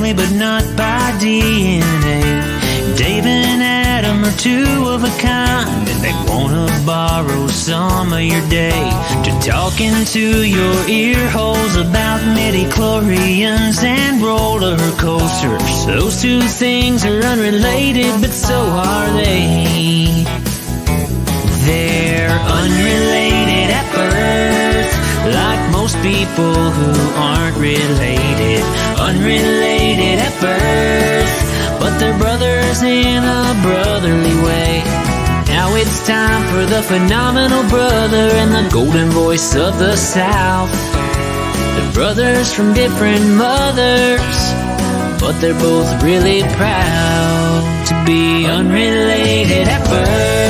family, but not by DNA. Dave and Adam are two of a kind, and they wanna borrow some of your day to talk into your ear holes about midi-chlorians and roller coasters. Those two things are unrelated, but so are they. They're unrelated at birth, like most people who aren't related. Unrelated at birth, but they're brothers in a brotherly way. Now it's time for the phenomenal brother and the golden voice of the South. They're brothers from different mothers, but they're both really proud to be unrelated at birth.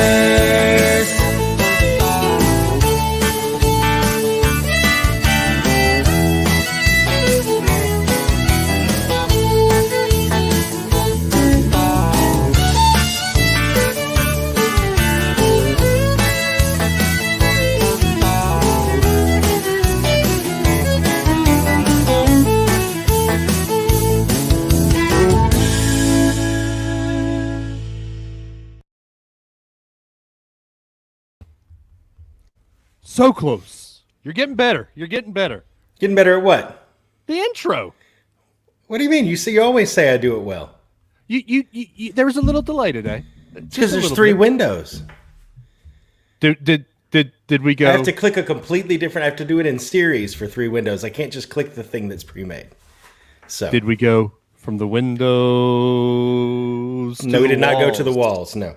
So close. You're getting better. You're getting better. Getting better at what? The intro. What do you mean? You always say I do it well. You there was a little delay today. Because there's three windows. Did we go? I have to click a completely different. I have to do it in series for three windows. I can't just click the thing that's pre-made. So did we go from the windows? No, we did not go to the walls. No.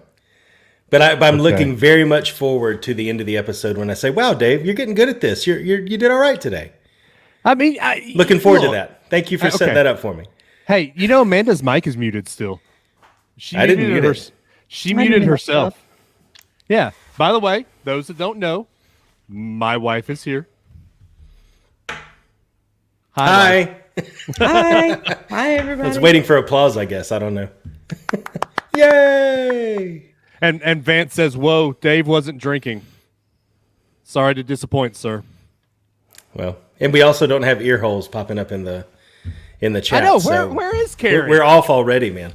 But I'm looking very much forward to the end of the episode when I say, "Wow, Dave, you're getting good at this. You did all right today." I mean, looking forward to that. Thank you for setting that up for me. Hey, Amanda's mic is muted still. I didn't mute it. She muted herself. Yeah. By the way, those that don't know, my wife is here. Hi. Hi. Hi, everybody. I was waiting for applause, I guess. I don't know. Yay! And Vance says, "Whoa, Dave wasn't drinking. Sorry to disappoint, sir." Well, and we also don't have ear holes popping up in the chat. I know. So where is Carrie? We're off already, man.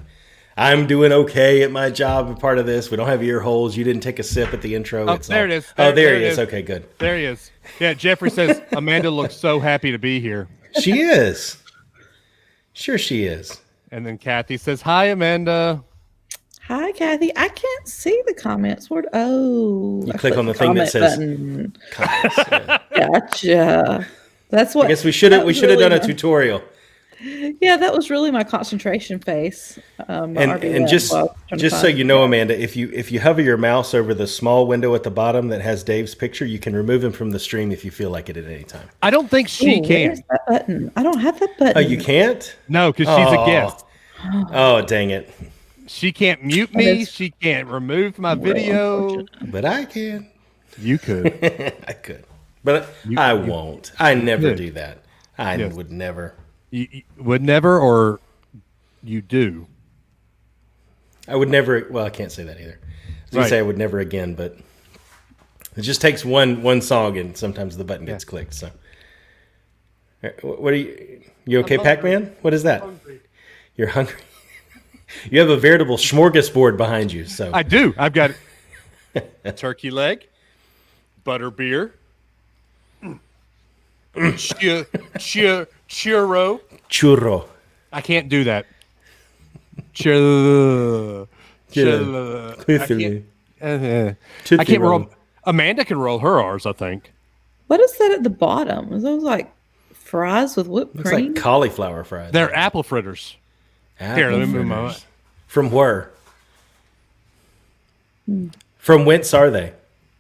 I'm doing okay at my job. Part of this, we don't have ear holes. You didn't take a sip at the intro. Oh, there it is. There he is. Okay, good. There he is. Yeah, Jeffrey says Amanda looks so happy to be here. She is. Sure, she is. And then Kathy says, "Hi, Amanda." Hi, Kathy. I can't see the comments. You click on the thing that says comments. Yeah. Gotcha. That's what. I guess we should have done a tutorial. Yeah, that was really my concentration face. And just so you know, Amanda, if you hover your mouse over the small window at the bottom that has Dave's picture, you can remove him from the stream if you feel like it at any time. I don't think she can. Where's that button? I don't have that button. Oh, you can't? No, because she's a guest. Oh, dang it. She can't mute me. She can't remove my video. But I can. You could. I could. But I won't. I never do that. I would never. You would never, or you do? I would never. Well, I can't say that either. I was going to say I would never again, but it just takes one song, and sometimes the button gets clicked. So, what are you? You okay, Pac-Man? What is that? Hungry. You're hungry. You have a veritable smorgasbord behind you. So I do. I've got a turkey leg, butter beer, churro. I can't do that. Churro. I can't roll. Amanda can roll her R's, I think. What is that at the bottom? Is those like fries with whipped cream? It's like cauliflower fries. They're apple fritters. Here, let me move my. From where? From whence are they?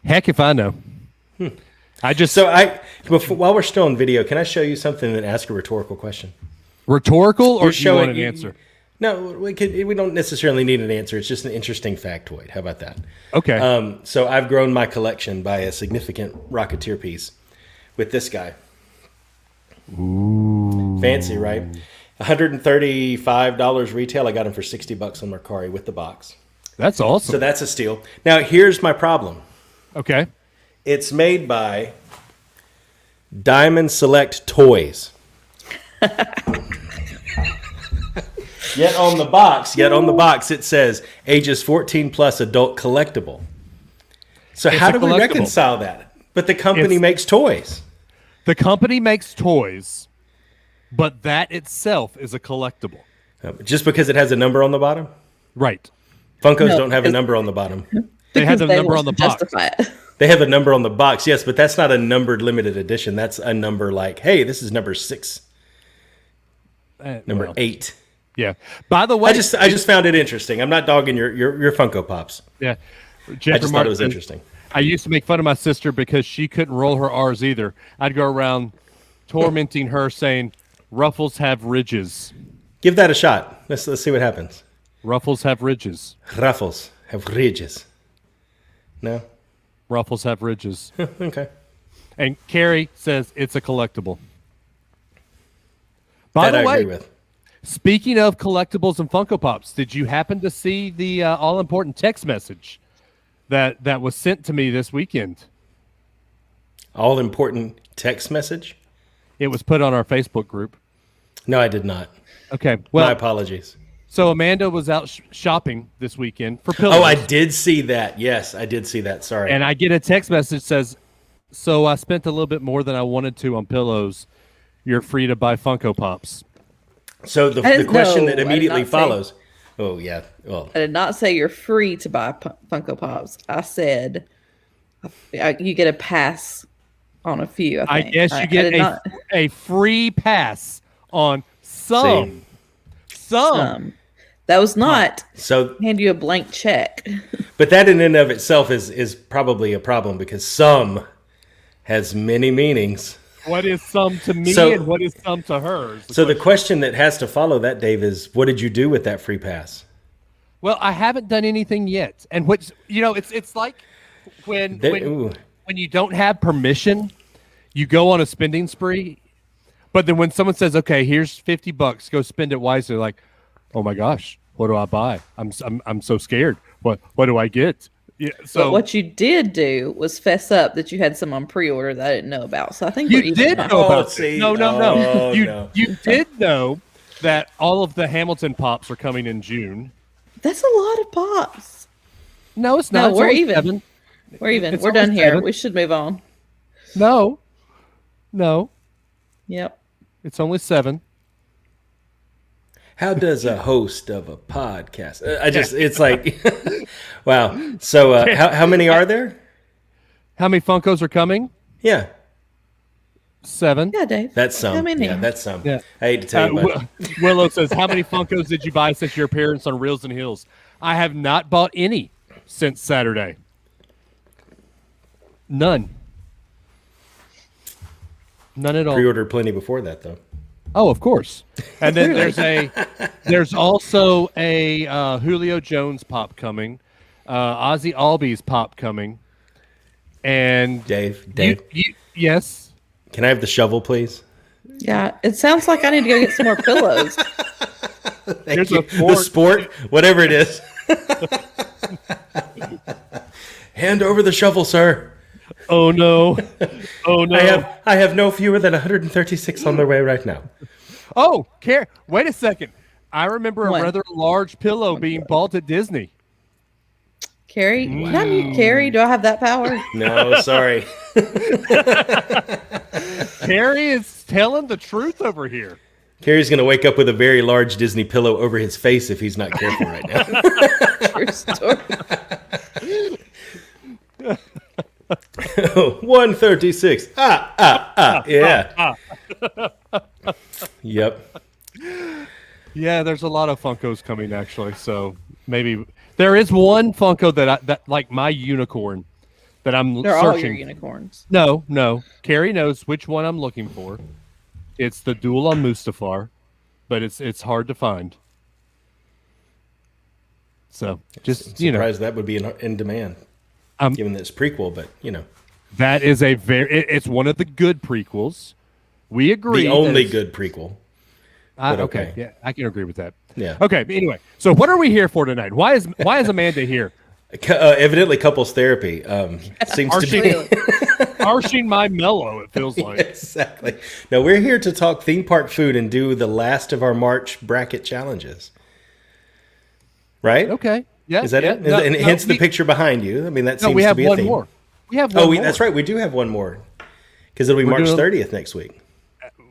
Heck if I know. While we're still on video, can I show you something and ask a rhetorical question? Rhetorical, or do you want an answer? No, we don't necessarily need an answer. It's just an interesting factoid. How about that? Okay. So I've grown my collection by a significant Rocketeer piece with this guy. Ooh. Fancy, right? $135 retail. I got him for $60 on Mercari with the box. That's awesome. So that's a steal. Now, here's my problem. Okay. It's made by Diamond Select Toys. Yet on the box, it says ages 14 plus adult collectible. So It's how a do we collectible. reconcile that? But the company It's- makes toys. The company makes toys, but that itself is a collectible. Just because it has a number on the bottom? Right. Funkos No, don't have a because- number on the bottom. They have the Because number will on the box. justify it. They have a number on the box, yes, but that's not a numbered limited edition. That's a number like, hey, this is number 6, number Well, 8. Yeah. By the way, I just found it interesting. I'm not dogging your Funko Pops. yeah. I Jeffrey just thought Martin it was says, interesting. I used to make fun of my sister because she couldn't roll her R's either. I'd go around tormenting her saying, Ruffles have ridges. Give that a shot. Let's see what happens. Ruffles have ridges. Ruffles have ridges. No? Ruffles have ridges. Okay. And Carrie says it's a collectible. By That the I way, agree with. speaking of collectibles and Funko Pops, did you happen to see the all-important text message that was sent to me this weekend? All important text message? It was put on our Facebook group. No, I did not. Okay, My well, apologies. so Amanda was out shopping this weekend for pillows. Oh, I did see that. Yes, I did see that. Sorry. And I get a text message that says, so I spent a little bit more than I wanted to on pillows. You're free to buy Funko Pops. So the didn't question know. that I did immediately not say- follows. Oh, yeah. Well, I did not say you're free to buy Funko Pops. I said you get a pass on a few. I think. guess you I get did not- a free pass on some. That was not so, hand you a blank check. but that in and of itself is probably a problem because some has many meanings. What is some to me So- and what is some to her? is So the question that has to follow that, Dave, is what did you do with that free pass? Well, I haven't done anything yet. And which, it's like when Ooh. when you don't have permission, you go on a spending spree. But then when someone says, "Okay, here's $50, go spend it wisely," like, "Oh my gosh, what do I buy? I'm so scared. What do I get?" Yeah, so But what you did do was fess up that you had some on pre-order that I didn't know about. So I think we're you even did now. know about see. no. Oh, You no. you did know that all of the Hamilton Pops are coming in June. That's a lot of pops. No, it's No, not. It's we're only even. 7. We're even. It's We're done almost here. 7. We should move on. No, Yep. it's only 7. How does a host of a podcast? It's like, wow. So how many are there? How many Funkos are coming? Yeah, 7. Yeah, Dave. that's some. How many? Yeah, that's some. Yeah. I hate to tell you, but Willow says, "How many Funkos did you buy since your appearance on Reels and Heels?" I have not bought any since Saturday. None. None at all. pre-ordered plenty before that, though. Oh, of course. And then there's also a Julio Jones pop coming, Ozzy Albies pop coming, and Dave, yes. can I have the shovel, please? Yeah. It sounds like I need to go get some more pillows. There's you. a The sport, whatever it is. Hand over the shovel, sir. Oh no! Oh no! I have no fewer than 136 on their way right now. Oh, wait a second. I remember What? a rather large pillow being bought at Disney. Carrie, can I mute Carrie? Do I have that power? No, sorry. Carrie is telling the truth over here. Carrie's going to wake up with a very large Disney pillow over his face if he's not careful right now. True story. 136. Yeah. Yep. Yeah, there's a lot of Funkos coming actually. So maybe there is one Funko that like my unicorn that I'm They're all your searching. unicorns. No. Carrie knows which one I'm looking for. It's the Duel on Mustafar, but it's hard to find. So just Surprised that would be in demand, given that it's prequel, but that is it's one of the good prequels. We agree. the that only it's- good prequel. okay. okay. Yeah, I can agree with that. Yeah. Okay. But anyway, so what are we here for tonight? Why is Amanda here? Evidently, couples therapy seems to be. Arching my mellow, it feels like. Exactly. No, we're here to talk theme park food and do the last of our March bracket challenges. right? Okay. Yeah. Is that yeah. it? And hence the picture behind you. I mean, that No, seems we to have be a one theme. more. We have one more. That's right. We do have one more because it'll be We're March doing- 30th next week.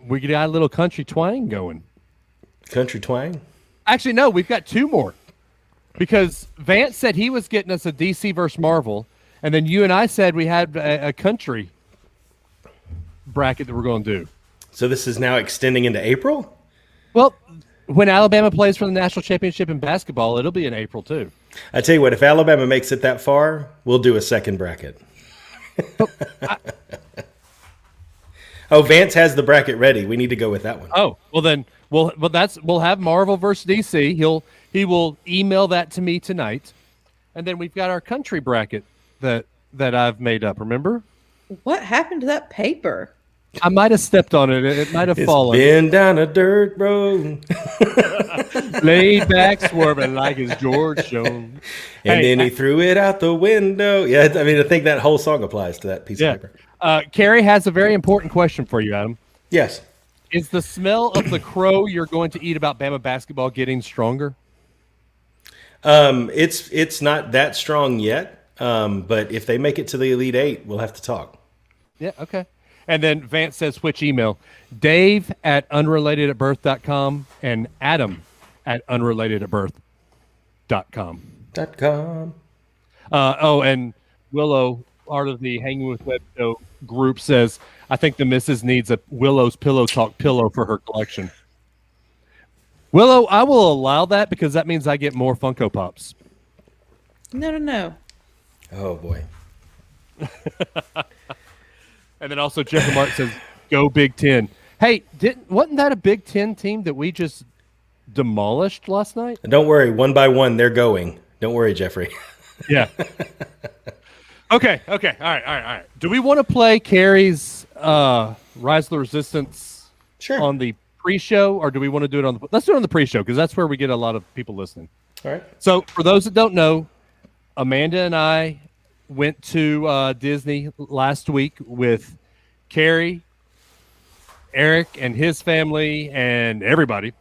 We got a little country twang going. Country twang. Actually, no, we've got two more. Because Vance said he was getting us a DC versus Marvel, and then you and I said we had a country bracket that we're going to do. So this is now extending into April? Well, when Alabama plays for the national championship in basketball, it'll be in April too. I tell you what, if Alabama makes it that far, we'll do a second bracket. Vance has the bracket ready. We need to go with that one. Oh, well then we'll have Marvel versus DC. He will email that to me tonight. And then we've got our country bracket that I've made up, remember? What happened to that paper? I might have stepped on it. It might have fallen. Been down a dirt road. Laid back, swerving like his George shown. And then he threw it out the window. Yeah, I mean, I think that whole song applies to that piece of paper. Carrie has a very important question for you, Adam. Yes. Is the smell of the crow you're going to eat about Bama basketball getting stronger? It's not that strong yet, but if they make it to the Elite Eight, we'll have to talk. Yeah, okay. And then Vance says, which email? Dave at unrelatedатbirth.com and Adam at unrelatedatbirth.com. .com. And Willow, part of the Hanging with Web Show group, says, I think the missus needs a Willow's Pillow Talk pillow for her collection. Willow, I will allow that because that means I get more Funko Pops. No. Oh, boy. And then also Jeffrey Mark says, go Big Ten. Hey, wasn't that a Big Ten team that we just demolished last night? Don't worry. One by one, they're going. Don't worry, Jeffrey. Yeah. Okay. All right. Do we want to play Carrie's Rise of the Resistance on the pre-show, or do we want to do it on the... Let's do it on the pre-show, because that's where we get a lot of people listening. All right. So, for those that don't know, Amanda and I went to Disney last week with Carrie, Eric and his family, and everybody.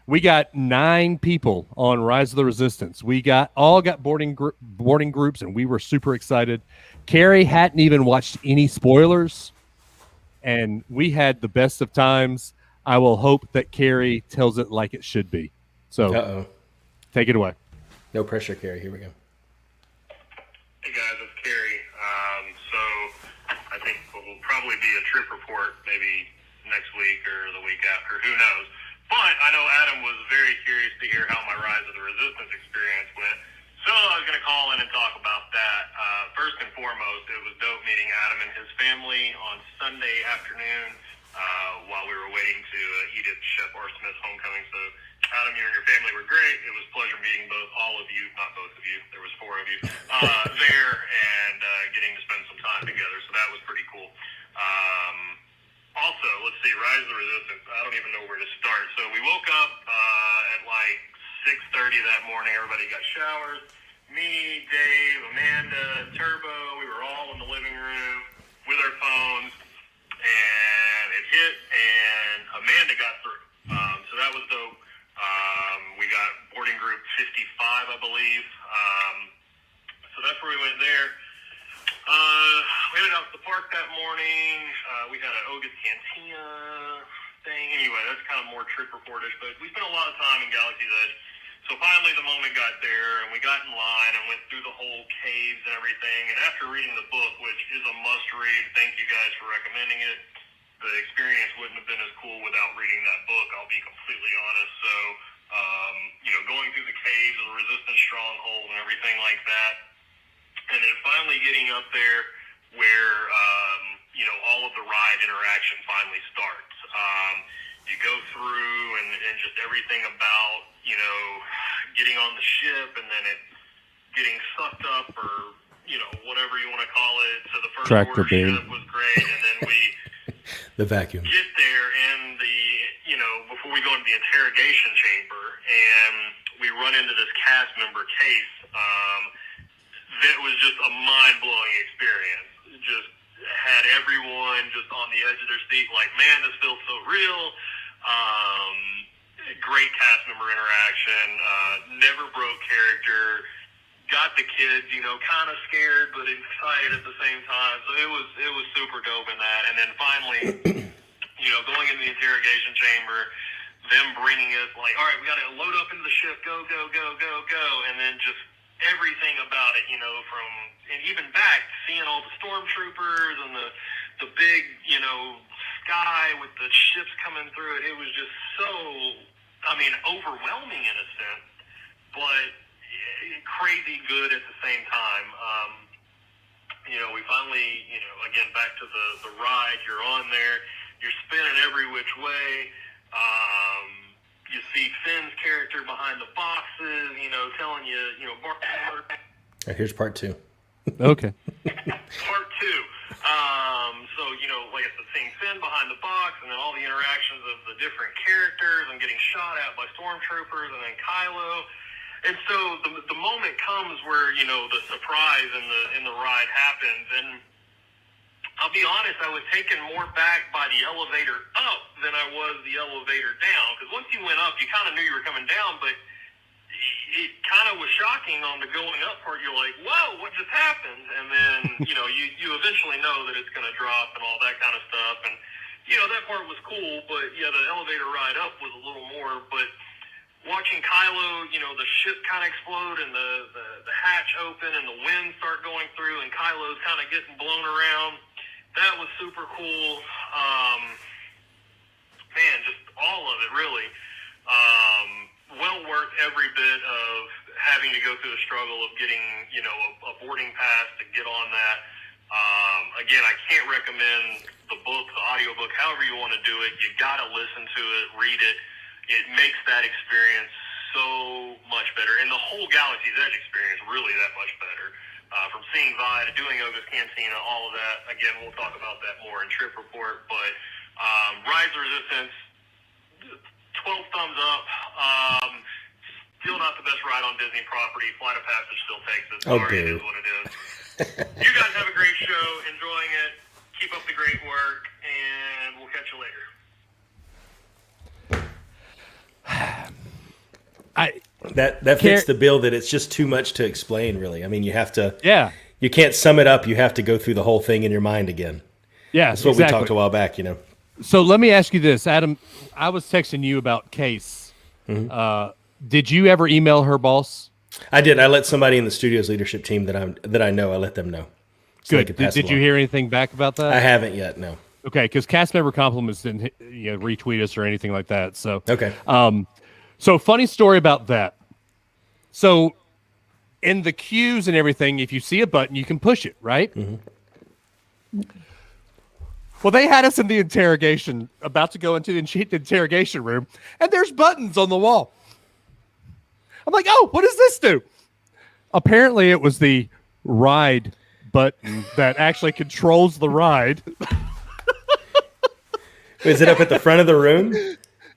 We got 9 people on Rise of the Resistance. We all got boarding groups, and we were super excited. Carrie hadn't even watched any spoilers, and we had the best of times. I will hope that Carrie tells it like it should be. So, take it away. No pressure, Carrie. Here we go. Hey guys, it's Carrie. So I think it will probably be a trip report maybe next week or the week after. Who knows? But I know Adam was very curious to hear how my Rise of the Resistance experience went. So I was going to call in and talk about that. First and foremost, it was dope meeting Adam and his family on Sunday afternoon while we were waiting to eat at Chef R. Smith's homecoming. So Adam, you and your family were great. It was a pleasure meeting all of you, not both of you. There was 4 of you there and getting to spend some time together. So that was pretty cool. Also, let's see, Rise of the Resistance. I don't even know where to start. So we woke up at like 6:30 that morning. Everybody got showers. Me, Dave, Amanda, Turbo. We were all in the living room with our phones. And it hit, and Amanda got through. So that was dope. We got boarding group 55, I believe. So that's where we went there. We headed out to the park that morning. We had an Oga's Cantina thing. Anyway, that's kind of more trip reportish, but we spent a lot of time in Galaxy's Edge. So finally the moment got there, and we got in line and went through the whole caves and everything. And after reading the book, which is a must-read, thank you guys for recommending it, the experience wouldn't have been as cool without reading that book, I'll be completely honest. So, going through the caves of the Resistance Stronghold and everything like that, and then finally getting up there where, all of the ride interaction finally starts. You go through and just everything about, getting on the ship and then it getting sucked up or, whatever you want to call it. So the first Tractor order beam ship was great. And then we the vacuum. get there and before we go into the interrogation chamber and we run into this cast member case, that was just a mind-blowing experience. It just had everyone just on the edge of their seat like, man, this feels so real. Great cast member member interaction. Never broke character. Got the kids, kind of scared but excited at the same time. So it was super dope in that. And then finally, going into the interrogation chamber, them bringing us like, all right, we got to load up into the ship, go, go, go, go, go, and then just everything about it, and even back seeing all the stormtroopers and the big, sky with the ships coming through it. It was just so, overwhelming in a sense, but crazy good at the same time. We finally, again, back to the ride. You're on there. You're spinning every which way. You see Finn's character behind the boxes, telling you, Here's part 2. Okay. Part 2. So, like I said, seeing Finn behind the box and then all the interactions of the different characters and getting shot at by stormtroopers and then Kylo. And so the moment comes where, the surprise in the ride happens. And I'll be honest, I was taken more back by the elevator up than I was the elevator down. Because once you went up, you kind of knew you were coming down, but it kind of was shocking on the going up part. You're like, whoa, what just happened? And then, you eventually know that it's going to drop and all that kind of stuff. And, that part was cool, but yeah, the elevator ride up was a little more. But watching Kylo, the ship kind of explode and the hatch open and the wind start going through and Kylo's kind of getting blown around, that was super cool. Man, just all of it, really. Well worth every bit of having to go through the struggle of getting, a boarding pass to get on that. Again, I can't recommend the book, the audiobook, however you want to do it. You got to listen to it, read it. It makes that experience so much better. And the whole Galaxy's Edge experience really that much better. From seeing Vi to doing Oga's Cantina, all of that. Again, we'll talk about that more in Trip Report. But Rise of Resistance, 12 thumbs up. Still not the best ride on Disney property. Flight of Passage still takes it. Sorry, it is what it is. You guys have a great show. Enjoying it. Keep up the great work. And we'll catch you later. That fits the bill that it's just too much to explain, really. I mean, you have to. Yeah. You can't sum it up. You have to go through the whole thing in your mind again. Yeah, that's what we talked a while back. So let me ask you this, Adam. I was texting you about Case. Mm-hmm. Did you ever email her boss? I did. I let somebody in the studio's leadership team that I know. I let them know. So good. Did you hear anything back about that? I haven't yet. No. Okay, because cast member compliments didn't retweet us or anything like that. So okay. So funny story about that. So in the queues and everything, if you see a button, you can push it, right? Mm-hmm. Well, they had us in the interrogation, about to go into the interrogation room, and there's buttons on the wall. I'm like, oh, what does this do? Apparently, it was the ride button that actually controls the ride. Is it up at the front of the room?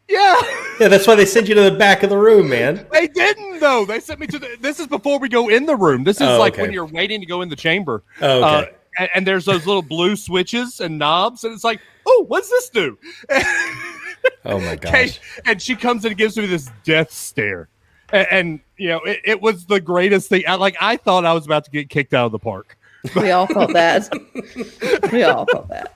Yeah. Yeah, that's why they sent you to the back of the room, man. They didn't, though. They sent me to this is before we go in the room. This is when you're waiting to go in the chamber. Oh, okay. And there's those little blue switches and knobs, and it's like, oh, what's this do? Oh, my gosh. And she comes in and gives me this death stare. And it was the greatest thing. I thought I was about to get kicked out of the park. We all felt that. We all felt that.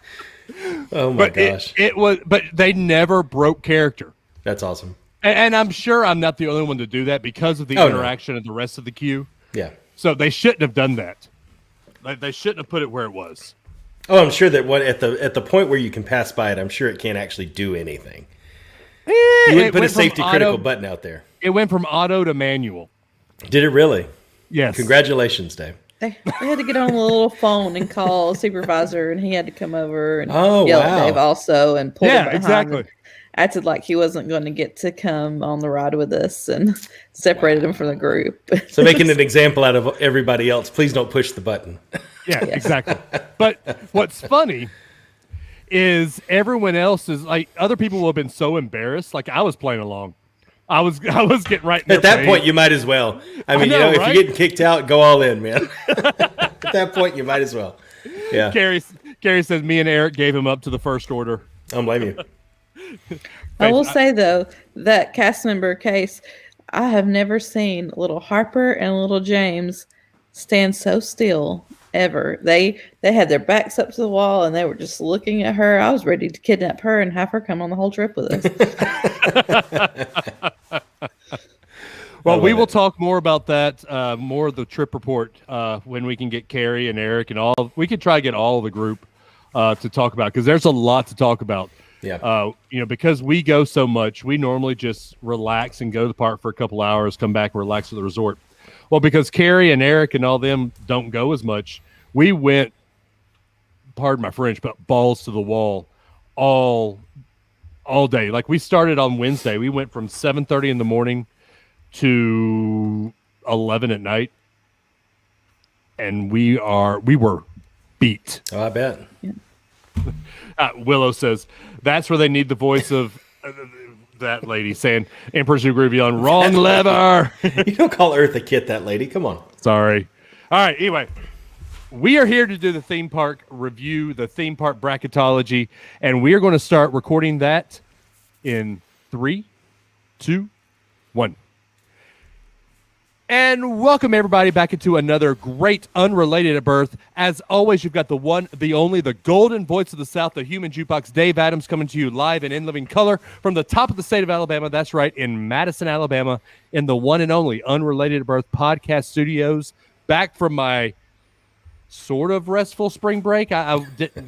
Oh my gosh! It was, but they never broke character. That's awesome. And I'm sure I'm not the only one to do that because of the interaction of the rest of the queue. Yeah. So they shouldn't have done that. They shouldn't have put it where it was. Oh, I'm sure that at the point where you can pass by it, I'm sure it can't actually do anything. You wouldn't put a safety critical button out there. It went from auto to manual. Did it really? Yes. Congratulations, Dave. They had to get on the little phone and call a supervisor, and he had to come over and yell at Dave also and pull him behind. Exactly. Acted like he wasn't going to get to come on the ride with us and separated him from the group. So making an example out of everybody else, please don't push the button. Yeah, exactly. But what's funny is everyone else is like, other people will have been so embarrassed. Like I was playing along. I was getting right in At that point, you might as well. I mean, right? If you're getting kicked out, go all in, man. At that point, you might as well. Yeah. Gary says me and Eric gave him up to the first order. I don't blame you. I will say though that cast member case, I have never seen little Harper and little James stand so still ever. They had their backs up to the wall and they were just looking at her. I was ready to kidnap her and have her come on the whole trip with us. Well, we will talk more about that, more of the trip report when we can get Carrie and Eric and all. We could try to get all of the group to talk about because there's a lot to talk about. Yeah. Because we go so much, we normally just relax and go to the park for a couple hours, come back and relax at the resort. Well, because Carrie and Eric and all them don't go as much, we went, pardon my French, but balls to the wall all day. Like we started on Wednesday. We went from 7:30 in the morning to 11 at night, and we were beat. Oh, I bet. Willow says that's where they need the voice of that lady saying Emperor's New Groovy on wrong lever. You don't call Eartha Kitt that lady. Come on. Sorry. All right. Anyway, we are here to do the theme park review, the theme park bracketology, and we are going to start recording that in 3, 2, 1. And welcome everybody back into another great Unrelated at Birth. As always, you've got the one, the only, the golden voice of the South, the human jukebox, Dave Adams, coming to you live and in living color from the top of the state of Alabama. That's right, in Madison, Alabama, in the one and only Unrelated at Birth podcast studios. Back from my sort of restful spring break. I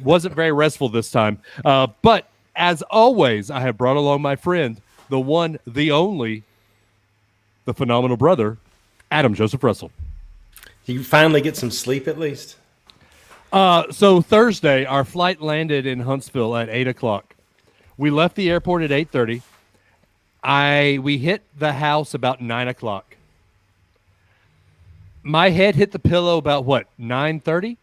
wasn't very restful this time. But as always, I have brought along my friend, the one, the only, the phenomenal brother, Adam Joseph Pretzel. You finally get some sleep at least? So Thursday, our flight landed in Huntsville at 8 o'clock. We left the airport at 8:30. We hit the house about 9 o'clock. My head hit the pillow about, 9:30?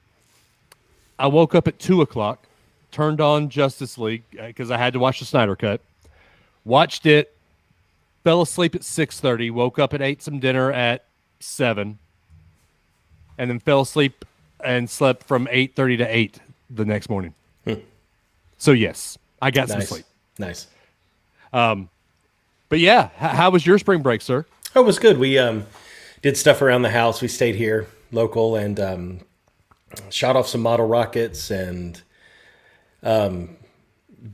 I woke up at 2 o'clock, turned on Justice League because I had to watch the Snyder Cut. Watched it, fell asleep at 6:30, woke up and ate some dinner at 7, and then fell asleep and slept from 8:30 to 8 the next morning. So yes, I got some sleep. Nice. But yeah, how was your spring break, sir? Oh, it was good. We did stuff around the house. We stayed here local and shot off some model rockets and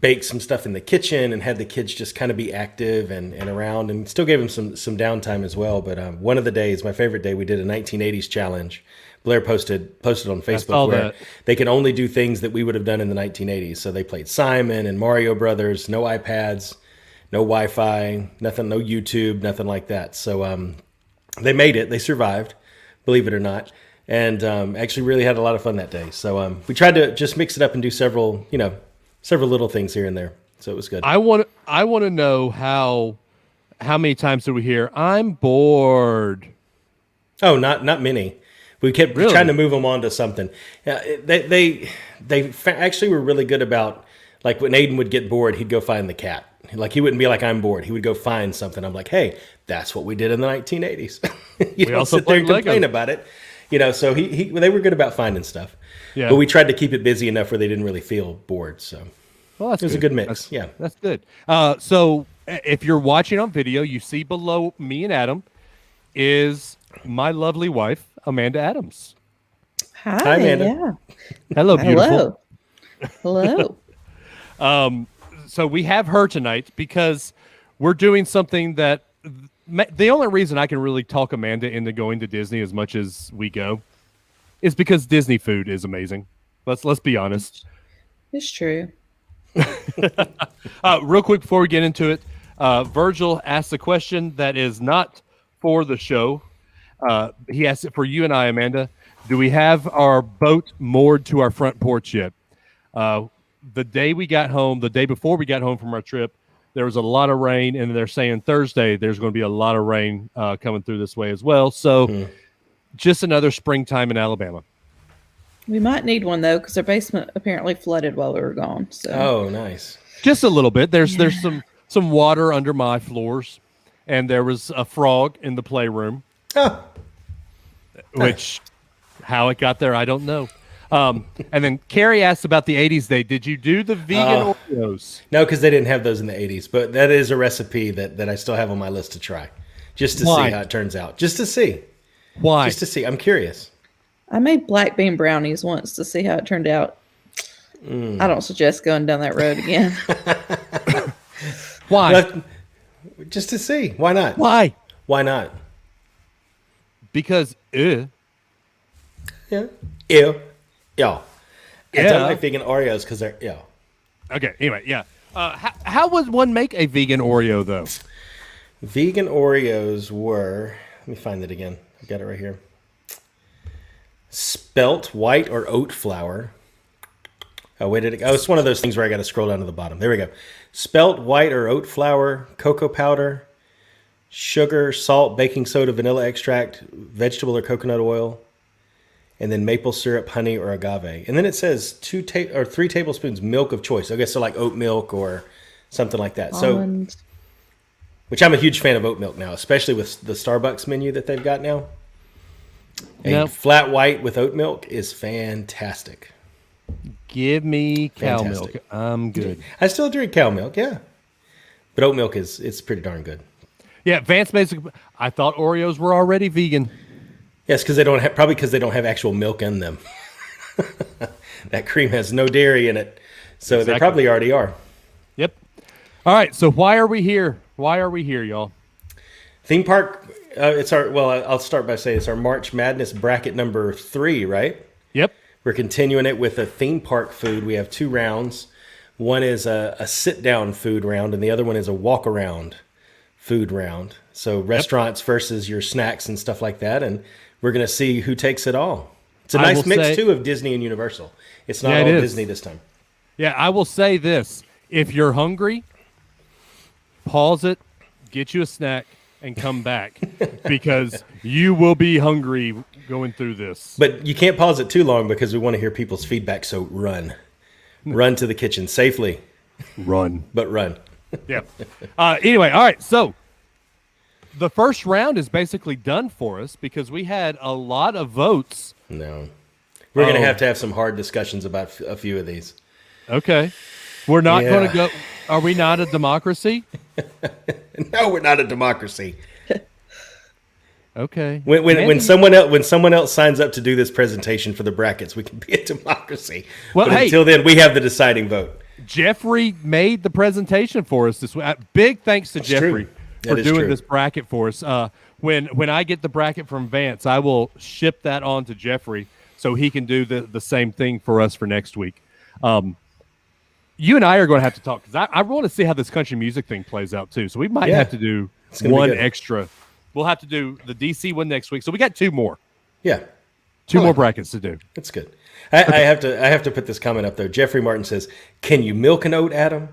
baked some stuff in the kitchen and had the kids just kind of be active and around, and still gave them some downtime as well. But one of the days, my favorite day, we did a 1980s challenge. Blair posted on Facebook where they can only do things that we would have done in the 1980s. So they played Simon and Mario Brothers, no iPads, no Wi-Fi, nothing, no YouTube, nothing like that. So they made it. They survived, believe it or not, and actually really had a lot of fun that day. So we tried to just mix it up and do several little things here and there. So it was good. I want to know how many times did we hear, "I'm bored"? Oh, not many. We kept trying to move them on to something. Yeah, they actually were really good about, like, when Aiden would get bored, he'd go find the cat. Like, he wouldn't be like, "I'm bored." He would go find something. I'm like, "Hey, that's what we did in the 1980s." You don't sit there and complain about it. So they were good about finding stuff. Yeah. But we tried to keep it busy enough where they didn't really feel bored. So it was a good mix. That's good. So if you're watching on video, you see below me and Adam is my lovely wife, Amanda Adams. Hi, Amanda. Yeah. Hello, beautiful. Hello. So we have her tonight because we're doing something that the only reason I can really talk Amanda into going to Disney as much as we go is because Disney food is amazing. Let's be honest. It's true. Real quick before we get into it, Virgil asked a question that is not for the show. He asked it for you and I, Amanda. Do we have our boat moored to our front porch yet? The day before we got home from our trip, there was a lot of rain, and they're saying Thursday there's going to be a lot of rain coming through this way as well. So just another springtime in Alabama. We might need one, though, because our basement apparently flooded while we were gone. So. Oh, nice. Just a little bit. There's some water under my floors, and there was a frog in the playroom. Oh. Which, how it got there, I don't know. And then Carrie asked about the 80s day. Did you do the vegan Oreos? No, because they didn't have those in the 80s. But that is a recipe that I still have on my list to try. Just to Why? see how it turns out. Just to see. Why? Just to see. I'm curious. I made black bean brownies once to see how it turned out. I don't suggest going down that road again. Why? Just to see. Why not? Why? Why not? Because, Yeah. Ew. Yo. I Yeah. don't like vegan Oreos because they're ew. Okay, anyway, yeah. How would one make a vegan Oreo, though? Vegan Oreos were, let me find it again. I got it right here. Spelt white or oat flour. Oh, wait, it's one of those things where I got to scroll down to the bottom. There we go. Spelt white or oat flour, cocoa powder, sugar, salt, baking soda, vanilla extract, vegetable or coconut oil, and then maple syrup, honey, or agave. And then it says 3 tablespoons milk of choice. I guess so, like oat milk or something like that. Almond. So, which I'm a huge fan of oat milk now, especially with the Starbucks menu that they've got now. A flat white with oat milk is fantastic. Give me cow Fantastic. milk. I'm good. I still drink cow milk, yeah. But oat milk it's pretty darn good. Yeah, Vance Basic. I thought Oreos were already vegan. Yes, because they don't have actual milk in them. That cream has no dairy in it, so Exactly. they probably already are. Yep. All right, so why are we here? Why are we here, y'all? Theme park. I'll start by saying it's our March Madness bracket number 3, right? Yep. We're continuing it with a theme park food. We have 2 rounds. One is a sit-down food round, and the other one is a walk-around food round. So restaurants versus your snacks and stuff like that, and we're going to see who takes it all. It's a nice mix, too, of Disney and Universal. It's not all Disney this time. Yeah, I will say this. If you're hungry, pause it, get you a snack, and come back because you will be hungry going through this. But you can't pause it too long because we want to hear people's feedback, so run. Run to the kitchen safely. Run. But run. Yeah. Anyway, all right, so the first round is basically done for us because we had a lot of votes. No. We're going to have some hard discussions about a few of these. Okay. We're not going to go. Are we not a democracy? No, we're not a democracy. Okay. When someone else signs up to do this presentation for the brackets, we can be a democracy. Well, but until then, we have the deciding vote. Jeffrey made the presentation for us this week. Big thanks to Jeffrey for doing this bracket for us. When I get the bracket from Vance, I will ship that on to Jeffrey so he can do the same thing for us for next week. You and I are going to have to talk because I want to see how this country music thing plays out too. So we might have to do one extra. We'll have to do the DC one next week. So we got 2 more. Yeah. Two more brackets to do. That's good. I have to put this comment up though. Jeffrey Martin says, "Can you milk an oat, Adam?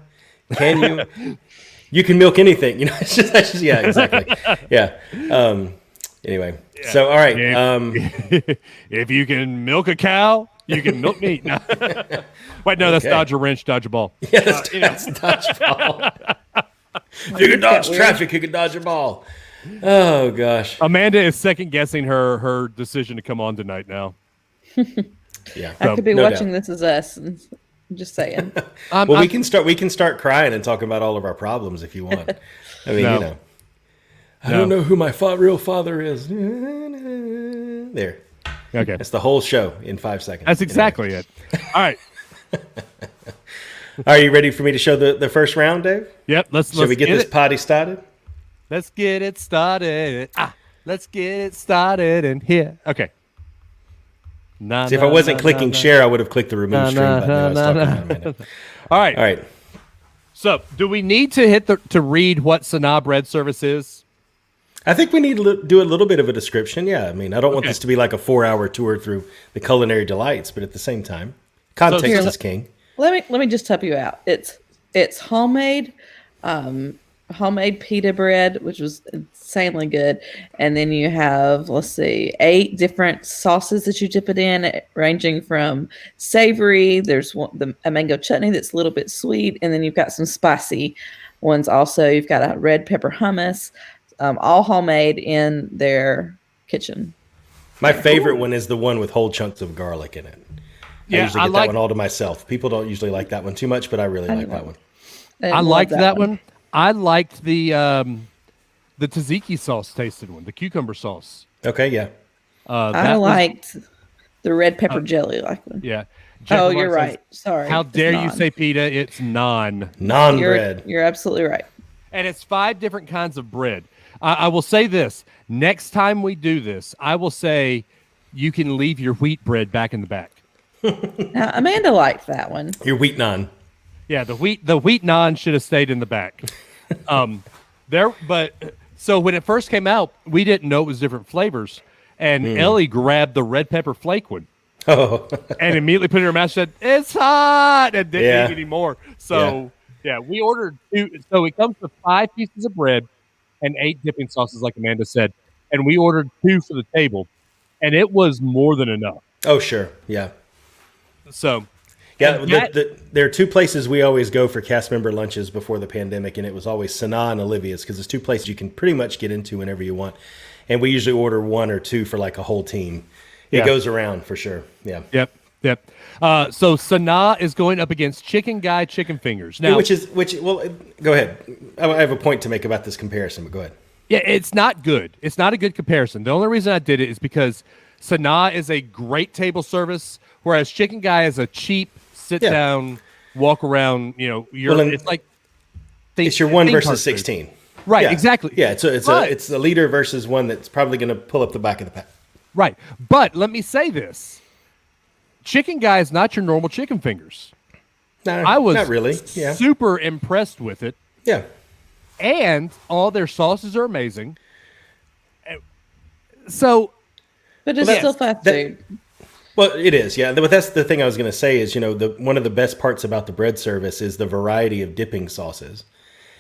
Can you? You can milk anything. You know, it's just yeah, exactly. Yeah. Anyway, so all right. If you can milk a cow, you can milk meat. No. Wait, no, that's dodge a wrench, dodge a ball. Yeah, that's dodge ball. If you can dodge traffic, you can dodge a ball. Oh gosh. Amanda is second guessing her decision to come on tonight now. Yeah, I could be watching This Is Us. I'm just saying. We can start crying and talking about all of our problems if you want. I mean, you know, I don't know who my real father is. There. Okay. That's the whole show in 5 seconds. That's exactly it. All right. Are you ready for me to show the first round, Dave? Yep. Shall we get this potty started? Let's get it started. Let's get it started in here. Okay. See, if I wasn't clicking share, I would have clicked the remove stream button. I was talking about a minute. All right. All right. So, do we need to to read what Sanaa Bread Service is? I think we need to do a little bit of a description. Yeah, I mean, I don't want this to be like a 4-hour tour through the culinary delights, but at the same time, context is king. Let me just help you out. It's homemade, homemade pita bread, which was insanely good, and then you have 8 different sauces that you dip it in, ranging from savory. There's a mango chutney that's a little bit sweet, and then you've got some spicy ones. Also, you've got a red pepper hummus. All homemade in their kitchen. My favorite one is the one with whole chunks of garlic in it. Yeah, usually I get like- that one all to myself. People don't usually like that one too much, but I really like that one. I liked that one. I liked the tzatziki sauce tasted one, the cucumber sauce. Okay, yeah. I liked the red pepper jelly like one. Yeah. Oh, Jeffrey you're Mark says, right. Sorry. How It's dare you non. say pita? It's non. Non-bread. You're absolutely right. And it's 5 different kinds of bread. I will say this. Next time we do this, I will say you can leave your wheat bread back in the back. Now, Amanda liked that one. Your wheat naan. Yeah, the wheat naan should have stayed in the back. So when it first came out, we didn't know it was different flavors. And Ellie grabbed the red pepper flake one. Oh, And immediately put it in her mouth and said, "It's hot," and didn't Yeah. eat any more. So yeah, we ordered 2. So it comes with 5 pieces of bread and 8 dipping sauces, like Amanda said. And we ordered 2 for the table, and it was more than enough. oh, sure, yeah. So Yeah, and that- there are 2 places we always go for cast member lunches before the pandemic, and it was always Sanaa and Olivia's because there's 2 places you can pretty much get into whenever you want. And we usually order 1 or 2 for like a whole team. It Yeah. goes around for sure. Yeah. Yep. So Sanaa is going up against Chicken Guy Chicken Fingers. Now, Well, go ahead. I have a point to make about this comparison, but go ahead. yeah, it's not good. It's not a good comparison. The only reason I did it is because Sanaa is a great table service, whereas Chicken Guy is a cheap sit down, walk around. It's like It's your 1 theme park versus food. 16. Right, Yeah. exactly. Yeah, it's But- a leader versus one that's probably going to pull up the back of the pack. Right. But let me say this. Chicken Guy is not your normal chicken fingers. No, I was not really. Yeah. super impressed with it. Yeah. And all their sauces are amazing. So, But it's Well, still fast that- food. Well, it is, yeah. But that's the thing I was going to say is, one of the best parts about the bread service is the variety of dipping sauces.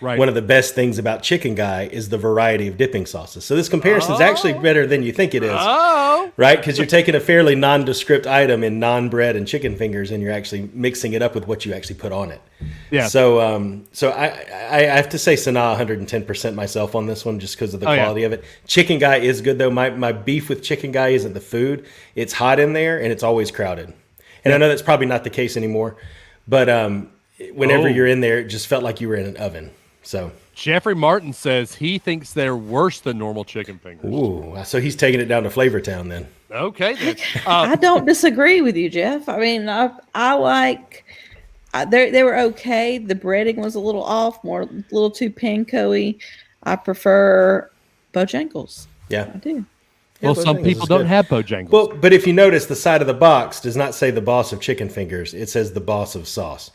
right. One of the best things about Chicken Guy is the variety of dipping sauces. So this comparison is actually better than you think it is, Oh. right? Because you're taking a fairly nondescript item in non-bread and chicken fingers, and you're actually mixing it up with what you actually put on it. Yeah. So, I have to say Sanaa 110% myself on this one just because of the Oh, yeah. quality of it. Chicken Guy is good though. My beef with Chicken Guy isn't the food; it's hot in there and it's always crowded. And I know that's probably not the case anymore, but whenever Oh. you're in there, it just felt like you were in an oven. So, Jeffrey Martin says he thinks they're worse than normal chicken fingers. ooh, so he's taking it down to Flavor Town then. Okay, then. I don't disagree with you, Jeff. I mean, I like. They were okay. The breading was a little off, a little too panko-y. I prefer Bojangles. Yeah. I do. Well, Bojangles some is people don't good. have Bojangles. Well, but if you notice, the side of the box does not say the boss of chicken fingers. It says the boss of sauce.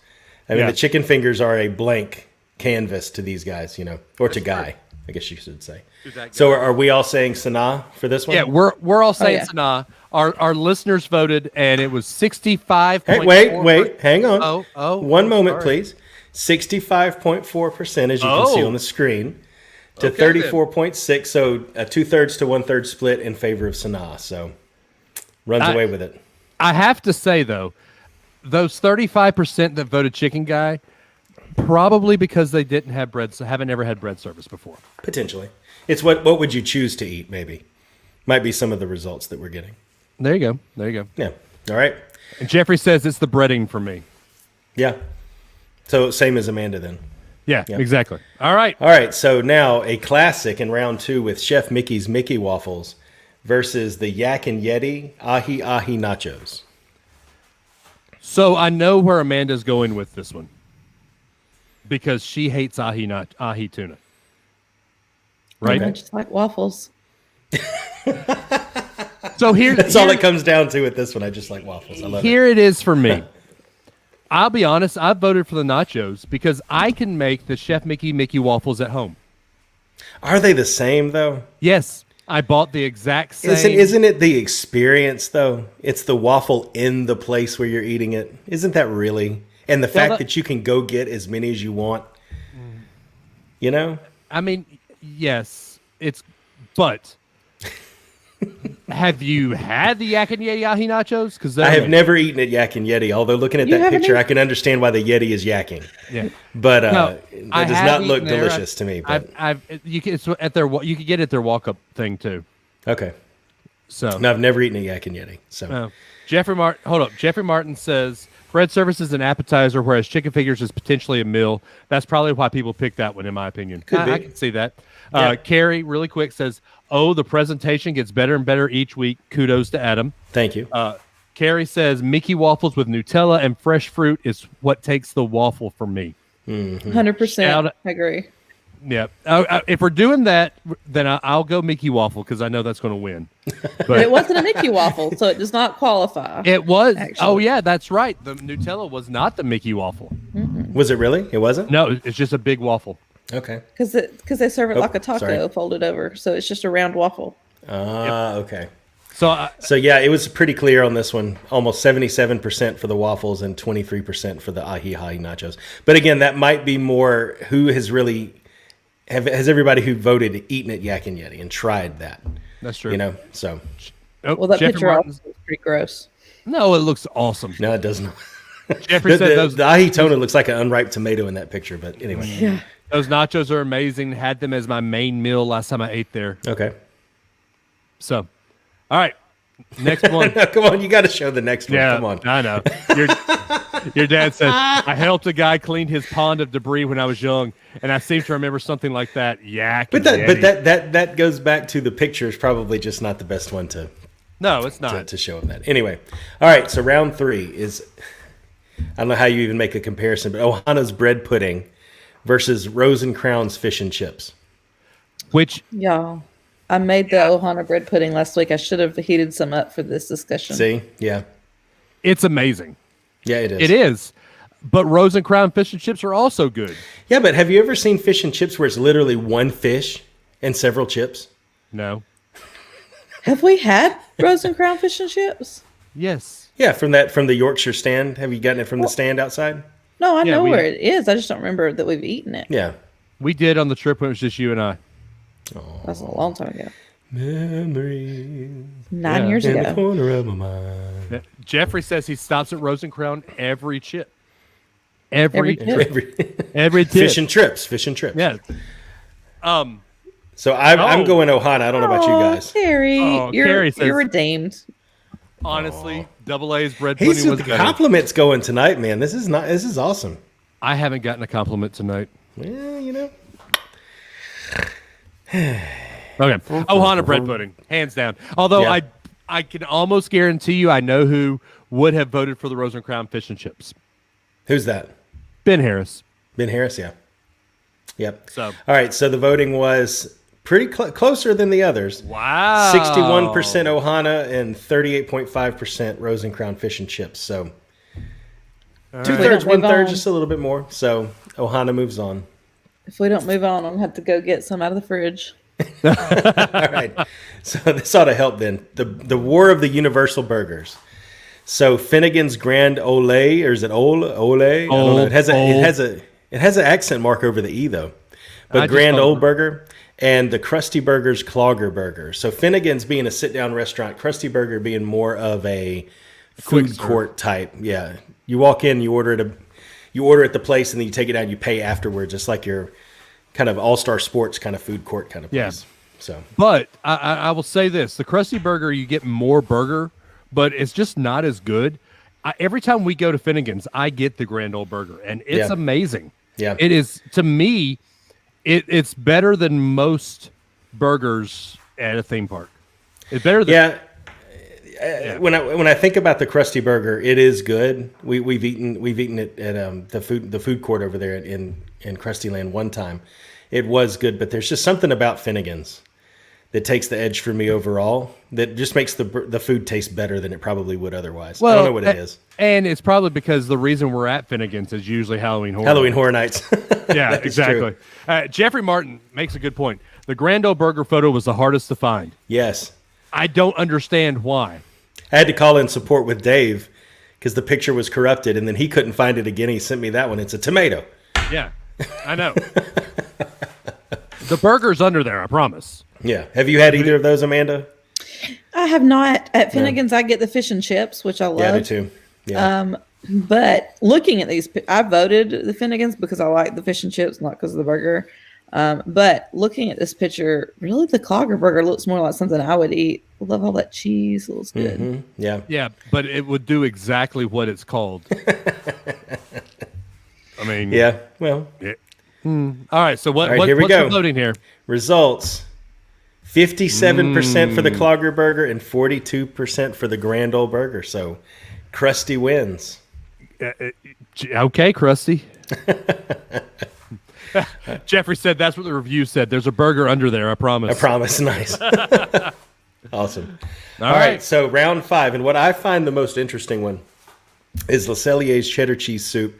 I mean, Yeah. the chicken fingers are a blank canvas to these guys, or to Guy, I guess you should say. So are we all saying Sanaa for this one? yeah, we're all saying yeah. Sanaa. Our listeners voted, and it was 65. Hey, wait, hang on. Oh, One moment, sorry. please. 65.4%, as you can see Oh. on the screen, to Okay, then. 34.6. So a 2/3 to 1/3 split in favor of Sanaa. So runs away with it. I have to say though, those 35% that voted Chicken Guy, probably because they didn't have haven't ever had bread service before. Potentially. It's what would you choose to eat, maybe. Might be some of the results that we're getting. There you go. There you go. Yeah. All right. And Jeffrey says it's the breading for me. Yeah. So same as Amanda then. Yeah, exactly. All right. All right. So now a classic in round 2 with Chef Mickey's Mickey Waffles versus the Yak and Yeti Ahi Ahi Nachos. So I know where Amanda's going with this one because she hates ahi tuna. Right? I just like waffles. So That's all it comes down to with this one. I just like waffles. I love it. Here it is for me. I'll be honest, I voted for the nachos because I can make the Chef Mickey waffles at home. Are they the same though? Yes, I bought the exact same. Isn't it the experience though? It's the waffle in the place where you're eating it. Isn't that really? And the fact that you can go get as many as you want. You know? I mean, yes, but have you had the Yak and Yeti ahi nachos? Because I have never eaten at Yak and Yeti, although looking at You that haven't picture, eaten- I can understand why the Yeti is yakking. Yeah. But No, I it does have not look eaten there. delicious to me. But You can get it at their walk up thing too. okay. So No, I've never eaten a yak and yeti. So Jeffrey Martin says bread service is an appetizer, whereas chicken fingers is potentially a meal. That's probably why people pick that one, in my opinion. Could be. I can see that. Yeah. Carrie, really quick, says, "Oh, the presentation gets better and better each week. Kudos to Adam." thank you. Carrie says, "Mickey waffles with Nutella and fresh fruit is what takes the waffle for me." 100%. I agree. Yeah. If we're doing that, then I'll go Mickey waffle because I know that's going to win. But it wasn't a Mickey waffle, so it does not qualify. It was. Actually. Oh, yeah, that's right. The Nutella was not the Mickey waffle. Was it really? It wasn't? No, it's just a big waffle. Okay. Because they serve it like a taco sorry. folded over, so it's just a round waffle. Okay. So yeah, it was pretty clear on this one. Almost 77% for the waffles and 23% for the ahi-hai nachos. But again, that might be more who has really has everybody who voted eaten at Yak and Yeti and tried that. that's true. You know, so Well, that Jeffrey picture Martin's- also is pretty gross. No, it looks awesome. no, it doesn't. Jeffrey said The ahi tona looks like an unripe tomato in that picture. But anyway, Yeah. those nachos are amazing. Had them as my main meal last time I ate there. okay. So, all right. Next one. Come on, you got to show the next one. Yeah, Come on. I know. Your dad said, "I helped a guy clean his pond of debris when I was young, and I seem to remember something like that." Yak. But that goes back to the picture is probably just not the best one to No, it's not. to show him that. Anyway, all right. So round 3 is I don't know how you even make a comparison, but Ohana's bread pudding versus Rose and Crown's fish and chips. Which Y'all, I made the Ohana bread pudding last week. I should have heated some up for this discussion. See, yeah, it's amazing. yeah, it is. It is. But Rose and Crown fish and chips are also good. Yeah, but have you ever seen fish and chips where it's literally one fish and several chips? No. Have we had Rose and Crown fish and chips? Yes. Yeah, from the Yorkshire stand. Have you gotten it from the stand outside? No, I Yeah, know we where have. it is. I just don't remember that we've eaten it. Yeah. We did on the trip when it was just you and I. That's a long time ago. Memories 9 years in the ago. corner of my mind. Yeah. Jeffrey says he stops at Rose and Crown every chip. Every chip. Every tip. fish and trips. Yeah. So I'm Oh. going Ohana. I don't know about you Aw, guys. Carrie, Oh, you're, Carrie says- you're redeemed. Honestly, Double A's bread He's pudding was with better. compliments going tonight, man. This is awesome. I haven't gotten a compliment tonight. Well, you know. Okay. Ohana bread pudding, hands down. Although Yeah. I can almost guarantee you I know who would have voted for the Rose and Crown fish and chips. Who's that? Ben Harris. Ben Harris, yeah. Yep. So- all right, so the voting was pretty closer than the others. Wow. 61% Ohana and 38.5% Rose and Crown fish and chips. So two-thirds, We don't move one-third, on. just a little bit more. So Ohana moves on. If we don't move on, I'm going to have to go get some out of the fridge. All right. So this ought to help then. The War of the Universal Burgers. So Finnegan's Grand Ole, or is it Ole? Ole? I don't know. It has an accent mark over the E though. I But just Grand thought- Ole Burger and the Krusty Burger's Clogger Burger. So Finnegan's being a sit-down restaurant, Krusty Burger being more of a Quick food serve. court type. Yeah. You walk in, you order at the place, and then you take it out and you pay afterwards. It's like your kind of all-star sports kind of food court kind of Yeah. place. So But I will say this: the Krusty Burger, you get more burger, but it's just not as good. Every time we go to Finnegan's, I get the Grand Ole Burger, and it's Yeah. amazing. Yeah. It is, to me, it's better than most burgers at a theme park. It's better than yeah. When I think about the Krusty Burger, it is good. We've eaten it at the food court over there in Krusty Land one time. It was good, but there's just something about Finnegan's that takes the edge for me overall. That just makes the food taste better than it probably would otherwise. I don't know what it is. And it's probably because the reason we're at Finnegan's is usually Halloween Horror. Halloween Horror Nights. Yeah, That is exactly. true. Jeffrey Martin makes a good point. The Grand Ole Burger photo was the hardest to find. Yes. I don't understand why. I had to call in support with Dave because the picture was corrupted, and then he couldn't find it again. He sent me that one. It's a tomato. Yeah, I know. The burger's under there, I promise. Yeah. Have you had either of those, Amanda? I have not. At Finnegan's, I get the fish and chips, which I love. Yeah, I do too. Yeah. But looking at these, I voted the Finnegan's because I like the fish and chips, not because of the burger. But looking at this picture, really the Clogger burger looks more like something I would eat. I love all that cheese. It looks good. Mm-hmm. Yeah. Yeah, but it would do exactly what it's called. I mean, Yeah. Well, all right. So All right, here we what's go. floating here? results 57% for the Clogger burger and 42% for the Grand Ole burger. So Krusty wins. Okay, Krusty. Jeffrey said that's what the review said. There's a burger under there. I promise. I promise. Nice. Awesome. All right. So round 5. And what I find the most interesting one is Le Cellier's cheddar cheese soup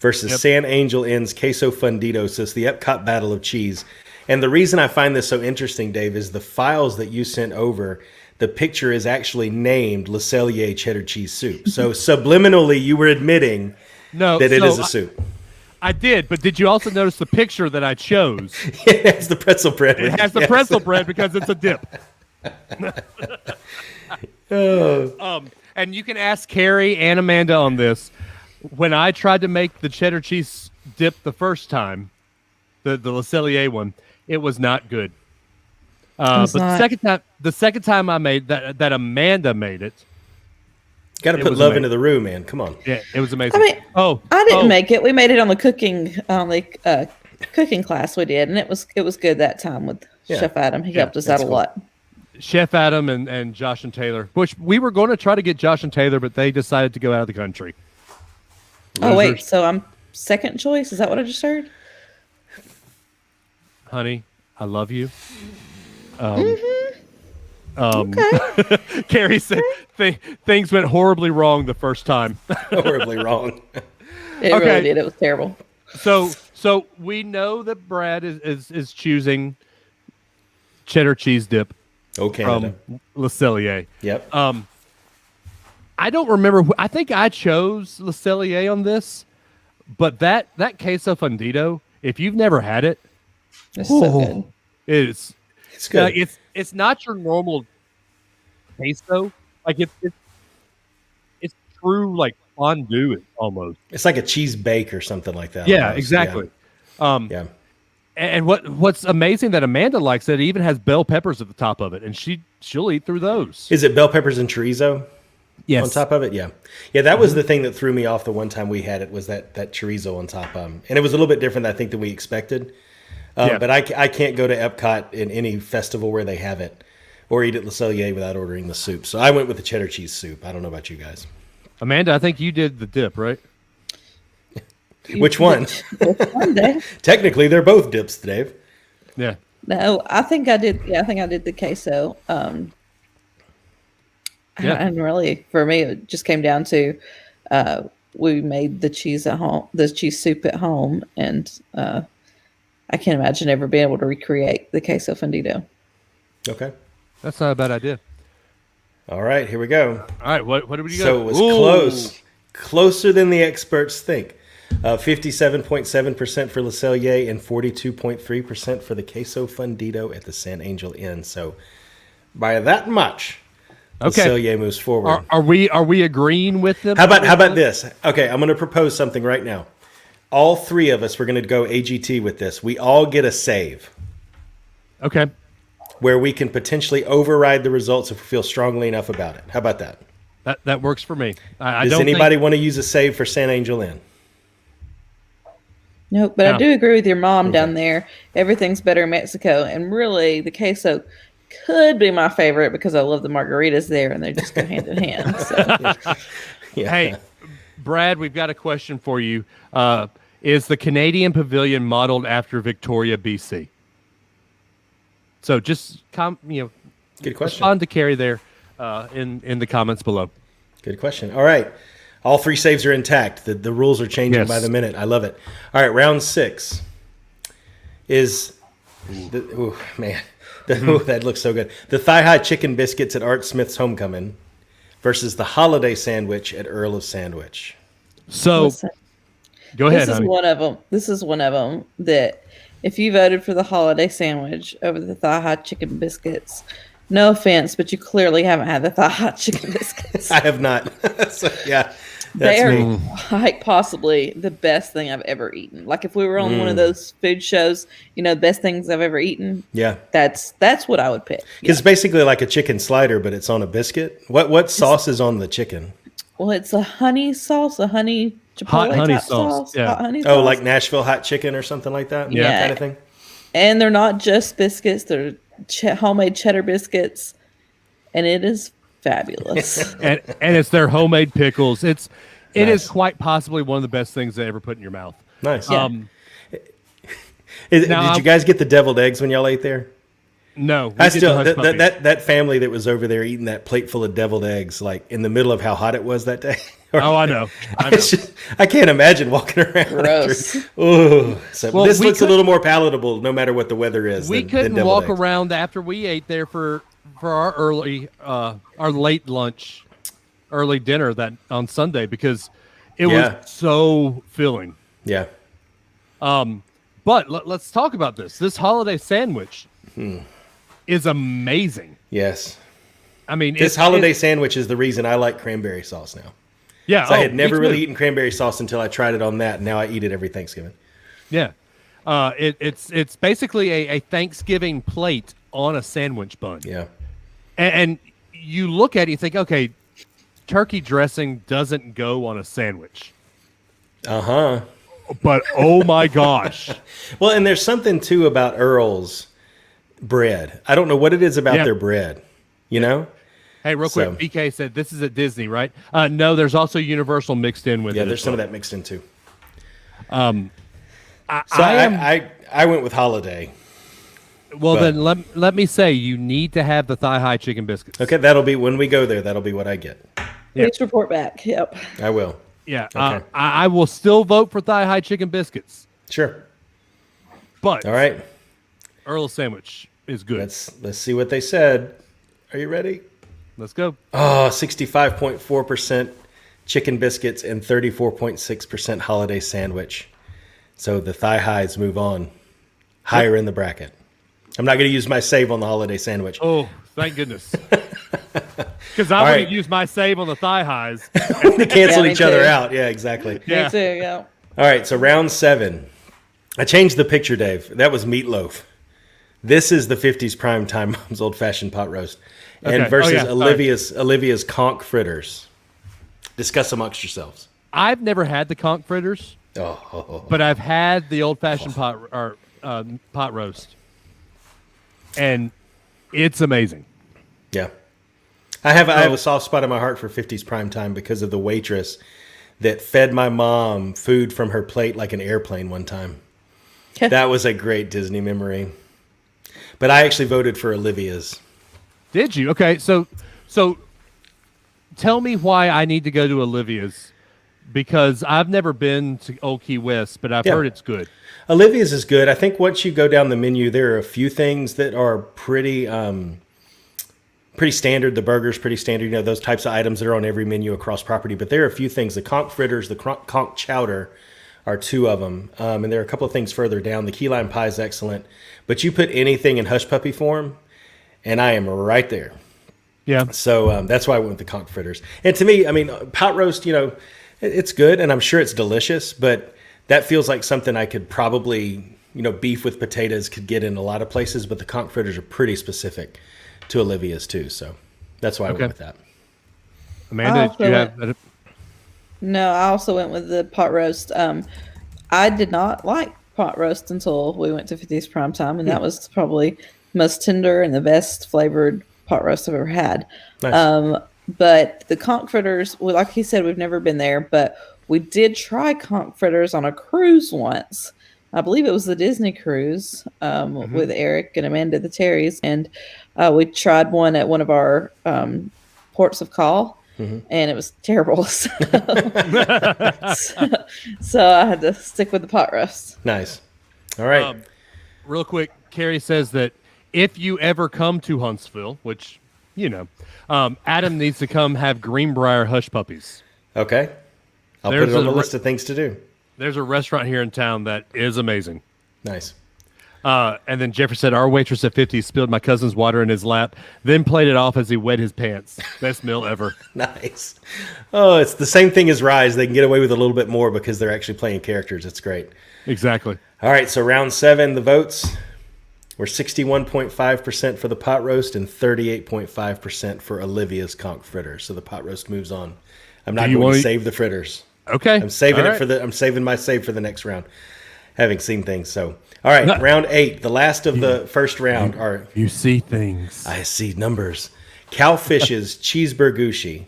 versus San Angel Inn's queso fundido. So it's the Epcot battle of cheese. And the reason I find this so interesting, Dave, is the files that you sent over. The picture is actually named Le Cellier cheddar cheese soup. So subliminally, you were admitting that it is a soup. I did, but did you also notice the picture that I chose? It has the pretzel bread. It has the pretzel bread because it's a dip. And you can ask Carrie and Amanda on this. When I tried to make the cheddar cheese dip the first time, the Le Cellier one, it was not good. But the second time I made that Amanda made it. Got to put love into the roux, man. Come on. Yeah, it was amazing. I mean, I didn't make it. We made it on the cooking class we did, and it was good that time with Chef Adam. He helped us out a lot. Chef Adam and Josh and Taylor, which we were going to try to get Josh and Taylor, but they decided to go out of the country. Oh, wait. So I'm second choice? Is that what I just heard? Honey, I love you. Okay. Carrie said things went horribly wrong the first time. Horribly wrong. It really did. It was terrible. So we know that Brad is choosing cheddar cheese dip Canada. from Le Cellier. Yep. I don't remember. I think I chose Le Cellier on this, but that queso fundido, if you've never had it, It's so good. It's good. It's not your normal queso. Like it's true like fondue almost. It's like a cheese bake or something like that. Yeah, almost. exactly. Yeah. And what's amazing that Amanda likes it even has bell peppers at the top of it, and she'll eat through those. Is it bell peppers and chorizo? Yes. On top of it, yeah. That was the thing that threw me off the one time we had it was that chorizo on top. And it was a little bit different, I think, than we expected. But I can't go to Epcot in any festival where they have it or eat at Le Cellier without ordering the soup. So I went with the cheddar cheese soup. I don't know about you guys. Amanda, I think you did the dip, right? Which one? Technically, they're both dips, Dave. Yeah. No, I think I did. Yeah, I think I did the queso. And really, for me, it just came down to we made the cheese at home, the cheese soup at home, and I can't imagine ever being able to recreate the queso fundido. Okay. That's not a bad idea. All right, here we go. All right, what do we got? So it was close. Closer than the experts think. 57.7% for Le Cellier and 42.3% for the queso fundido at the San Angel Inn. So by that much, Le Cellier moves forward. Are we agreeing with them? How about this? Okay, I'm going to propose something right now. All three of us, we're going to go AGT with this. We all get a save. Okay. Where we can potentially override the results if we feel strongly enough about it. How about that? That works for me. Does anybody want to use a save for San Angel Inn? No, but I do agree with your mom down there. Everything's better in Mexico. And really, the queso could be my favorite because I love the margaritas there, and they just go hand in hand. So. Hey, Brad, we've got a question for you. Is the Canadian Pavilion modeled after Victoria, BC? So just good question. Respond to Carrie there in the comments below. Good question. All right. All three saves are intact. The rules are changing by the minute. I love it. All right, round 6 is that looks so good. The thigh-high chicken biscuits at Art Smith's Homecoming versus the holiday sandwich at Earl of Sandwich. So, Listen, go ahead. This is one of them. This is one of them that if you voted for the holiday sandwich over the thigh-high chicken biscuits, no offense, but you clearly haven't had the thigh-high chicken biscuits. I have not. So, yeah. They are me. like possibly the best thing I've ever eaten. Like if we were on one of those food shows, best things I've ever eaten. Yeah. That's what I would pick. It's basically like a chicken slider, but it's on a biscuit. What sauce is on the chicken? Well, it's a honey sauce, a honey chipotle honey type sauce, yeah. hot honey Oh, sauce. like Nashville hot chicken or something like that? Yeah. Kind of thing? And they're not just biscuits; they're homemade cheddar biscuits, and it is fabulous. and it's their homemade pickles. It Nice. is quite possibly one of the best things they ever put in your mouth. Nice. Yeah. Did you guys get the deviled eggs when y'all ate there? No, I still that family that was over there eating that plate full of deviled eggs, like in the middle of how hot it was that day. Oh, I know. I can't imagine walking around. Gross. So this looks a little more palatable, no matter what the weather is. We than couldn't deviled walk eggs. around after we ate there for our late lunch, early dinner that on Sunday because it was so filling. Yeah. But let's talk about this. This holiday sandwich is amazing. Yes. I mean, This holiday sandwich is the reason I like cranberry sauce now. Yeah, I had never me really too. eaten cranberry sauce until I tried it on that. And now I eat it every Thanksgiving. Yeah, it's basically a Thanksgiving plate on a sandwich bun. Yeah. And you look at it, you think, okay, turkey dressing doesn't go on a sandwich. Uh-huh. But oh my gosh. Well, and there's something too about Earl's bread. I don't know what it is about their bread, Hey, real quick, BK said this is at Disney, right? No, there's also Universal mixed in with it. Yeah, there's as some of well. that mixed in too. I I went with holiday. Well, but- then let me say you need to have the thigh-high chicken biscuits. Okay, that'll be when we go there. That'll be what I get. Please report back. Yep. I will. Yeah, Okay. I will still vote for thigh-high chicken biscuits, Sure. but All right. Earl's sandwich is good. Let's see what they said. Are you ready? Let's go. Oh, 65.4% chicken biscuits and 34.6% holiday sandwich. So the thigh highs move on higher in the bracket. I'm not going to use my save on the holiday sandwich. Oh, thank goodness. Because I All would right. have used my save on the thigh highs. They canceled me each other too. out. Yeah, exactly. Yeah. Me too. Yeah. All right, so round 7. I changed the picture, Dave. That was meatloaf. This is the 50s prime time mom's old fashioned pot roast. And Okay. versus Oh, yeah. Olivia's conch fritters. Discuss amongst yourselves. I've never had the conch fritters, Oh, but I've had the old-fashioned pot roast, and it's amazing. yeah. I have a soft spot in my heart for 50s prime time because of the waitress that fed my mom food from her plate like an airplane one time. That was a great Disney memory. But I actually voted for Olivia's. Did you? Okay, so tell me why I need to go to Olivia's, because I've never been to Old Key West, but I've heard it's good. Olivia's is good. I think once you go down the menu, there are a few things that are pretty standard. The burger's pretty standard. Those types of items that are on every menu across property. But there are a few things. The conch fritters, the conch chowder are 2 of them. And there are a couple of things further down. The key lime pie is excellent. But you put anything in hush puppy form, and I am right there. Yeah. So that's why I went with the conch fritters. And to me, I mean, pot roast, it's good, and I'm sure it's delicious, but that feels like something I could probably, beef with potatoes could get in a lot of places, but the conch fritters are pretty specific to Olivia's too. So that's why I went with that. Amanda, did you have that? No, I also went with the pot roast. I did not like pot roast until we went to 50's prime time, and that was probably the most tender and the best flavored pot roast I've ever had. Nice. But the conch fritters, well, like he said, we've never been there, but we did try conch fritters on a cruise once. I believe it was the Disney cruise with Eric and Amanda the Terrys, and we tried one at one of our ports of call, and it was terrible. So I had to stick with the pot roast. Nice. All right. Real quick, Carrie says that if you ever come to Huntsville, which, Adam needs to come have Greenbrier hush puppies. Okay. I'll put There's it on a the list of things to do. There's a restaurant here in town that is amazing. Nice. And then Jeffrey said, our waitress at 50 spilled my cousin's water in his lap, then played it off as he wet his pants. Best meal ever. Nice. Oh, it's the same thing as Rise. They can get away with a little bit more because they're actually playing characters. It's great. Exactly. All right, so round 7, the votes were 61.5% for the pot roast and 38.5% for Olivia's conch fritters. So the pot roast moves on. I'm not going to save the fritters. Okay. I'm saving All it right. I'm saving my save for the next round. Having seen things. So, all right, round 8, the last of the first round. You see things. I see numbers. Cowfish's Cheeseburgushi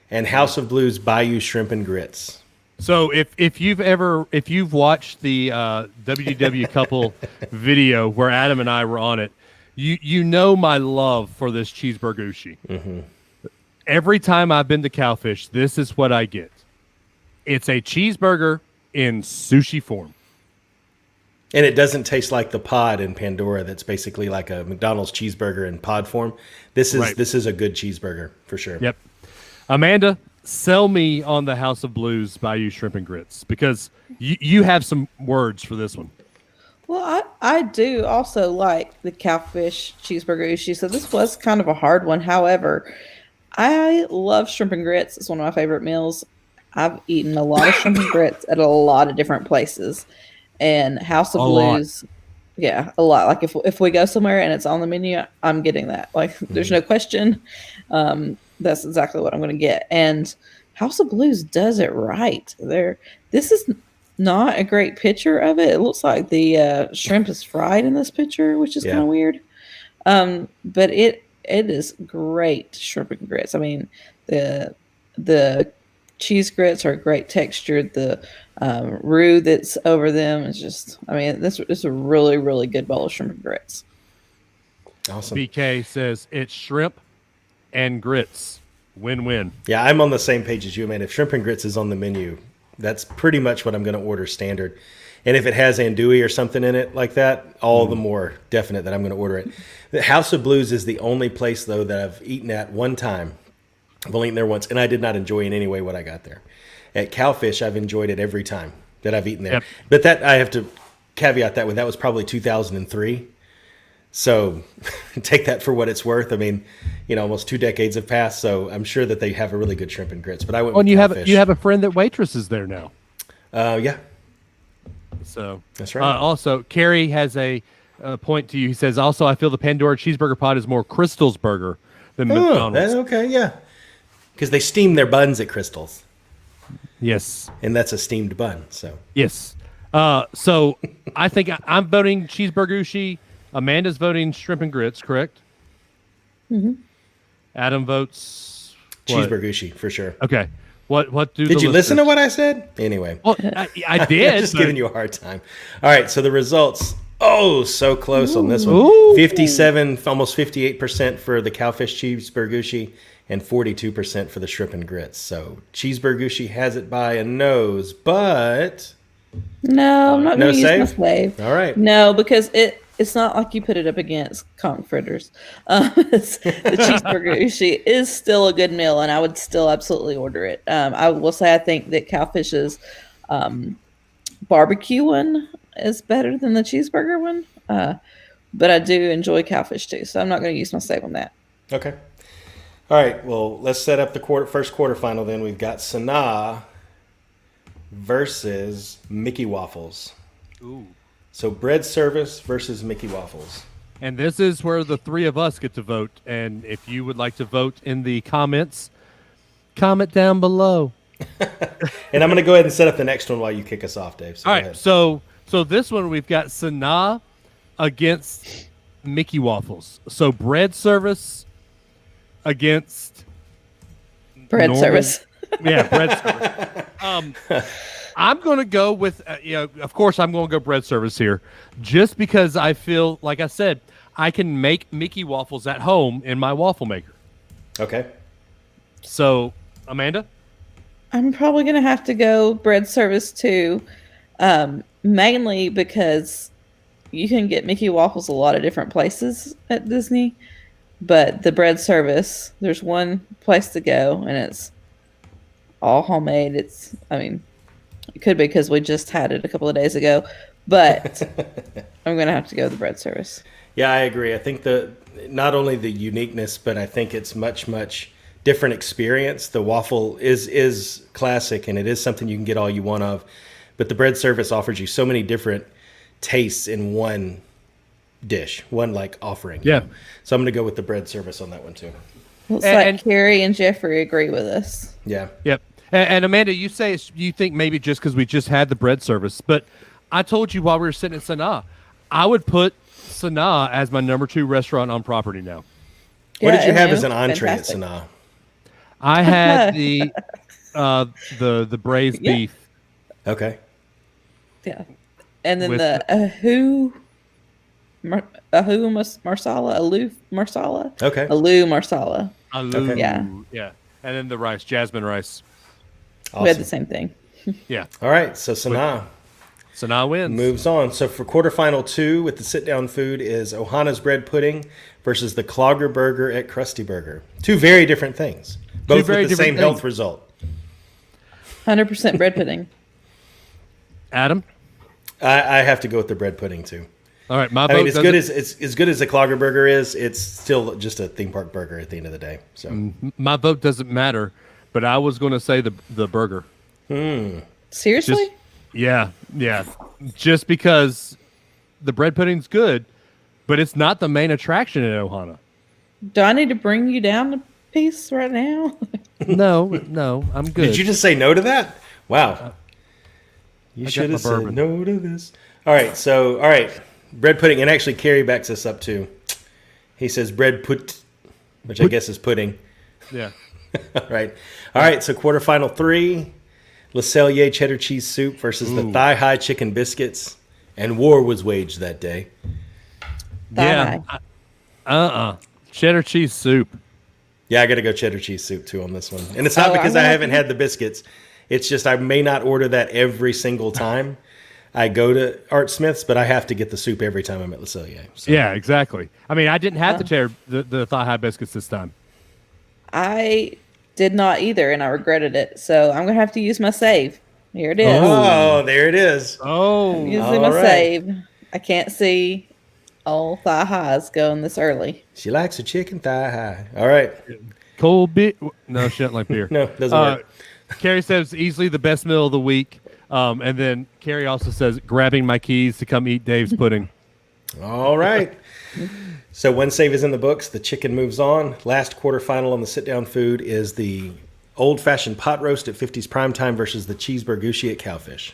and House of Blues Bayou Shrimp and Grits. So if you've watched the WDW couple video where Adam and I were on it, you know my love for this cheeseburgushi. Mm-hmm. Every time I've been to Cowfish, this is what I get. It's a cheeseburger in sushi form. And it doesn't taste like the pod in Pandora that's basically like a McDonald's cheeseburger in pod form. This is a good cheeseburger for sure. Yep. Amanda, sell me on the House of Blues Bayou Shrimp and Grits because you have some words for this one. Well, I do also like the Cowfish cheeseburger ushi, so this was kind of a hard one. However, I love shrimp and grits. It's one of my favorite meals. I've eaten a lot of shrimp and grits at a lot of different places. And House of Blues, yeah, a lot. Like if we go somewhere and it's on the menu, I'm getting that. Like there's no question. That's exactly what I'm going to get. And House of Blues does it right. This is not a great picture of it. It looks like the shrimp is fried in this picture, which is kind of weird. But it is great shrimp and grits. I mean, the cheese grits are great textured. The roux that's over them is just, I mean, this is a really, really good bowl of shrimp and grits. Awesome. BK says it's shrimp and grits. Win-win. Yeah, I'm on the same page as you, man. If shrimp and grits is on the menu, that's pretty much what I'm going to order standard. And if it has andouille or something in it like that, all the more definite that I'm going to order it. The House of Blues is the only place, though, that I've eaten at one time. I've only eaten there once, and I did not enjoy in any way what I got there. At Cowfish, I've enjoyed it every time that I've eaten there. Yep. But that I have to caveat that with, that was probably 2003. So take that for what it's worth. I mean, almost 2 decades have passed, so I'm sure that they have a really good shrimp and grits. But I went with Cowfish. you have a friend that waitresses there now. Yeah. So that's right. Also, Carrie has a point to you. He says, also, I feel the Pandora cheeseburger pod is more Crystal's burger than McDonald's. Okay, yeah. Because they steam their buns at Crystal's. Yes. And that's a steamed bun. So yes. So I think I'm voting cheeseburgushi. Amanda's voting shrimp and grits, correct? Mm-hmm. Adam votes cheeseburgushi for sure. Okay. What did you listen to what I said? Anyway. Well, I did. I'm just giving you a hard time. All right, so the results. Oh, so close on this one. Ooh. 57, almost 58% for the Cowfish cheeseburgushi and 42% for the shrimp and grits. So cheeseburgushi has it by a nose, but no, I'm not going to use my save? save. All right. No, because it's not like you put it up against conch fritters. The cheeseburger is still a good meal, and I would still absolutely order it. I will say I think that Cowfish's barbecue one is better than the cheeseburger one, but I do enjoy Cowfish too, so I'm not going to use my save on that. Okay. All right, well, let's set up the first quarterfinal then. We've got Sanaa versus Mickey Waffles. Ooh. So bread service versus Mickey Waffles. And this is where the three of us get to vote. And if you would like to vote in the comments, comment down below. And I'm going to go ahead and set up the next one while you kick us off, Dave. So all right, so this one we've got Sanaa against Mickey Waffles. So bread service against bread service. Yeah, bread service. I'm going to go with, of course, I'm going to go bread service here, just because I feel, like I said, I can make Mickey waffles at home in my waffle maker. Okay. So, Amanda? I'm probably going to have to go bread service too, mainly because you can get Mickey waffles a lot of different places at Disney, but the bread service, there's one place to go, and it's all homemade. It could be because we just had it a couple of days ago, But I'm gonna have to go with the bread service. Yeah, I agree. I think not only the uniqueness, but I think it's much different experience. The waffle is classic, and it is something you can get all you want of. But the bread service offers you so many different tastes in one dish, one like offering. Yeah. So I'm going to go with the bread service on that one too. Looks like Carrie and Jeffrey agree with us. Yeah. Yep. And Amanda, you say you think maybe just because we just had the bread service, but I told you while we were sitting at Sanaa, I would put Sanaa as my number 2 restaurant on property now. What did you have Emma? as an entree Fantastic. at Sanaa? I had the braised beef. Okay. Yeah. And then With the aloo marsala. Okay. Aloo marsala. Aloo, Yeah. Yeah. And then the rice, jasmine rice. We had the Awesome. same thing. Yeah. All right. So Sanaa Sanaa wins. moves on. So for quarterfinal 2 with the sit-down food is Ohana's bread pudding versus the Clogger burger at Krusty Burger. 2 very different things. Both very with the different same health things. result. 100% bread pudding. Adam? I have to go with the bread pudding too. All right. My I vote mean, doesn't- as good as the Clogger burger is, it's still just a theme park burger at the end of the day. So my vote doesn't matter, but I was going to say the burger. Seriously? Just, yeah. Just because the bread pudding's good, but it's not the main attraction at Ohana. Do I need to bring you down a piece right now? No, I'm good. did you just say no to that? Wow. You got should my have said bourbon. no to this. All right. Bread pudding, and actually Carrie backs us up too. He says bread put, which I guess is pudding. Yeah. All right. So quarterfinal 3, Le Cellier cheddar cheese soup versus the thigh high chicken biscuits, and war was waged that day. Yeah. Cheddar cheese soup. Yeah, I got to go cheddar cheese soup too on this one, and it's not because I haven't had the biscuits. It's just I may not order that every single time I go to Art Smith's, but I have to get the soup every time I'm at Le Cellier. So. Yeah, exactly. I mean, I didn't have the thigh high biscuits this time. I did not either, and I regretted it. So I'm going to have to use my save. Here it is. Oh, there it is. Oh, Using all my right. save. I can't see all thigh highs going this early. She likes a chicken thigh high. All right. cold beer. No, she doesn't like beer. No, doesn't work. Carrie says easily the best meal of the week. And then Carrie also says grabbing my keys to come eat Dave's pudding. All right. So one save is in the books. The chicken moves on. Last quarterfinal on the sit-down food is the old-fashioned pot roast at 50's Primetime versus the Cheeseburger at Cowfish.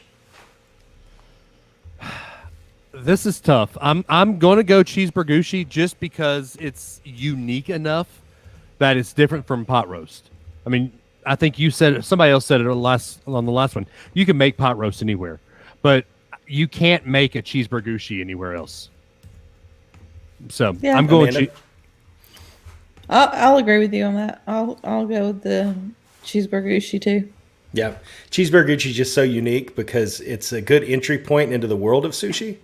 This is tough. I'm going to go Cheeseburger just because it's unique enough that it's different from pot roast. I mean, I think you said it, somebody else said it on the last one. You can make pot roast anywhere, but you can't make a Cheeseburger anywhere else. So Yeah. I'm going. Amanda? I'll agree with you on that. I'll go with the cheeseburger too. Yeah. Cheeseburger is just so unique because it's a good entry point into the world of sushi.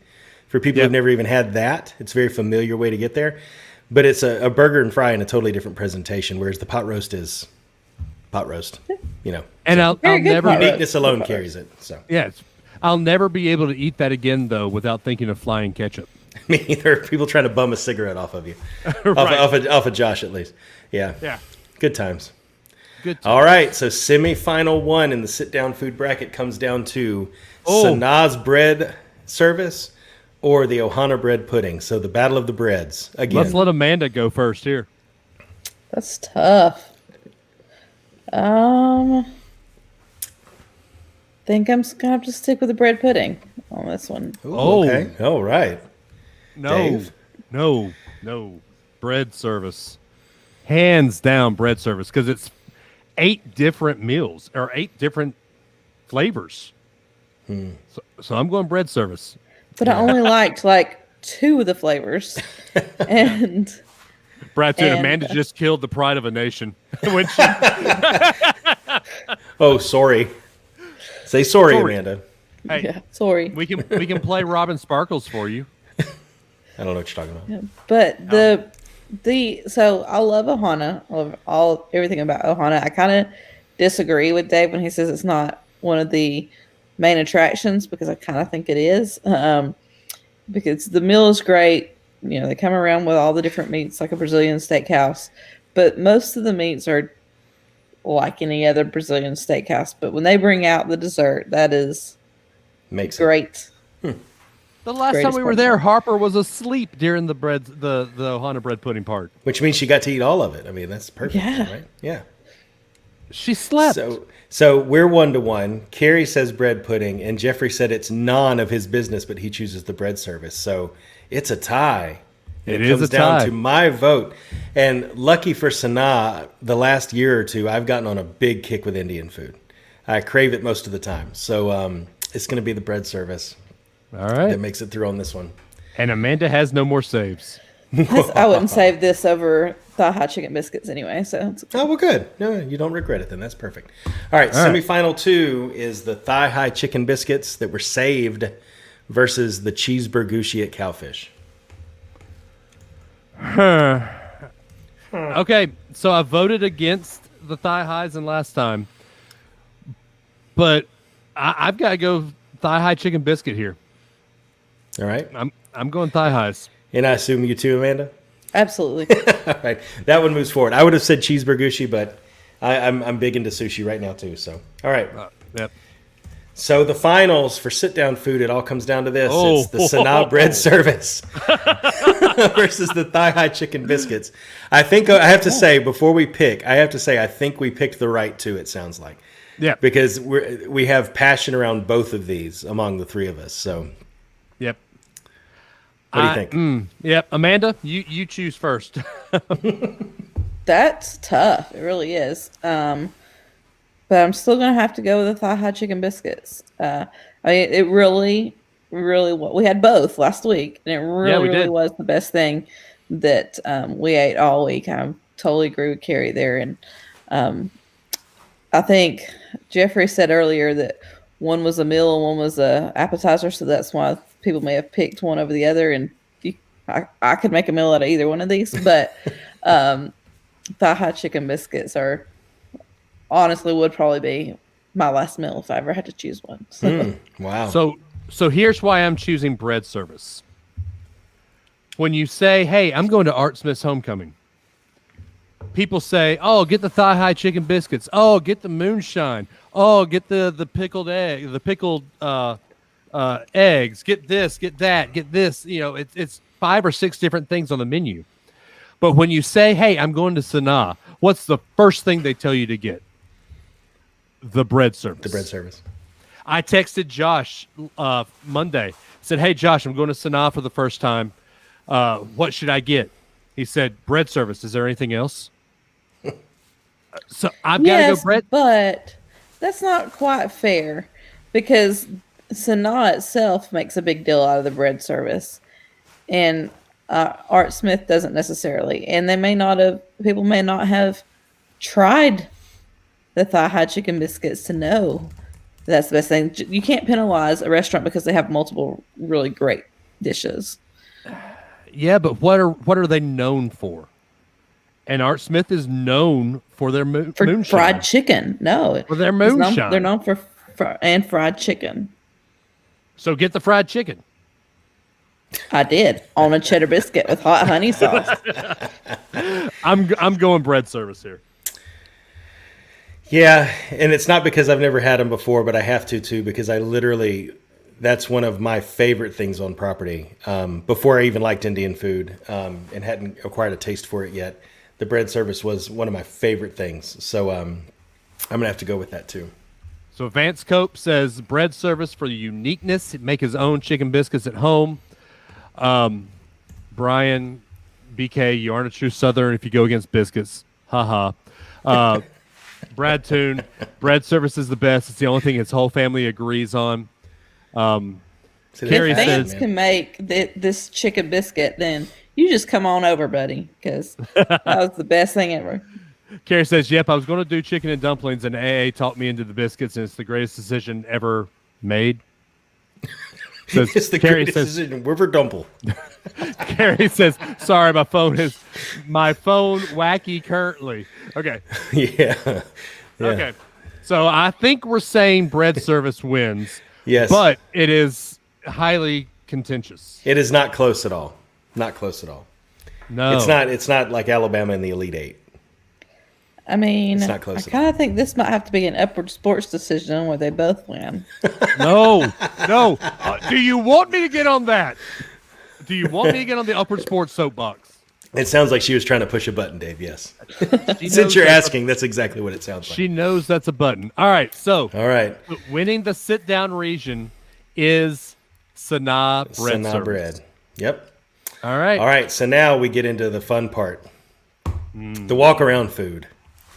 For people who've never even had that, it's a very familiar way to get there. But it's a burger and fry in a totally different presentation, whereas the pot roast is pot roast, you know. And I'll Very good never pot roast. Uniqueness alone carries it. So I'll never be able to eat that again though without thinking of flying ketchup. me either. People trying to bum a cigarette off of you, Right. off of Josh at least. Yeah. Yeah. Good times. Good. All right, so semifinal one in the sit-down food bracket comes down to Sanaa's bread service or the Ohana bread pudding. So the battle of the breads again. Let's let Amanda go first here. That's tough. Think I'm just gonna have to stick with the bread pudding on this one. Ooh, Oh. okay. All right. No, Dave? no, bread service, hands down bread service because it's 8 different meals or 8 different flavors. So I'm going bread service. But I only liked like 2 of the flavors. And Brad said And- Amanda just killed the pride of a nation when she. Oh, sorry. Say sorry, Sorry. Amanda. Hey, yeah, sorry. we can play Robin Sparkles for you. I don't know what you're talking about. But so I love Ohana. I love everything about Ohana. I kind of disagree with Dave when he says it's not one of the main attractions because I kind of think it is. Because the meal is great. You know, they come around with all the different meats like a Brazilian steakhouse, but most of the meats are like any other Brazilian steakhouse. But when they bring out the dessert, that is great. The last time we were there, Harper was asleep during the Ohana bread pudding part. Which means she got to eat all of it. I mean, that's perfect, right? Yeah. She slept. So we're 1-1. Carrie says bread pudding, and Jeffrey said it's none of his business, but he chooses the bread service. So it's a tie. It comes down to my vote. And lucky for Sanaa, the last year or two, I've gotten on a big kick with Indian food. I crave it most of the time. So it's going to be the bread service. All right. That makes it through on this one. And Amanda has no more saves. I wouldn't save this over thigh high chicken biscuits anyway. So well, good. No, you don't regret it then. That's perfect. All right, semifinal 2 is the thigh high chicken biscuits that were saved versus the cheeseburger at Cowfish. Okay, so I voted against the thigh highs in last time, but I've got to go thigh high chicken biscuit here. All right. I'm going thigh highs. And I assume you too, Amanda? absolutely. All right. That one moves forward. I would have said cheeseburger, but I'm big into sushi right now too. So, all right. Yep. So the finals for sit-down food, it all comes down to this. Oh. It's the Sanaa bread service versus the thigh-high chicken biscuits. I think I have to say, before we pick, I think we picked the right two, it sounds like. Yeah. Because we have passion around both of these among the three of us. So, yep. What do you think? Yep. Amanda, you choose first. That's tough. It really is. But I'm still going to have to go with the thigh-high chicken biscuits. I mean, it really, we had both last week, and it really was the best thing that we ate all week. I totally agree with Carrie there. And I think Jeffrey said earlier that one was a meal and one was a appetizer, so that's why people may have picked one over the other. And I could make a meal out of either one of these, but thigh-high chicken biscuits honestly would probably be my last meal if I ever had to choose one. Wow. So here's why I'm choosing bread service. When you say, hey, I'm going to Art Smith's homecoming, people say, oh, get the thigh-high chicken biscuits. Oh, get the moonshine. Oh, get the pickled egg, the pickled eggs. Get this, get that, get this. You know, it's 5 or 6 different things on the menu. But when you say, hey, I'm going to Sanaa, what's the first thing they tell you to get? The bread service. The bread service. I texted Josh Monday. Said, hey, Josh, I'm going to Sanaa for the first time. What should I get? He said, bread service. Is there anything else? So I've got to go bread. But that's not quite fair because Sanaa itself makes a big deal out of the bread service. And Art Smith doesn't necessarily. And people may not have tried the thigh-high chicken biscuits to know that's the best thing. You can't penalize a restaurant because they have multiple really great dishes. Yeah, but what are they known for? And Art Smith is known for their moonshine. Fried chicken. No. For their moonshine. They're known for fried chicken. So get the fried chicken. I did on a cheddar biscuit with hot honey sauce. I'm going bread service here. Yeah, and it's not because I've never had them before, but I have to too because that's one of my favorite things on property. Before I even liked Indian food and hadn't acquired a taste for it yet, the bread service was one of my favorite things. So I'm gonna have to go with that too. So Vance Cope says bread service for the uniqueness. He'd make his own chicken biscuits at home. Brian, BK, you aren't a true Southern if you go against biscuits. Ha ha. Brad Toon, bread service is the best. It's the only thing his whole family agrees on. Carrie if Vance can make this chicken biscuit, then you just come on over, buddy, because that was the best thing ever. Carrie says, yep, I was going to do chicken and dumplings, and AA talked me into the biscuits, and it's the greatest decision ever made. Says, it's the greatest decision ever dumple. Carrie says, sorry, my phone wacky currently. Okay. Yeah. Okay. So I think we're saying bread service wins. Yes. But it is highly contentious. It is not close at all. Not close at all. No. It's not like Alabama in the Elite Eight. I mean, It's not close I at all. kind of think this might have to be an upward sports decision where they both win. No. Do you want me to get on that? Do you want me to get on the upward sports soapbox? It sounds like she was trying to push a button, Dave. Yes. She Since knows you're that's asking, that's exactly what it sounds like. She knows that's a button. All right. So All right. winning the sit-down region is Sanaa bread Sanaa service. bread. Yep. All right. All right. So now we get into the fun part. The walk-around food.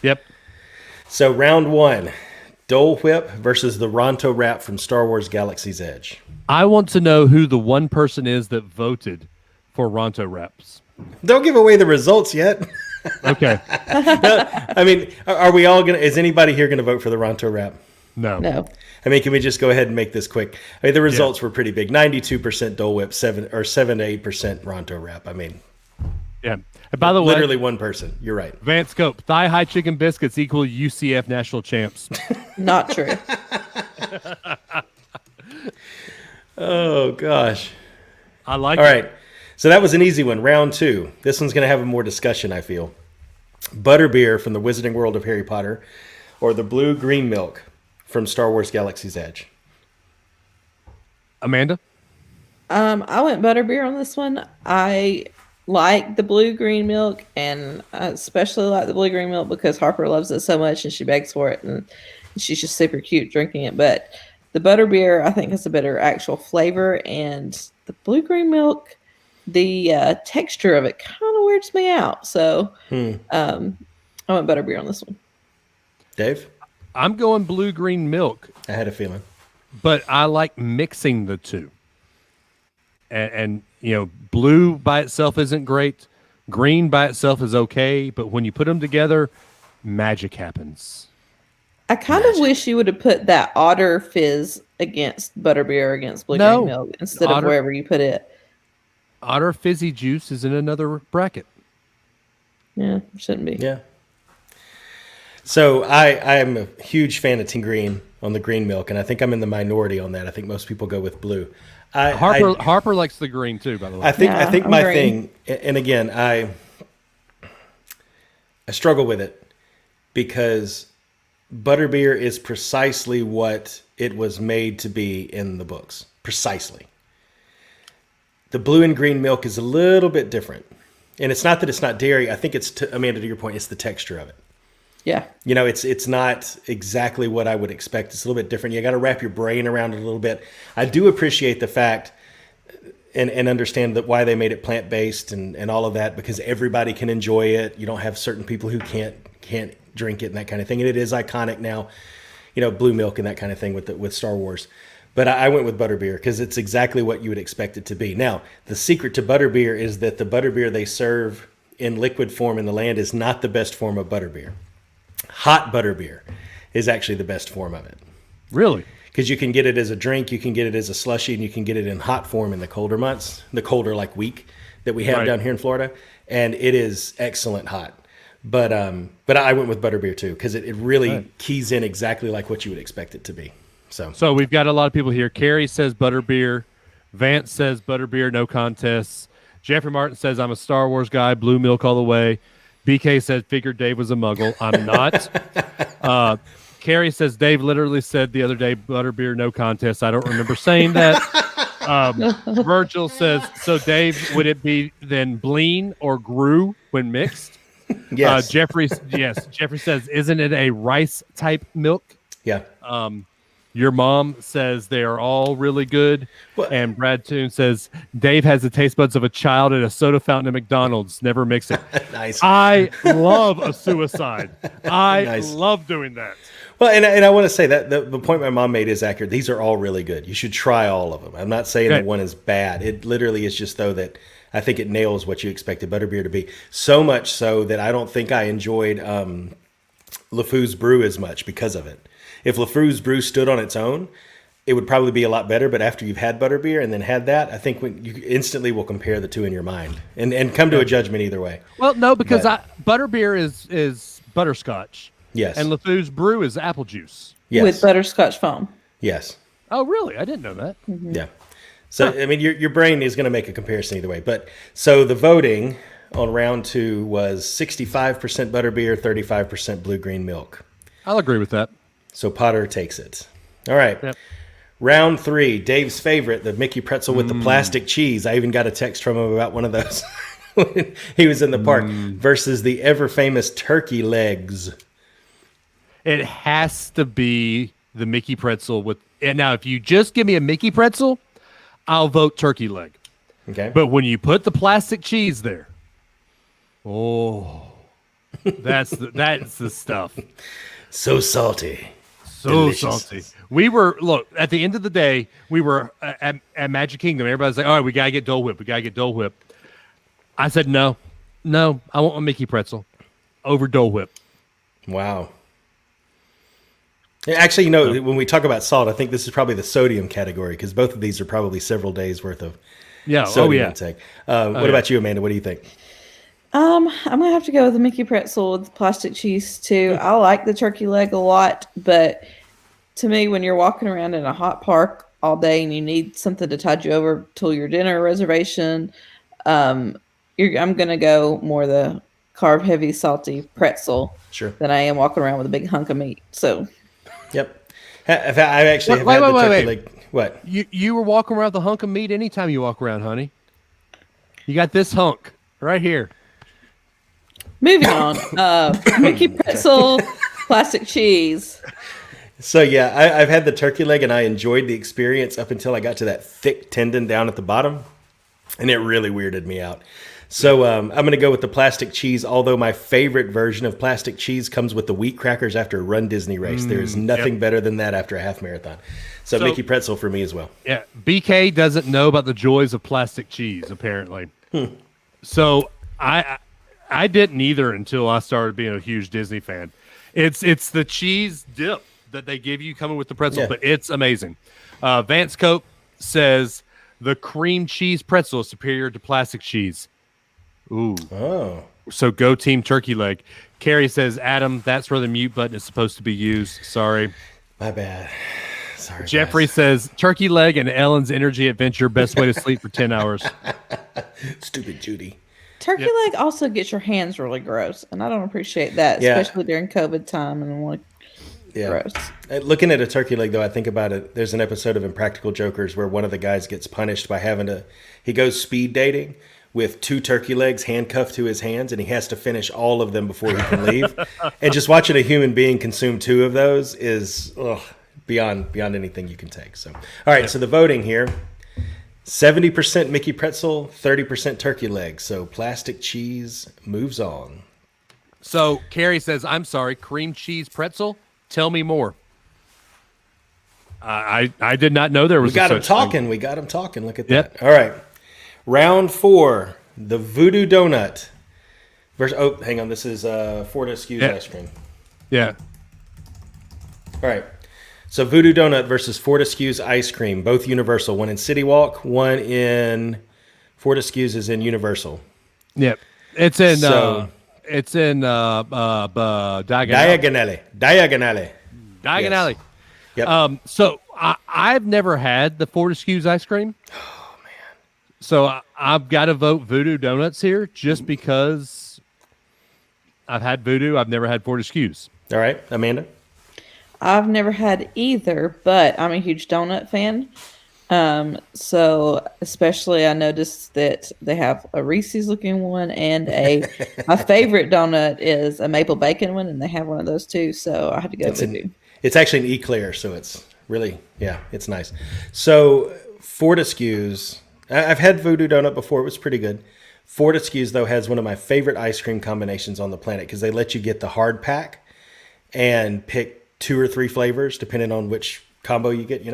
Yep. So round 1, Dole Whip versus the Ronto Wrap from Star Wars Galaxy's Edge. I want to know who the one person is that voted for Ronto Wraps. Don't give away the results yet. Okay. I mean, are we all is anybody here gonna vote for the Ronto Wrap? No. No. I mean, can we just go ahead and make this quick? I mean, the results were pretty big. 92% Dole Whip, 7 to 8% Ronto Wrap. I mean, Yeah. And by the way, literally one person. You're right. Vance Scope, thigh high chicken biscuits equal UCF national champs. Not true. Oh gosh. I like All it. right. So that was an easy one. Round 2. This one's going to have more discussion, I feel. Butterbeer from the Wizarding World of Harry Potter or the Blue Green Milk from Star Wars Galaxy's Edge. Amanda? I went butterbeer on this one. I like the blue green milk, and I especially like the blue green milk because Harper loves it so much and she begs for it, and she's just super cute drinking it. But the butterbeer, I think, has a better actual flavor, and the blue green milk, the texture of it kind of weirds me out. So I went butterbeer on this one. Dave? I'm going blue green milk, I had a feeling. but I like mixing the two. And you know, blue by itself isn't great. Green by itself is okay, but when you put them together, magic happens. I kind of wish you would have put that otter fizz against butterbeer against blue green milk instead of wherever you put it. Otter fizzy juice is in another bracket. Yeah, shouldn't be. Yeah. So I am a huge fan of Team Green on the green milk, and I think I'm in the minority on that. I think most people go with blue. Harper likes the green too, by the way. I think I'm my green. thing, and again, I struggle with it because butterbeer is precisely what it was made to be in the books. Precisely. The blue and green milk is a little bit different, and it's not that it's not dairy. I think it's Amanda, to your point, it's the texture of it. Yeah. You know, it's not exactly what I would expect. It's a little bit different. You got to wrap your brain around it a little bit. I do appreciate the fact and understand that why they made it plant-based and all of that, because everybody can enjoy it. You don't have certain people who can't drink it and that kind of thing. And it is iconic now, you know, blue milk and that kind of thing with Star Wars. But I went with butterbeer because it's exactly what you would expect it to be. Now, the secret to butterbeer is that the butterbeer they serve in liquid form in the land is not the best form of butterbeer. Hot butterbeer is actually the best form of it. Really? Because you can get it as a drink, you can get it as a slushie, and you can get it in hot form in the colder months, the colder like week that we have down here in Florida, and it is excellent hot. But I went with butterbeer too because it really keys in exactly like what you would expect it to be. So we've got a lot of people here. Carrie says butterbeer. Vance says butterbeer, no contests. Jeffrey Martin says I'm a Star Wars guy, blue milk all the way. BK said figured Dave was a muggle. I'm not. Carrie says Dave literally said the other day butterbeer, no contest. I don't remember saying that. Virgil says, so Dave, would it be then bleen or grew when mixed? yes, Jeffrey says, isn't it a rice type milk? yeah. Your mom says they are all really good. What? And Brad Toon says, Dave has the taste buds of a child at a soda fountain at McDonald's. Never mix it. Nice. I love a suicide. I Nice. love doing that. Well, and I want to say that the point my mom made is accurate. These are all really good. You should try all of them. I'm not saying that one is bad. It literally is just, though, that I think it nails what you expected butterbeer to be. So much so that I don't think I enjoyed LeFou's Brew as much because of it. If LeFou's Brew stood on its own, it would probably be a lot better. But after you've had butterbeer and then had that, I think when you instantly will compare the two in your mind and come to a judgment either way. Well, no, because butterbeer is butterscotch. Yes. And LeFou's Brew is apple juice. Yes. With butterscotch foam. Yes. Oh, really? I didn't know that. Yeah. So, I mean, your brain is going to make a comparison either way. But so the voting on round 2 was 65% butterbeer, 35% blue-green milk. I'll agree with that. So Potter takes it. All right. Yep. Round 3, Dave's favorite, the Mickey pretzel with the plastic cheese. I even got a text from him about one of those when he was in the park versus the ever-famous turkey legs. It has to be the Mickey pretzel with. And now, if you just give me a Mickey pretzel, I'll vote turkey leg. Okay. But when you put the plastic cheese there, that's the stuff. So salty. So Delicious. salty. We were at the end of the day, we were at Magic Kingdom. Everybody's like, "All right, we gotta get Dole Whip. We gotta get Dole Whip." I said, "No, I want a Mickey pretzel over Dole Whip." Wow. Actually, you know, when we talk about salt, I think this is probably the sodium category because both of these are probably several days worth of sodium intake. What about you, Amanda? What do you think? I'm gonna have to go with the Mickey pretzel with plastic cheese too. I like the turkey leg a lot, but to me, when you're walking around in a hot park all day and you need something to tide you over till your dinner reservation, I'm gonna go more the carb heavy salty pretzel than I am walking around with a big hunk of meat. So, yep, I actually have had the turkey leg. What? You were walking around with a hunk of meat anytime you walk around, honey. You got this hunk right here. Moving on, Mickey pretzel, plastic cheese. So yeah, I've had the turkey leg and I enjoyed the experience up until I got to that thick tendon down at the bottom, and it really weirded me out. So I'm going to go with the plastic cheese, although my favorite version of plastic cheese comes with the wheat crackers after a Run Disney race. There is nothing better than that after a half marathon. So Mickey pretzel for me as well. Yeah, BK doesn't know about the joys of plastic cheese, apparently. So I didn't either until I started being a huge Disney fan. It's the cheese dip that they give you coming with the pretzel, but it's amazing. Vance Cope says the cream cheese pretzel is superior to plastic cheese. Ooh. Oh. So go team turkey leg. Carrie says, Adam, that's where the mute button is supposed to be used. Sorry. My bad. Sorry. Jeffrey says turkey leg and Ellen's Energy Adventure, best way to sleep for 10 hours. Stupid Judy. Turkey leg also gets your hands really gross, and I don't appreciate that, especially during COVID time and gross. Looking at a turkey leg, though, I think about it. There's an episode of Impractical Jokers where one of the guys gets punished by he goes speed dating with 2 turkey legs handcuffed to his hands, and he has to finish all of them before he can leave. And just watching a human being consume 2 of those is beyond anything you can take. So, all right, so the voting here. 70% Mickey pretzel, 30% turkey leg. So plastic cheese moves on. So Carrie says, I'm sorry, cream cheese pretzel? Tell me more. I did not know there was We got him talking. We got him talking. Look at that. All right. Round 4, the Voodoo Donut. Hang on. This is Fortescue's ice cream. Yeah. All right. So Voodoo Donut versus Fortescue's ice cream, both Universal. One in City Walk, one in Fortescue's is in Universal. Yep, it's in Diagonale. Yes. Yep. So I've never had the Fortescue's ice cream. Oh man. So I've got to vote Voodoo Donuts here just because I've had Voodoo. I've never had Fortescue's. All right, Amanda. I've never had either, but I'm a huge donut fan. So especially I noticed that they have a Reese's looking one and my favorite donut is a maple bacon one, and they have one of those too. So I had to go Voodoo. It's actually an eclair, so it's really, it's nice. So Fortescue's, I've had Voodoo Donut before. It was pretty good. Fortescue's, though, has one of my favorite ice cream combinations on the planet because they let you get the hard pack and pick 2 or 3 flavors depending on which combo you get,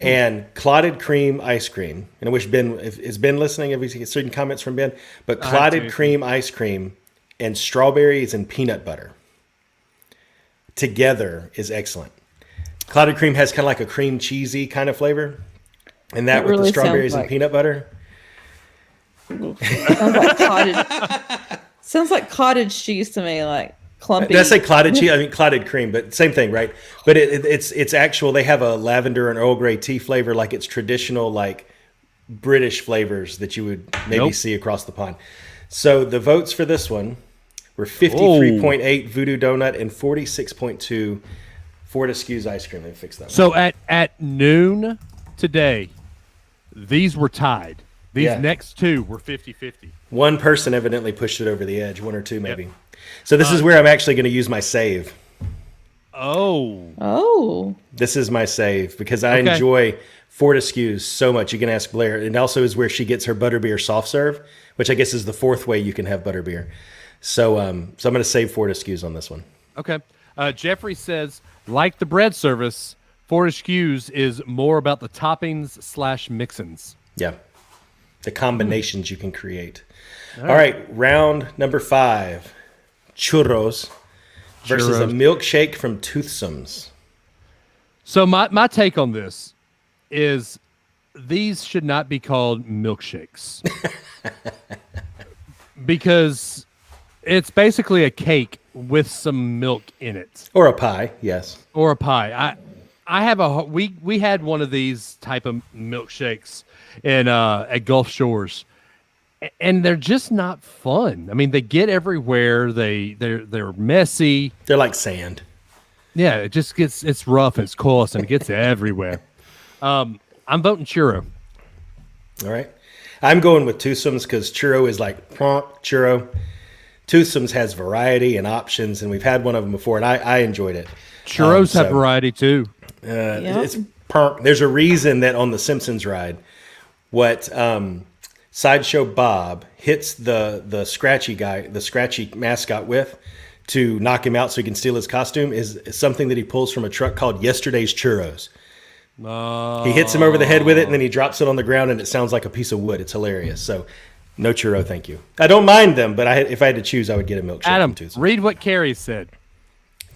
and clotted cream ice cream. And I wish Ben, is Ben listening? Have we seen certain comments from Ben? But clotted cream ice cream and strawberries and peanut butter together is excellent. Clotted cream has kind of like a cream cheesy kind of flavor, and that with the strawberries and peanut butter. Sounds like cottage cheese to me, like clumpy. Did I say clotted cheese? I mean clotted cream, but same thing, right? But it's actual. They have a lavender and Earl Grey tea flavor, like it's traditional, like British flavors that you would maybe see across the pond. So the votes for this one were 53.8 Voodoo Donut and 46.2 Fortescue's ice cream. Let me fix that. So at noon today, these were tied. These next two were 50-50. One person evidently pushed it over the edge, one or two maybe. Yep. So this is where I'm actually going to use my save. Oh. This is my save because I enjoy Fortescue's so much. You can ask Blair. And also is where she gets her butterbeer soft serve, which I guess is the fourth way you can have butterbeer. So I'm going to save Fortescue's on this one. Okay. Jeffrey says, like the bread service, Fortescue's is more about the toppings / mix-ins. Yeah. The combinations you can create. All right. Round number 5. Churros versus a milkshake from Toothsomes. So my take on this is these should not be called milkshakes. Because it's basically a cake with some milk in it. Or a pie, yes. Or a pie. I have we had one of these type of milkshakes in at Gulf Shores, and they're just not fun. I mean, they get everywhere. They're messy. They're like sand. Yeah, it's rough and it's coarse and it gets everywhere. I'm voting churro. All right, I'm going with Toothsomes because churro is like churro. Toothsomes has variety and options, and we've had one of them before, and I enjoyed it. Churros have variety too. It's there's a reason that on the Simpsons ride, what Sideshow Bob hits the scratchy mascot with to knock him out so he can steal his costume is something that he pulls from a truck called Yesterday's Churros. He hits him over the head with it, and then he drops it on the ground, and it sounds like a piece of wood. It's hilarious. So, no churro, thank you. I don't mind them, but if I had to choose, I would get a milkshake. Adam, read what Carrie said.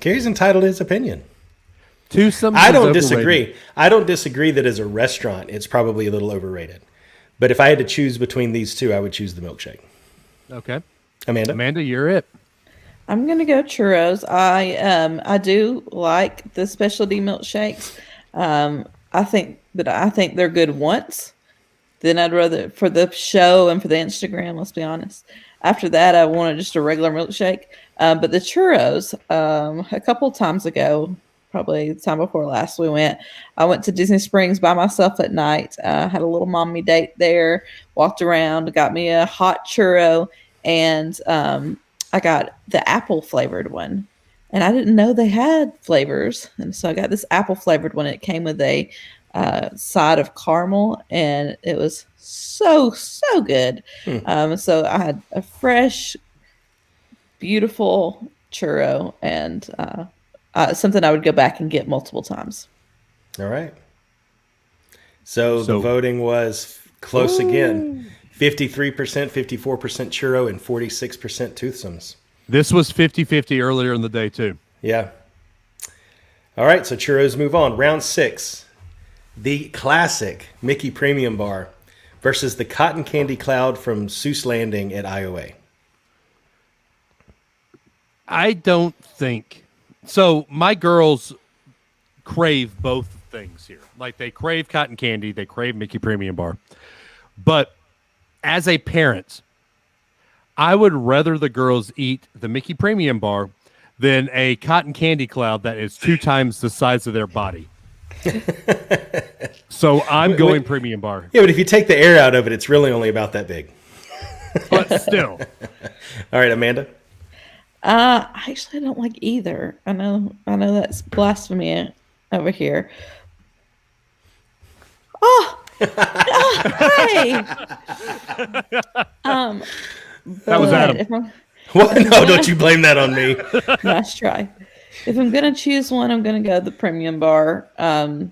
Carrie's entitled to his opinion. Toothsomes. I don't disagree. I don't disagree that as a restaurant, it's probably a little overrated. But if I had to choose between these two, I would choose the milkshake. Okay. Amanda, you're it. I'm gonna go churros. I do like the specialty milkshakes. I think they're good once. Then I'd rather, for the show and for the Instagram, let's be honest. After that, I wanted just a regular milkshake. But the churros, a couple times ago, probably the time before last I went to Disney Springs by myself at night. Had a little mommy date there, walked around, got me a hot churro, and I got the apple flavored one. And I didn't know they had flavors. And so I got this apple flavored one. It came with a side of caramel, and it was so good. So I had a fresh, beautiful churro, and something I would go back and get multiple times. All right. So the voting was close again. 53%, 54% churro, and 46% Toothsomes. This was 50-50 earlier in the day too. Yeah. All right, so churros move on. Round 6. The classic Mickey Premium Bar versus the Cotton Candy Cloud from Seuss Landing at IOA. I don't think so. My girls crave both things here. Like they crave cotton candy, they crave Mickey Premium Bar. But as a parent, I would rather the girls eat the Mickey Premium Bar than a cotton candy cloud that is 2 times the size of their body. So I'm going Premium Bar. Yeah, but if you take the air out of it, it's really only about that big. But still. All right, Amanda. I actually don't like either. I know that's blasphemy over here. Hey. That was Adam. What? No, don't you blame that on me. Nice try. If I'm gonna choose one, I'm gonna go the Premium Bar. I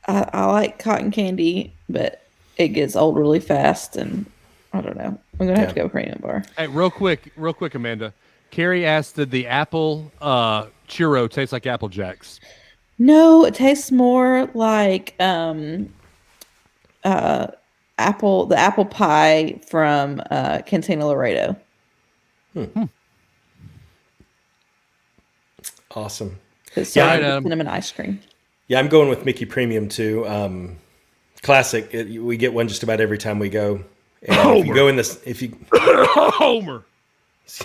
like cotton candy, but it gets old really fast, and I don't know. I'm gonna have to go Premium Bar. Hey, real quick, Amanda. Carrie asked, did the apple churro taste like Apple Jacks? No, it tastes more like the apple pie from Cantina Laredo. Awesome. It's Yeah, cinnamon ice cream. Yeah, I'm going with Mickey Premium too. Classic. We get one just about every time we go. And if you go in this, Homer.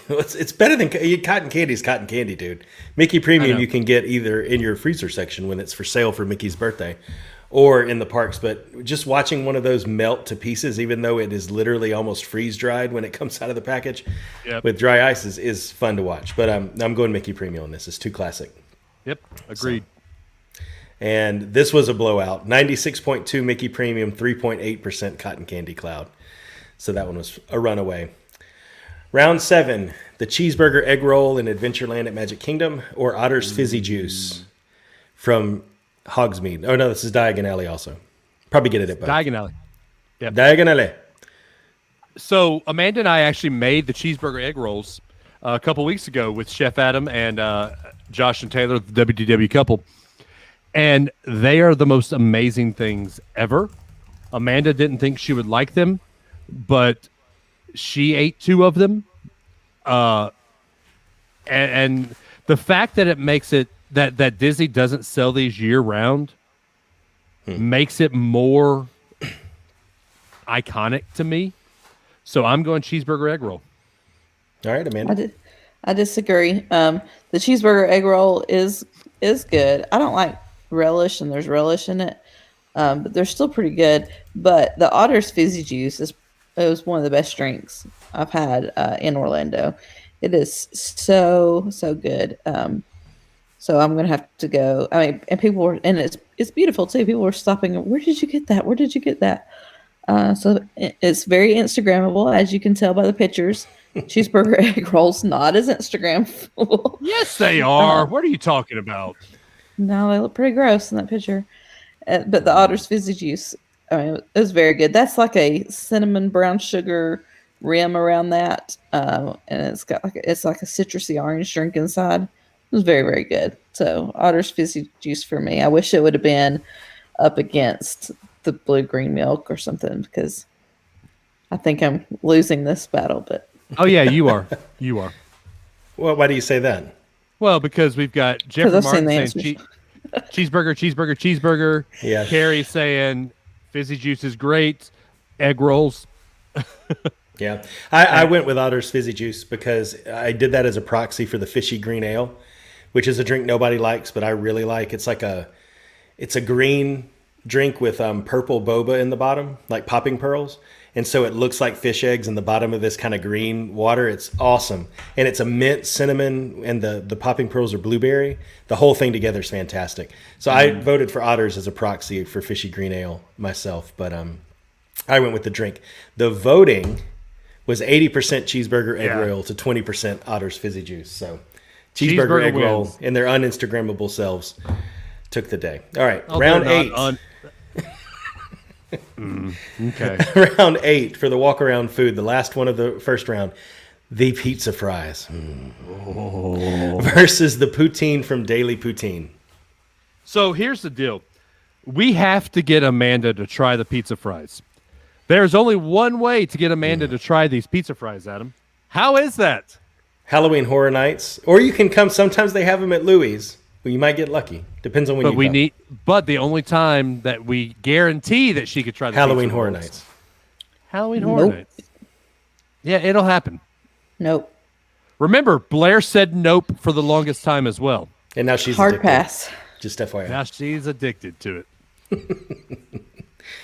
it's better than cotton candy. Is cotton candy, dude. Mickey Premium you can get either in your freezer section when it's for sale for Mickey's birthday, or in the parks. But just watching one of those melt to pieces, even though it is literally almost freeze dried when it comes out of the package with dry ice, is fun to watch. But I'm going Mickey Premium on this. It's too classic. Yep, agreed. And this was a blowout. 96.2 Mickey Premium, 3.8% Cotton Candy Cloud. So that one was a runaway. Round 7, the Cheeseburger Egg Roll in Adventureland at Magic Kingdom, or Otter's Fizzy Juice from Hogsmeade. Oh, no, this is Diagon Alley also. Probably get it at both. Diagon Alley. Yep. Diagon Alley. So Amanda and I actually made the cheeseburger egg rolls a couple weeks ago with Chef Adam and Josh and Taylor, the WDW couple. And they are the most amazing things ever. Amanda didn't think she would like them, but she ate 2 of them. And the fact that it makes it that Disney doesn't sell these year round makes it more iconic to me. So I'm going cheeseburger egg roll. All right, Amanda. I disagree. The cheeseburger egg roll is good. I don't like relish, and there's relish in it, but they're still pretty good. But the Otter's Fizzy Juice was one of the best drinks I've had in Orlando. It is so good. So I'm gonna have to go. I mean, and people were, and it's beautiful too. People were stopping. Where did you get that? Where did you get that? So it's very Instagrammable, as you can tell by the pictures. Cheeseburger egg rolls not as Instagrammable. Yes, they are. What are you talking about? No, they look pretty gross in that picture. But the Otter's Fizzy Juice, I mean, it was very good. That's like a cinnamon brown sugar rim around that, and it's like a citrusy orange drink inside. It was very, very good. So Otter's Fizzy Juice for me. I wish it would have been up against the blue green milk or something, because I think I'm losing this battle. But Oh yeah, you are. You are. Well, why do you say that? Well, because we've got Jeffrey I've seen Martin the saying cheeseburger. Yeah. Carrie saying fizzy juice is great. Egg rolls. Yeah. I went with Otter's Fizzy Juice because I did that as a proxy for the fishy green ale, which is a drink nobody likes, but I really like. It's a green drink with purple boba in the bottom, like popping pearls. And so it looks like fish eggs in the bottom of this kind of green water. It's awesome. And it's a mint, cinnamon, and the popping pearls are blueberry. The whole thing together is fantastic. So I voted for Otter's as a proxy for fishy green ale myself, but I went with the drink. The voting was 80% cheeseburger egg roll to 20% Otter's Fizzy Juice. So cheeseburger egg roll in their un-Instagrammable selves took the day. All right, round 8. Okay. Round 8 for the walk around food, the last one of the first round, the pizza fries versus the poutine from Daily Poutine. So here's the deal. We have to get Amanda to try the pizza fries. There's only one way to get Amanda to try these pizza fries, Adam. How is that? Halloween Horror Nights, or you can come. Sometimes they have them at Louis'. Well, you might get lucky. Depends on when you come. But the only time that we guarantee that she could try the Halloween pizza Horror rolls. Nights. Halloween Horror Nights. Yeah, it'll happen. nope. Remember, Blair said nope for the longest time as well. And now she's Hard addicted. pass. Just FYI. Now she's addicted to it.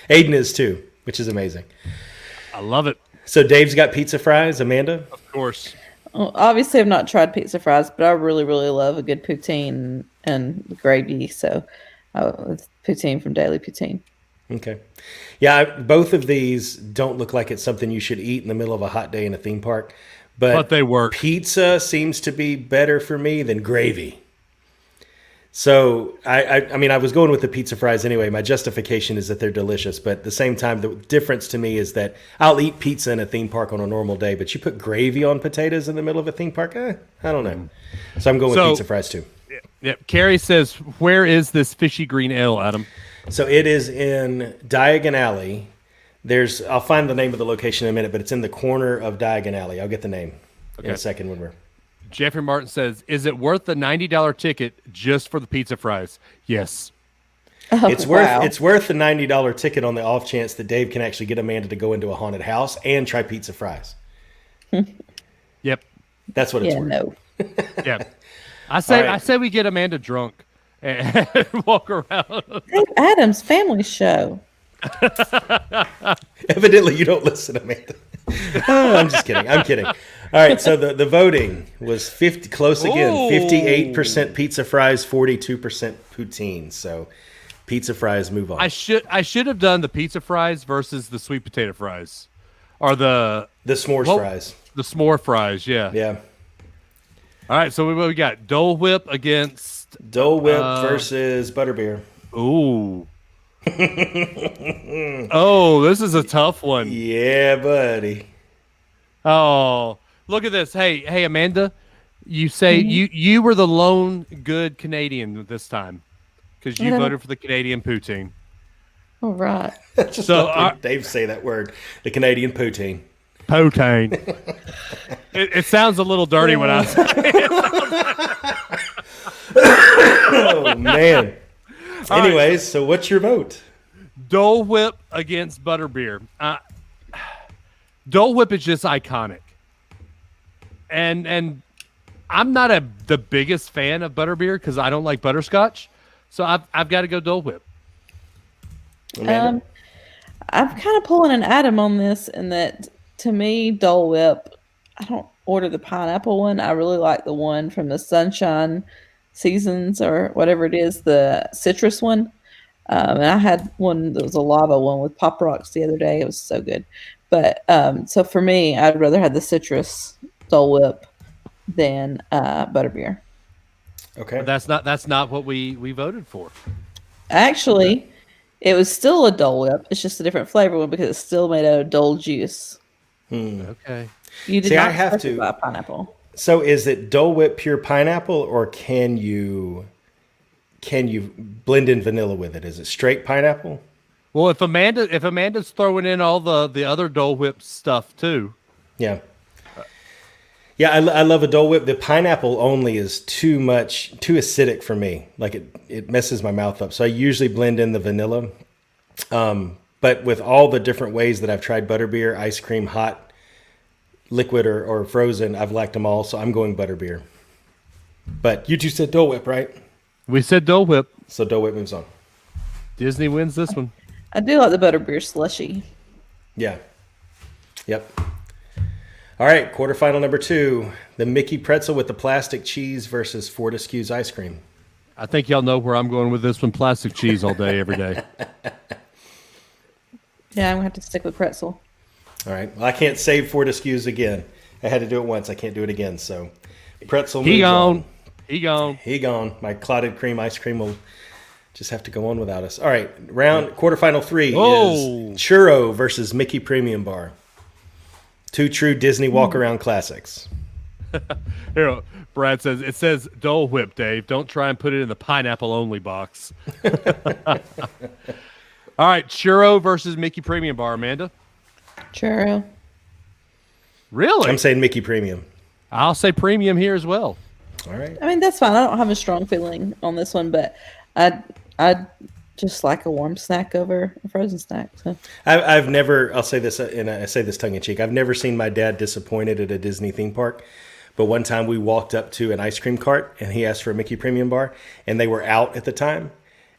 Aiden is too, which is amazing. I love it. So Dave's got pizza fries. Amanda? Of course. Well, obviously, I've not tried pizza fries, but I really, really love a good poutine and gravy. So, with poutine from Daily Poutine. Okay. Yeah, both of these don't look like it's something you should eat in the middle of a hot day in a theme park. But they work. Pizza seems to be better for me than gravy. So, I mean, I was going with the pizza fries anyway. My justification is that they're delicious. But at the same time, the difference to me is that I'll eat pizza in a theme park on a normal day. But you put gravy on potatoes in the middle of a theme park? I don't know. So I'm going with pizza fries too. Yep. Carrie says, where is this fishy green ale, Adam? So it is in Diagon Alley. I'll find the name of the location in a minute, but it's in the corner of Diagon Alley. I'll get the name in a second when we're... Jeffrey Martin says, "Is it worth the $90 ticket just for the pizza fries?" Yes. Oh, It's worth the $90 ticket on the off chance that Dave can actually get Amanda to go into a haunted house and try pizza fries. Yep. That's what it's Yeah, worth. no. Yep. I say All right. I say we get Amanda drunk and walk around. Dave Adams' family show. Evidently, you don't listen, Amanda. Oh, I'm just kidding. I'm kidding. All right, so the voting was 50 close again. Ooh. 58% pizza fries, 42% poutine. So pizza fries move on. I should have done the pizza fries versus the sweet potato fries, or the s'mores fries. The s'more fries. Yeah. Yeah. All right. So we got Dole Whip against. Dole Whip versus Butterbeer. Ooh. Oh, this is a tough one. Yeah, buddy. Oh, look at this. Hey, Amanda, you say you were the lone good Canadian this time because you voted for the Canadian poutine. All right. Just So, let Dave say that word, the Canadian poutine. Poutine. it sounds a little dirty when I say it. Oh, man. Anyways, so what's your vote? Dole Whip against Butterbeer. Dole Whip is just iconic, and I'm not the biggest fan of Butterbeer because I don't like butterscotch, so I've got to go Dole Whip. Amanda? I'm kind of pulling an Adam on this, in that to me, Dole Whip, I don't order the pineapple one. I really like the one from the Sunshine Seasons or whatever it is, the citrus one. And I had one that was a lava one with Pop Rocks the other day. It was so good. But so for me, I'd rather have the citrus Dole Whip than Butterbeer. Okay. But that's not what we voted for. Actually, it was still a Dole Whip. It's just a different flavor one because it's still made out of Dole juice. Okay. You did See, not I have to- specify pineapple. So is it Dole Whip pure pineapple, or can you blend in vanilla with it? Is it straight pineapple? Well, if Amanda's throwing in all the other Dole Whip stuff too. Yeah. Yeah, I love a Dole Whip. The pineapple only is too acidic for me. Like it messes my mouth up. So I usually blend in the vanilla. But with all the different ways that I've tried butterbeer, ice cream, hot, liquid, or frozen, I've liked them all. So I'm going butterbeer. But you two said Dole Whip, right? We said Dole Whip. So Dole Whip moves on. Disney wins this one. I do like the Butterbeer slushy. Yeah. Yep. All right, quarterfinal number 2, the Mickey Pretzel with the plastic cheese versus Fortescue's ice cream. I think y'all know where I'm going with this one. Plastic cheese all day, every day. Yeah, I'm going to have to stick with pretzel. All right. Well, I can't save Fortescue's again. I had to do it once. I can't do it again. So pretzel He moves gone. on. He gone. He gone. My clotted cream ice cream will just have to go on without us. All right. Quarterfinal 3 Whoa. is Churro versus Mickey Premium Bar. 2 true Disney walk-around classics. Here, Brad says, it says Dole Whip, Dave. Don't try and put it in the pineapple only box. All right, Churro versus Mickey Premium Bar, Amanda. Churro. Really? I'm saying Mickey Premium. I'll say premium here as well. All right. I mean, that's fine. I don't have a strong feeling on this one, but I'd just like a warm snack over a frozen snack. So. I've never, I'll say this, and I say this tongue in cheek, I've never seen my dad disappointed at a Disney theme park. But one time we walked up to an ice cream cart and he asked for a Mickey Premium Bar, and they were out at the time.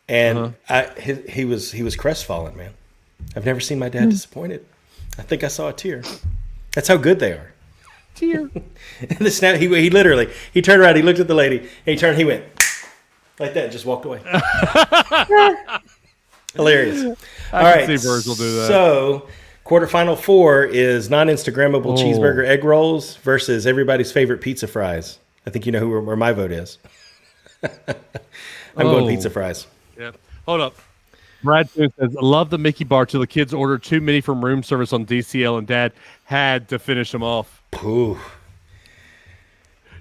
And he was crestfallen, man. I've never seen my dad disappointed. I think I saw a tear. That's how good they are. Tear. And the snap, he literally, he turned around, he looked at the lady, and he went like that and just walked away. Hilarious. All right. See Virgil do that. So, quarterfinal 4 is non-Instagrammable cheeseburger egg rolls versus everybody's favorite pizza fries. I think you know where my vote is. I'm going pizza fries. Yeah. Hold up. Brad says, I love the Mickey bar till the kids ordered too many from room service on DCL and Dad had to finish them off. Ooh.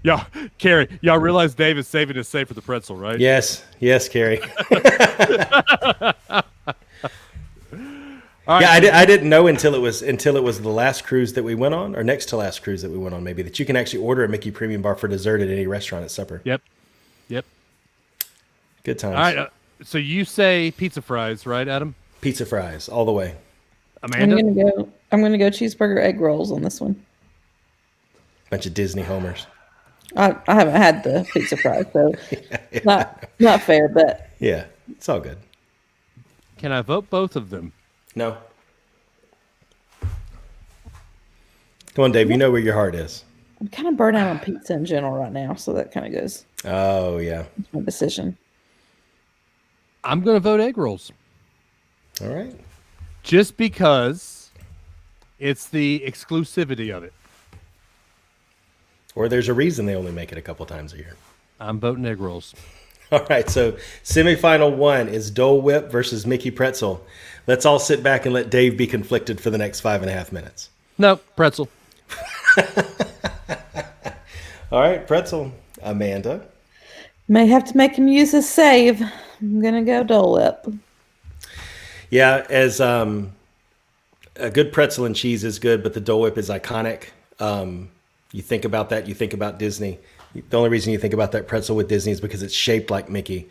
Yeah, Carrie, y'all realize Dave is saving his save for the pretzel, right? Yes, Carrie. All right. Yeah, I didn't know until it was the last cruise that we went on, or next to last cruise that we went on, maybe, that you can actually order a Mickey Premium Bar for dessert at any restaurant at supper. Yep. Good times. All right. So you say pizza fries, right, Adam? Pizza fries all the way. Amanda? I'm gonna go cheeseburger egg rolls on this one. Bunch of Disney homers. I haven't had the pizza fries, so not fair, but Yeah, it's all good. Can I vote both of them? No. Come on, Dave. You know where your heart is. I'm kind of burnt out on pizza in general right now, so that kind of goes. Oh, yeah. That's my decision. I'm going to vote egg rolls. All right. Just because it's the exclusivity of it. Or there's a reason they only make it a couple times a year. I'm voting egg rolls. All right, so semifinal 1 is Dole Whip versus Mickey Pretzel. Let's all sit back and let Dave be conflicted for the next 5.5 minutes. No, pretzel. All right, Pretzel. Amanda. May have to make him use his save. I'm gonna go Dole Whip. Yeah, as a good pretzel and cheese is good, but the Dole Whip is iconic. You think about that, you think about Disney. The only reason you think about that pretzel with Disney is because it's shaped like Mickey.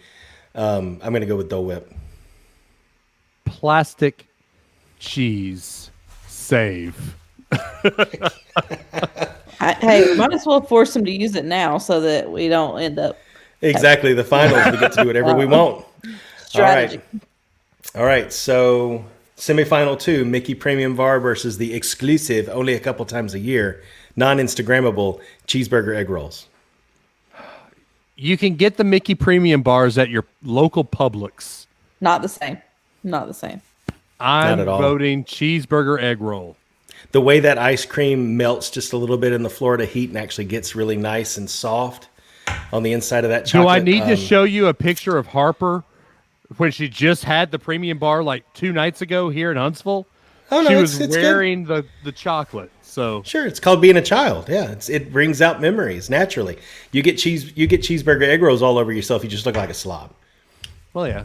I'm going to go with Dole Whip. Plastic cheese save. Hey, might as well force him to use it now so that we don't end up Exactly. The finals, we get to do whatever we want. strategy. All right. So semifinal 2, Mickey Premium Bar versus the exclusive, only a couple times a year, non-Instagrammable Cheeseburger egg rolls. You can get the Mickey Premium bars at your local Publix. Not the same. Not the same. I'm at all. voting cheeseburger egg roll. The way that ice cream melts just a little bit in the Florida heat and actually gets really nice and soft on the inside of that chocolate. Do I need to show you a picture of Harper when she just had the premium bar like 2 nights ago here in Huntsville? Oh, no, she it's was good. wearing the chocolate. So Sure, it's called being a child. Yeah, it brings out memories naturally. You get cheeseburger egg rolls all over yourself. You just look like a slob. well, yeah.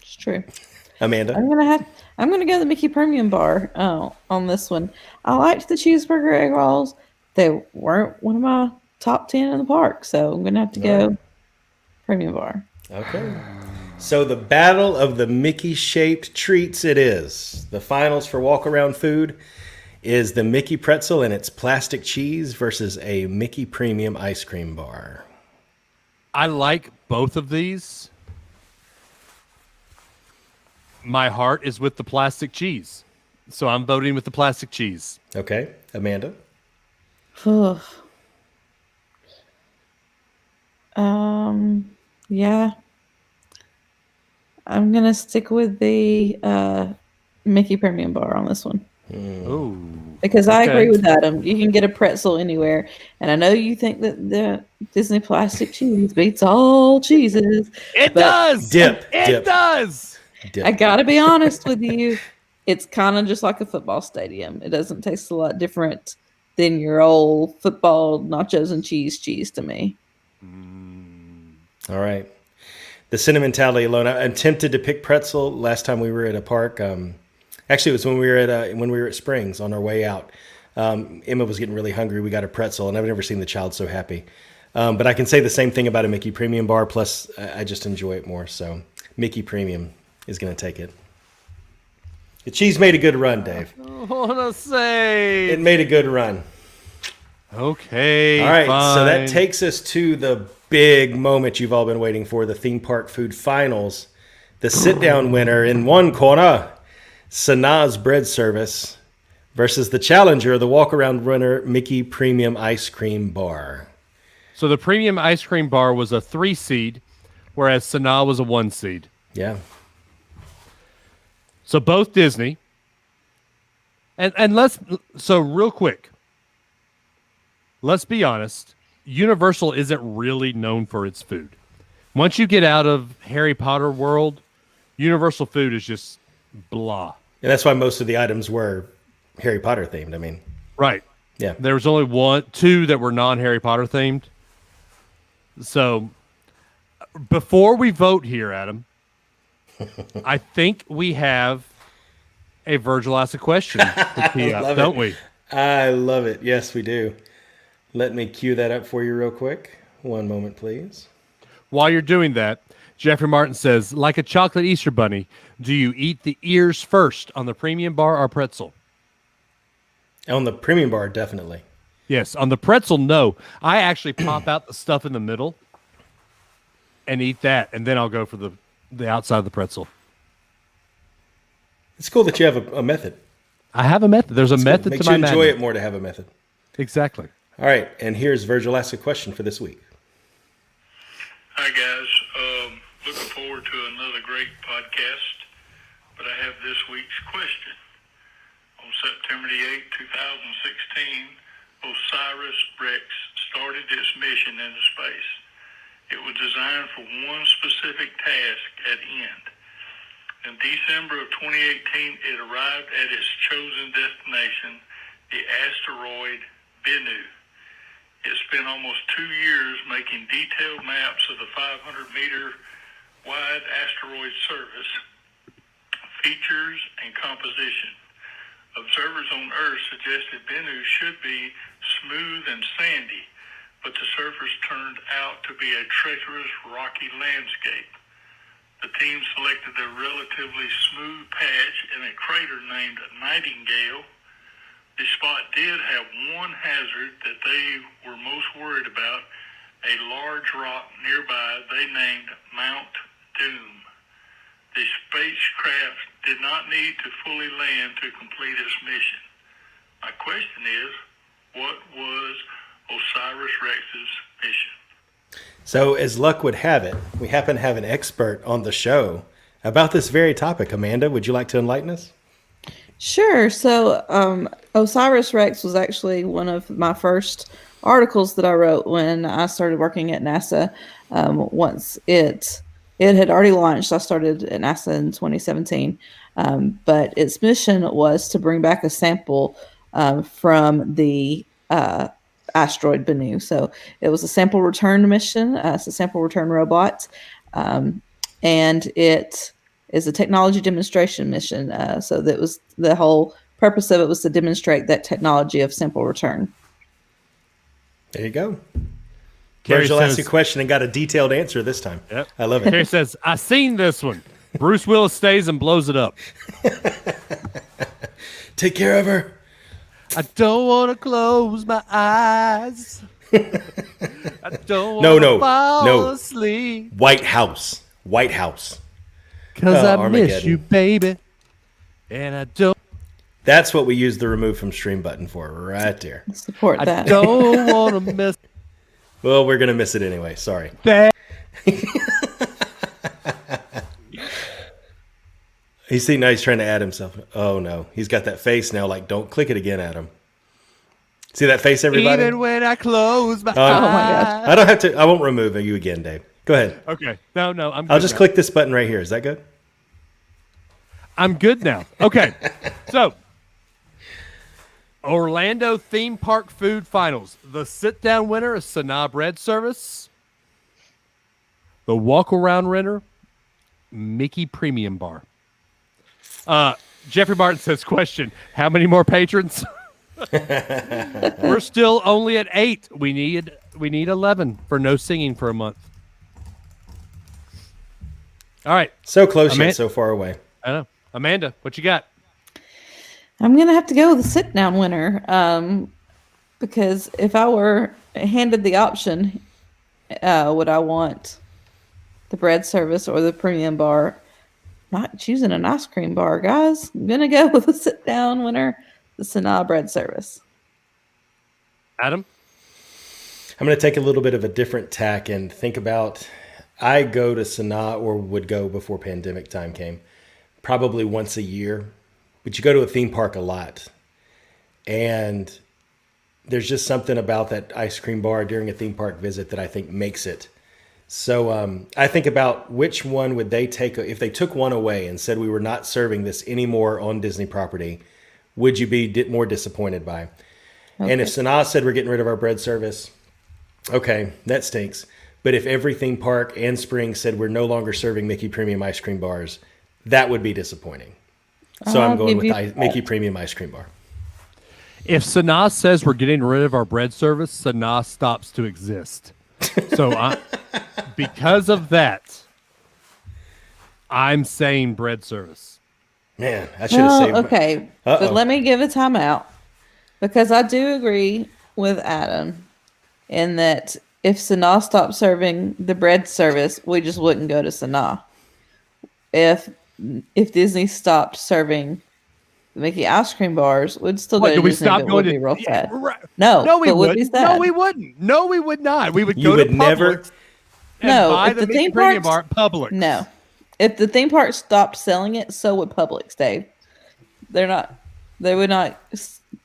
It's true. Amanda. I'm gonna go the Mickey Premium Bar on this one. I liked the cheeseburger egg rolls. They weren't one of my top 10 in the park, so I'm gonna have to go Premium Bar. Okay. So the battle of the Mickey-shaped treats it is. The finals for walk-around food is the Mickey Pretzel and its plastic cheese versus a Mickey Premium ice cream bar. I like both of these. My heart is with the plastic cheese. So I'm voting with the plastic cheese. Okay. Amanda. Yeah. I'm gonna stick with the Mickey Premium Bar on this one. Oh. Because I Okay. agree with Adam. You can get a pretzel anywhere. And I know you think that the Disney plastic cheese beats all cheeses. It but does. Dip. It does. Dip. I gotta be honest with you. It's kind of just like a football stadium. It doesn't taste a lot different than your old football nachos and cheese to me. All right. The sentimentality alone. I'm tempted to pick pretzel. Last time we were at a park, actually, it was when we were at Springs on our way out. Emma was getting really hungry. We got a pretzel, and I've never seen the child so happy. But I can say the same thing about a Mickey Premium bar. Plus, I just enjoy it more. So Mickey Premium is going to take it. The cheese made a good run, Dave. I want to say. It made a good run. Okay. All right, fine. so that takes us to the big moment you've all been waiting for, the theme park food finals. The sit-down winner in one corner, Sanaa's Bread Service, versus the challenger, the walk-around runner, Mickey Premium Ice Cream Bar. So the premium ice cream bar was a 3 seed, whereas Sanaa was a 1 seed. Yeah. So both Disney. And real quick, let's be honest. Universal isn't really known for its food. Once you get out of Harry Potter world, Universal food is just blah. And that's why most of the items were Harry Potter themed. I mean, Right. yeah. There was only 2 that were non-Harry Potter themed. So before we vote here, Adam, I think we have a Virgil asks a question to tee up, love don't it. we? I love it. Yes, we do. Let me cue that up for you real quick. One moment, please. While you're doing that, Jeffrey Martin says, like a chocolate Easter bunny, do you eat the ears first on the premium bar or pretzel? On the premium bar, definitely. Yes, on the pretzel, no. I actually pop out the stuff in the middle and eat that, and then I'll go for the outside of the pretzel. It's cool that you have a method. I have a method. There's a method Makes to my you enjoy madness. it more to have a method. Exactly. All right, and here's Virgil Ask a Question for this week. Hi, guys. Looking forward to another great podcast, but I have this week's question. On September the 8th, 2016, osiris-Rex started its mission into space. It was designed for one specific task at end. In December of 2018, it arrived at its chosen destination, the asteroid Bennu. It spent almost 2 years making detailed maps of the 500-meter wide asteroid surface, features, and composition. Observers on Earth suggested Bennu should be smooth and sandy, but the surface turned out to be a treacherous rocky landscape. The team selected a relatively smooth patch in a crater named Nightingale. The spot did have one hazard that they were most worried about, a large rock nearby they named Mount Doom. The spacecraft did not need to fully land to complete its mission. My question is, what was osiris-Rex's mission? So, as luck would have it, we happen to have an expert on the show about this very topic. Amanda, would you like to enlighten us? Sure. So, osiris-Rex was actually one of my first articles that I wrote when I started working at NASA. Once it had already launched, I started at NASA in 2017. But its mission was to bring back a sample from the Asteroid Bennu. So it was a sample return mission. It's a sample return robot. And it is a technology demonstration mission. So that was the whole purpose of it, was to demonstrate that technology of sample return. There you go. Carrie Virgil asked says- a question and got a detailed answer this time. Yep. I love it. Carrie says, I seen this one. Bruce Willis stays and blows it up. Take care of her. I don't want to close my eyes. I don't No, want no, to fall no. asleep. White House. White House. Because Oh, I miss Armageddon. you, baby. And I don't That's what we use the remove from stream button for, right there. Support I that. don't want to miss Well, we're going to miss it anyway. Sorry. that. Now he's trying to add himself. Oh, no. He's got that face now, like, don't click it again, Adam. See that face, everybody? Even when I close my Oh my eyes. gosh. I don't have to. I won't remove you again, Dave. Go ahead. Okay. No, I'm good I'll just now. click this button right here. Is that good? I'm good now. Okay. So, Orlando theme park food finals. The sit-down winner is Sanaa bread service. The walk-around winner, Mickey Premium Bar. Jeffrey Martin says, question, how many more patrons? We're still only at 8. We need 11 for no singing for a month. All right. So close Aman- yet so far away. I know. Amanda, what you got? I'm going to have to go with the sit down winner. Because if I were handed the option, would I want the bread service or the premium bar? Not choosing an ice cream bar, guys. I'm going to go with the sit down winner, the Sanaa bread service. Adam? I'm going to take a little bit of a different tack and think about. I go to Sanaa, or would go before pandemic time came, probably once a year. But you go to a theme park a lot. And there's just something about that ice cream bar during a theme park visit that I think makes it. So I think about which one would they take. If they took one away and said we were not serving this anymore on Disney property, would you be more disappointed by? Okay. And if Sanaa said we're getting rid of our bread service, okay, that stinks. But if every theme park and Spring said we're no longer serving Mickey Premium ice cream bars, that would be disappointing. So I'm I'll going give with you the that. Mickey Premium Ice Cream Bar. If Sanaa says we're getting rid of our bread service, Sanaa stops to exist. So because of that, I'm saying bread service. Man, I should have saved. Okay, but let me give a timeout because I do agree with Adam in that if Sanaa stopped serving the bread service, we just wouldn't go to Sanaa. If Disney stopped serving the Mickey ice cream bars, we'd still go to do we Disney, stop but going would to be real sad. Right. No, No, we but would be wouldn't. sad. No, we wouldn't. No, we would not. We would You go would to never- Publix and No, buy if the the Mickey theme Premium Bar parks- at Publix. No. If the theme park stopped selling it, so would Publix, Dave. They would not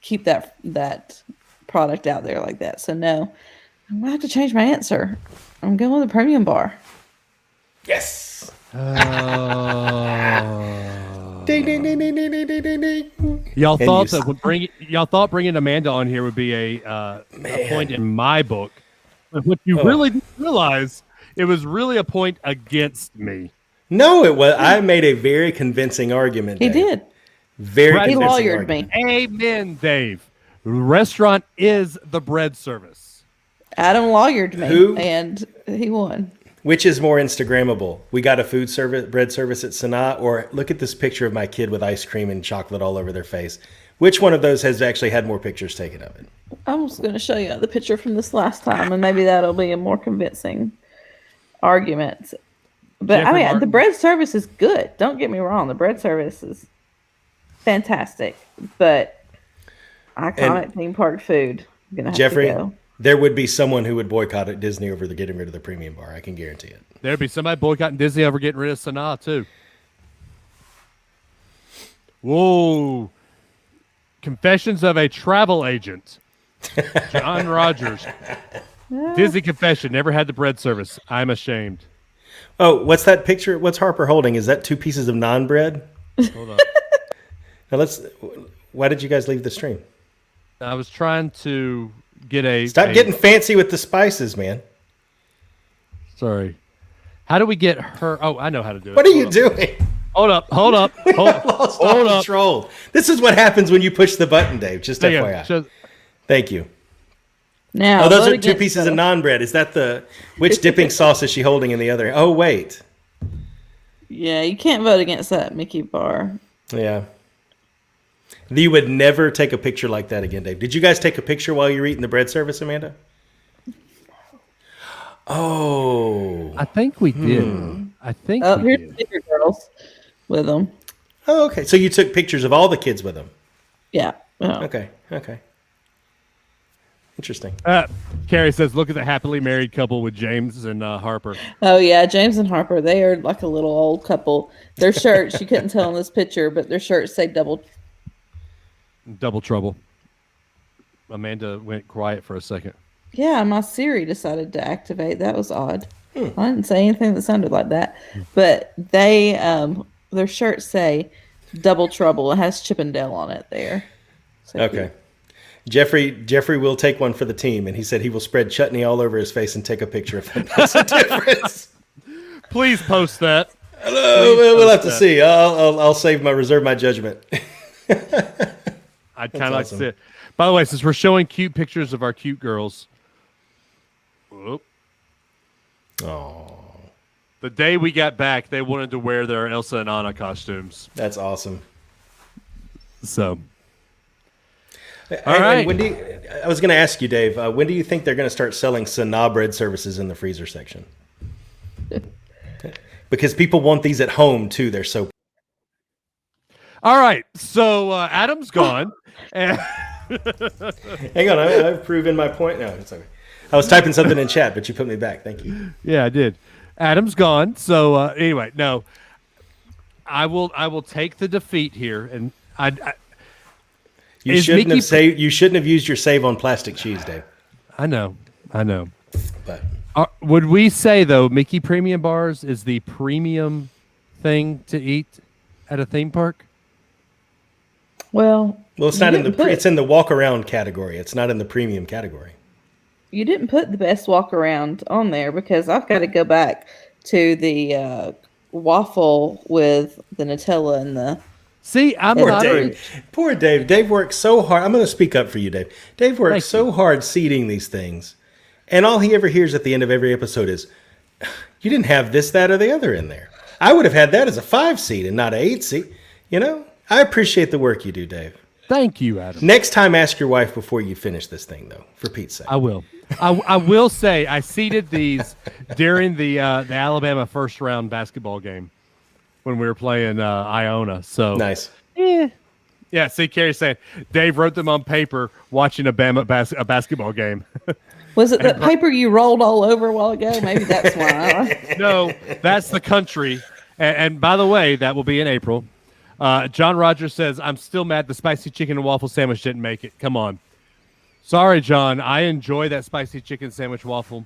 keep that product out there like that. So no, I'm gonna have to change my answer. I'm going with the premium bar. Yes. Oh. Ding, ding, ding, ding, ding, ding, ding, ding, ding. Y'all And thought you- that y'all thought bringing Amanda on here would be a point in my book. But what you really didn't realize, it was really a point against me. No, it was. I made a very convincing argument. He Dave. did. Very He convincing lawyered argument. me. Amen, Dave. The restaurant is the bread service. Adam lawyered me, Who? and he won. Which is more Instagrammable? We got a bread service at Sanaa, or look at this picture of my kid with ice cream and chocolate all over their face. Which one of those has actually had more pictures taken of it? I was going to show you the picture from this last time, and maybe that'll be a more convincing argument. But Jeffrey I mean, Martin. the bread service is good. Don't get me wrong; the bread service is fantastic. But iconic theme park food. I'm gonna have Jeffrey, to go. there would be someone who would boycott at Disney over the getting rid of the premium bar. I can guarantee it. There'd be somebody boycotting Disney over getting rid of Sanaa, too. Whoa. Confessions of a Travel Agent. John Rogers. Disney confession. Never had the bread service. I'm ashamed. Oh, what's that picture? What's Harper holding? Is that 2 pieces of naan bread? Hold on. Now why did you guys leave the stream? I was trying to get a... Stop getting fancy with the spices, man. Sorry. How do we get her... Oh, I know how to do it. What are you doing? Hold up. Hold up. Lost all control. This is what happens when you push the button, Dave. Just There you FYI. go. Thank you. Now, Oh, those vote are 2 against pieces of the- naan bread. Is that which dipping sauce is she holding in the other? Oh, wait. Yeah, you can't vote against that Mickey bar. Yeah. You would never take a picture like that again, Dave. Did you guys take a picture while you were eating the bread service, Amanda? Oh. I think we did. I think Oh, we here's did. the bigger girls with them. Oh, okay. So you took pictures of all the kids with them. Yeah. Oh. Okay. Interesting. Carrie says, look at the happily married couple with James and Harper. Oh yeah, James and Harper, they are like a little old couple. Their shirts, you couldn't tell in this picture, but their shirts say double. Double trouble. Amanda went quiet for a second. Yeah, my Siri decided to activate. That was odd. I didn't say anything that sounded like that. But they their shirts say double trouble. It has Chippendale on it there. So Okay. Jeffrey will take one for the team, and he said he will spread chutney all over his face and take a picture if that makes a difference. Please post that. We'll have to see. I'll reserve my judgment. I'd kind of like awesome. to see it. By the way, since we're showing cute pictures of our cute girls, whoop, Oh, the day we got back, they wanted to wear their Elsa and Anna costumes. that's awesome. So, And right. when I was going to ask you, Dave, when do you think they're going to start selling Sanaa bread services in the freezer section? Because people want these at home too. They're so. all right. So Adam's gone. And Hang on, I've proven my point. No, it's okay. I was typing something in chat, but you put me back. Thank you. yeah, I did. Adam's gone. So anyway, no, I will take the defeat here, and You Is shouldn't Mickey- have saved. You shouldn't have used your save on plastic cheese, Dave. I know. But Would we say though, Mickey Premium Bars is the premium thing to eat at a theme park? Well, it's you not in the. didn't put- It's in the walk around category. It's not in the premium category. You didn't put the best walk around on there because I've got to go back to the waffle with the Nutella and the See, I'm Poor not. Dave. Poor Dave. Dave worked so hard. I'm going to speak up for you, Dave. Dave worked so hard seeding these things. And all he ever hears at the end of every episode is, you didn't have this, that, or the other in there. I would have had that as a 5 seed and not an 8 seed. You know, I appreciate the work you do, Dave. Thank you, Adam. Next time, ask your wife before you finish this thing, though, for Pete's sake. I will. I will say I seeded these during the Alabama first round basketball game when we were playing Iona. So nice. Yeah. See, Carrie's saying Dave wrote them on paper watching a basketball game. Was it that paper you rolled all over a while ago? Maybe that's why. No, that's the country. And by the way, that will be in April. John Rogers says, I'm still mad the spicy chicken and waffle sandwich didn't make it. Come on. Sorry, John. I enjoy that spicy chicken sandwich waffle.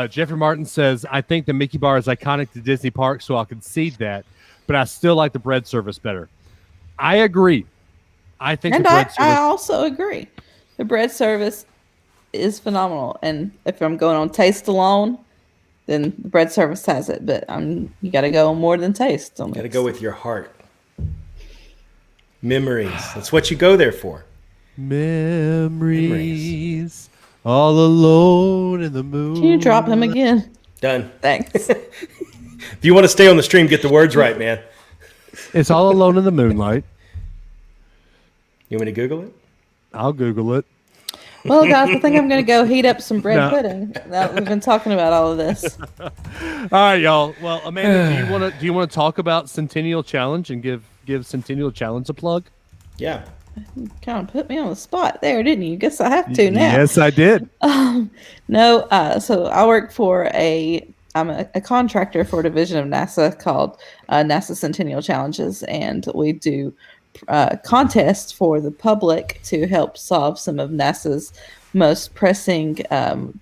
Jeffrey Martin says, I think the Mickey Bar is iconic to Disney Park, so I'll concede that. But I still like the bread service better. I agree. I think and the bread service... I also agree. The bread service is phenomenal. And if I'm going on taste alone, then the bread service has it. But you got to go on more than taste. Got to go with your heart. Memories. That's what you go there for. Memories. All alone in the moon. Can you drop him again? Done. Thanks. If you want to stay on the stream, get the words right, man. It's all alone in the moonlight. You want me to Google it? I'll Google it. Well, guys, I think I'm going to go heat up some bread pudding. Now we've been talking about all of this. All right, y'all. Well, Amanda, do you want to talk about Centennial Challenge and give Centennial Challenge a plug? Yeah. You kind of put me on the spot there, didn't you? Guess I have to now. Yes, I did. No, so I work for I'm a contractor for a division of NASA called NASA Centennial Challenges, and we do contests for the public to help solve some of NASA's most pressing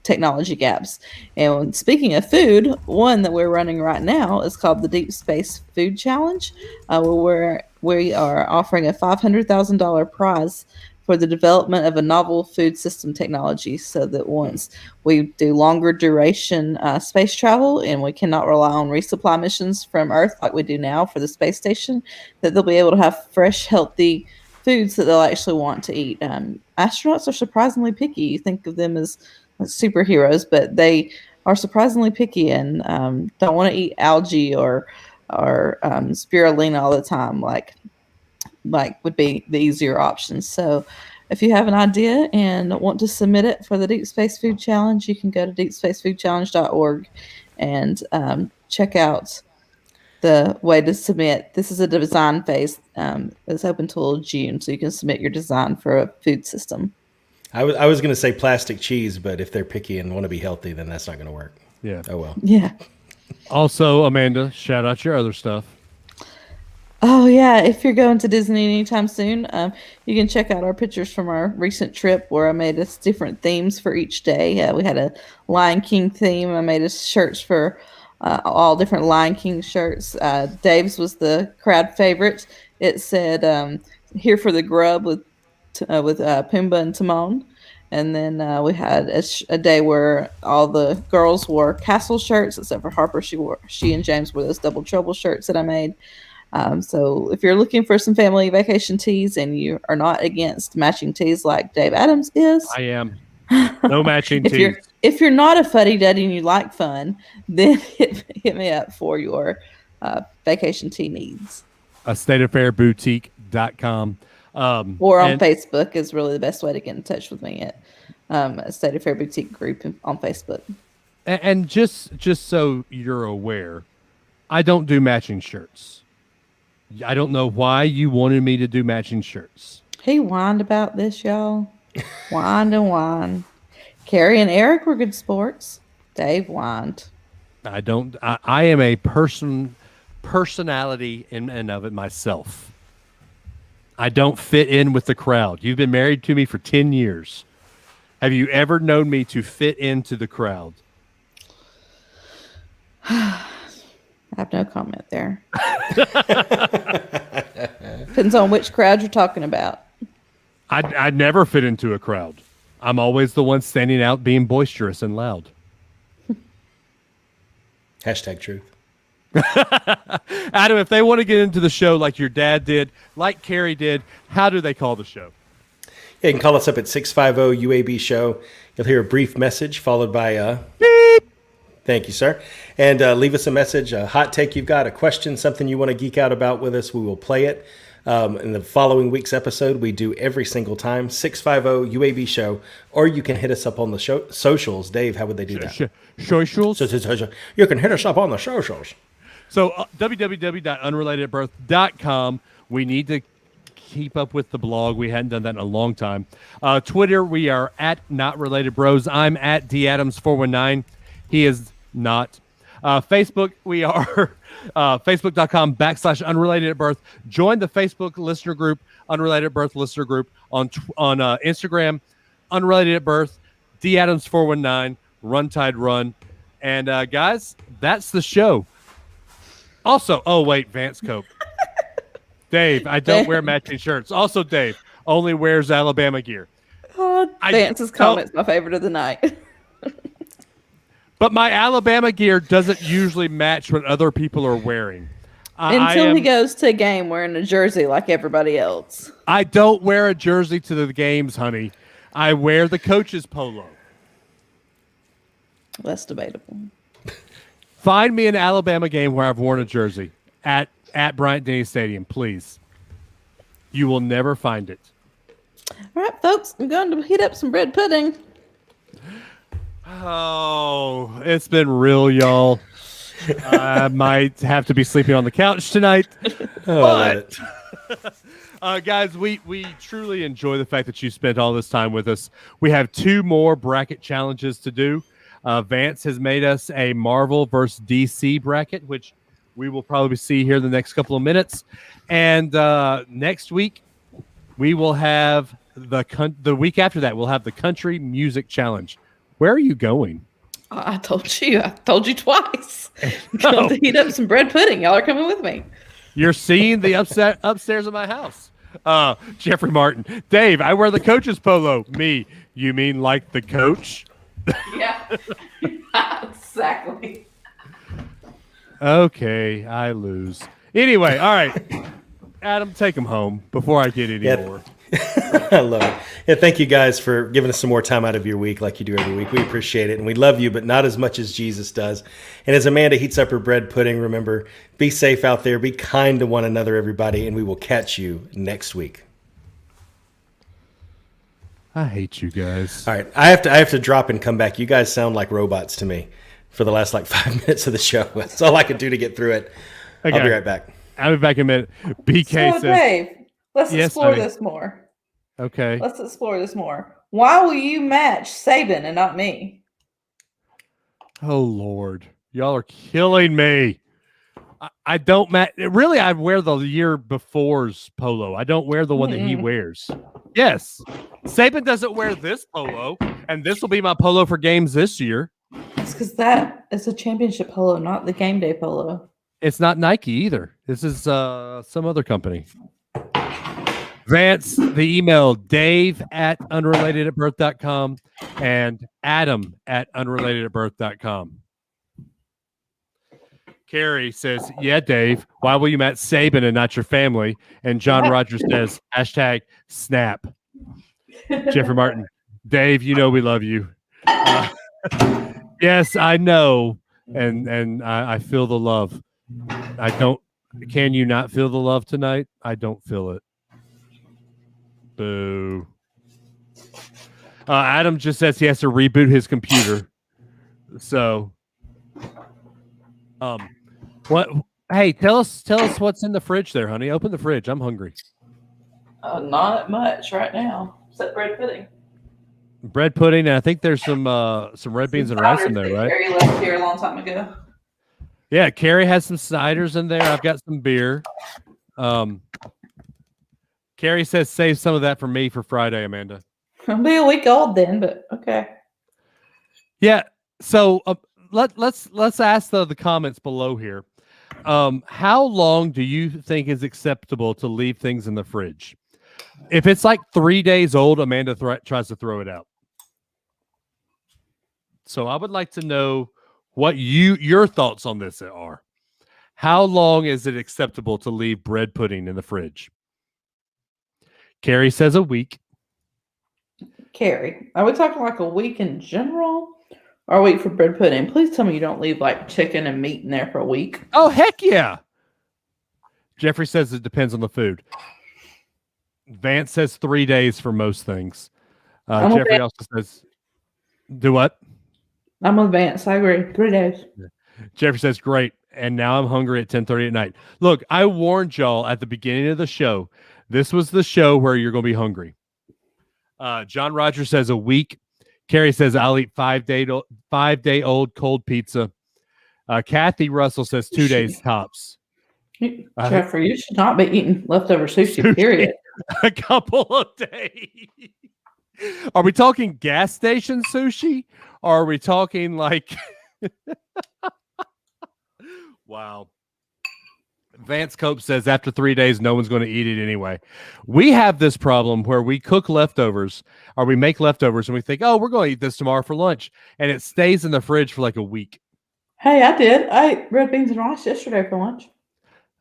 technology gaps. And speaking of food, one that we're running right now is called the Deep Space Food Challenge, where we are offering a $500,000 prize for the development of a novel food system technology, so that once we do longer duration space travel and we cannot rely on resupply missions from Earth like we do now for the space station, that they'll be able to have fresh, healthy foods that they'll actually want to eat. Astronauts are surprisingly picky. You think of them as superheroes, but they are surprisingly picky and don't want to eat algae or spirulina all the time, like would be the easier options. So if you have an idea and want to submit it for the Deep Space Food Challenge, you can go to deepspacefoodchallenge.org and check out the way to submit. This is a design phase. It's open till June, so you can submit your design for a food system. I was going to say plastic cheese, but if they're picky and want to be healthy, then that's not going to work. Yeah. Oh, well. Yeah. Also, Amanda, shout out your other stuff. Oh, yeah. If you're going to Disney anytime soon, you can check out our pictures from our recent trip where I made us different themes for each day. We had a Lion King theme. I made us shirts for all different Lion King shirts. Dave's was the crowd favorite. It said, here for the grub with Pumbaa and Timon. And then we had a day where all the girls wore castle shirts, except for Harper. She and James wore those Double Trouble shirts that I made. So if you're looking for some family vacation tees and you are not against matching tees like Dave Adams is, I am. No matching tees. If you're not a fuddy-duddy and you like fun, then hit me up for your vacation tee needs. StateAffairBoutique.com. Or on Facebook is really the best way to get in touch with me at State Affair Boutique group on Facebook. And just so you're aware, I don't do matching shirts. I don't know why you wanted me to do matching shirts. He whined about this, y'all. Whined and whined. Carrie and Eric were good sports. Dave whined. I don't. I am a personality in and of it myself. I don't fit in with the crowd. You've been married to me for 10 years. Have you ever known me to fit into the crowd? I have no comment there. Depends on which crowd you're talking about. I never fit into a crowd. I'm always the one standing out being boisterous and loud. Hashtag truth. Adam, if they want to get into the show like your dad did, like Carrie did, how do they call the show? Yeah, you can call us up at 650 UAB show. You'll hear a brief message followed by a Beep. thank you, sir. And leave us a message, a hot take you've got, a question, something you want to geek out about with us. We will play it. In the following week's episode, we do every single time, 650 UAB show, or you can hit us up on the socials. Dave, how would they do that? Socials? You can hit us up on the socials. So www.unrelatedbirth.com. We need to keep up with the blog. We hadn't done that in a long time. Twitter, we are at Not Related Bros. I'm at DAdams419. He is not. Facebook, we are facebook.com/unrelatedbirth. Join the Facebook listener group, Unrelated Birth listener group on Instagram, Unrelated at Birth, DAdams419, Run Tide Run. And guys, that's the show. Also, oh wait, Vance Cope. Dave, I don't wear matching shirts. Also, Dave only wears Alabama gear. Vance's comment's my favorite of the night. But my Alabama gear doesn't usually match what other people are wearing. Until he goes to a game wearing a jersey like everybody else. I don't wear a jersey to the games, honey. I wear the coach's polo. That's debatable. Find me an Alabama game where I've worn a jersey at Bryant-Denny Stadium, please. You will never find it. All right, folks, I'm going to heat up some bread pudding. Oh, it's been real, y'all. I might have to be sleeping on the couch tonight. But, guys, we truly enjoy the fact that you spent all this time with us. We have 2 more bracket challenges to do. Vance has made us a Marvel versus DC bracket, which we will probably see here in the next couple of minutes. And next week, we will have the week after that, we'll have the Country Music Challenge. Where are you going? I told you. I told you twice. I'm going to heat up some bread pudding. Y'all are coming with me. You're seeing the upstairs of my house. Jeffrey Martin. Dave, I wear the coach's polo. Me. You mean like the coach? Yeah. Exactly. Okay, I lose. Anyway, all right. Adam, take him home before I get any more. I love it. Yeah, thank you guys for giving us some more time out of your week like you do every week. We appreciate it, and we love you, but not as much as Jesus does. And as Amanda heats up her bread pudding, remember, be safe out there. Be kind to one another, everybody, and we will catch you next week. I hate you guys. All right, I have to drop and come back. You guys sound like robots to me for the last 5 minutes of the show. That's all I could do to get through it. Okay. I'll be right back. I'll be back in a minute. BK So, says, Dave, let's Yes, explore honey. this more. okay. Let's explore this more. Why will you match Saban and not me? Oh, Lord. Y'all are killing me. I don't match. Really, I wear the year before's polo. I don't wear the one that he wears. Yes. Saban doesn't wear this polo, and this will be my polo for games this year. It's because that is a championship polo, not the game day polo. It's not Nike either. This is some other company. Vance, the email, dave@unrelatedbirth.com and adam@unrelatedbirth.com. Carrie says, yeah, Dave, why will you match Saban and not your family? And John Rogers says, #snap. Jeffrey Martin, Dave, you know we love you. Yes, I know. And I feel the love. Can you not feel the love tonight? I don't feel it. Boo. Adam just says he has to reboot his computer. So, what? Hey, tell us what's in the fridge there, honey. Open the fridge. I'm hungry. Not much right now, except bread pudding. Bread pudding, and I think there's some red beans and rice in there, right? Carrie left here a long time ago. Yeah, Carrie has some ciders in there. I've got some beer. Carrie says save some of that for me for Friday, Amanda. I'll be a week old then, but okay. Yeah. So let's ask the comments below here. How long do you think is acceptable to leave things in the fridge? If it's like 3 days old, Amanda tries to throw it out. So I would like to know what your thoughts on this are. How long is it acceptable to leave bread pudding in the fridge? Carrie says a week. Carrie, are we talking like a week in general or a week for bread pudding? Please tell me you don't leave like chicken and meat in there for a week. Oh, heck yeah. Jeffrey says it depends on the food. Vance says 3 days for most things. Jeffrey also says, do what? I'm with Vance. I agree. 3 days. Jeffrey says, great. And now I'm hungry at 10:30 at night. Look, I warned y'all at the beginning of the show. This was the show where you're going to be hungry. John Rogers says a week. Carrie says, I'll eat 5-day-old cold pizza. Kathy Russell says 2 days tops. Jeffrey, you should not be eating leftover sushi, period. A couple of days. Are we talking gas station sushi? Or are we talking like... Wow. Vance Cope says after 3 days, no one's going to eat it anyway. We have this problem where we cook leftovers or we make leftovers and we think, oh, we're going to eat this tomorrow for lunch. And it stays in the fridge for like a week. Hey, I did. I ate red beans and rice yesterday for lunch.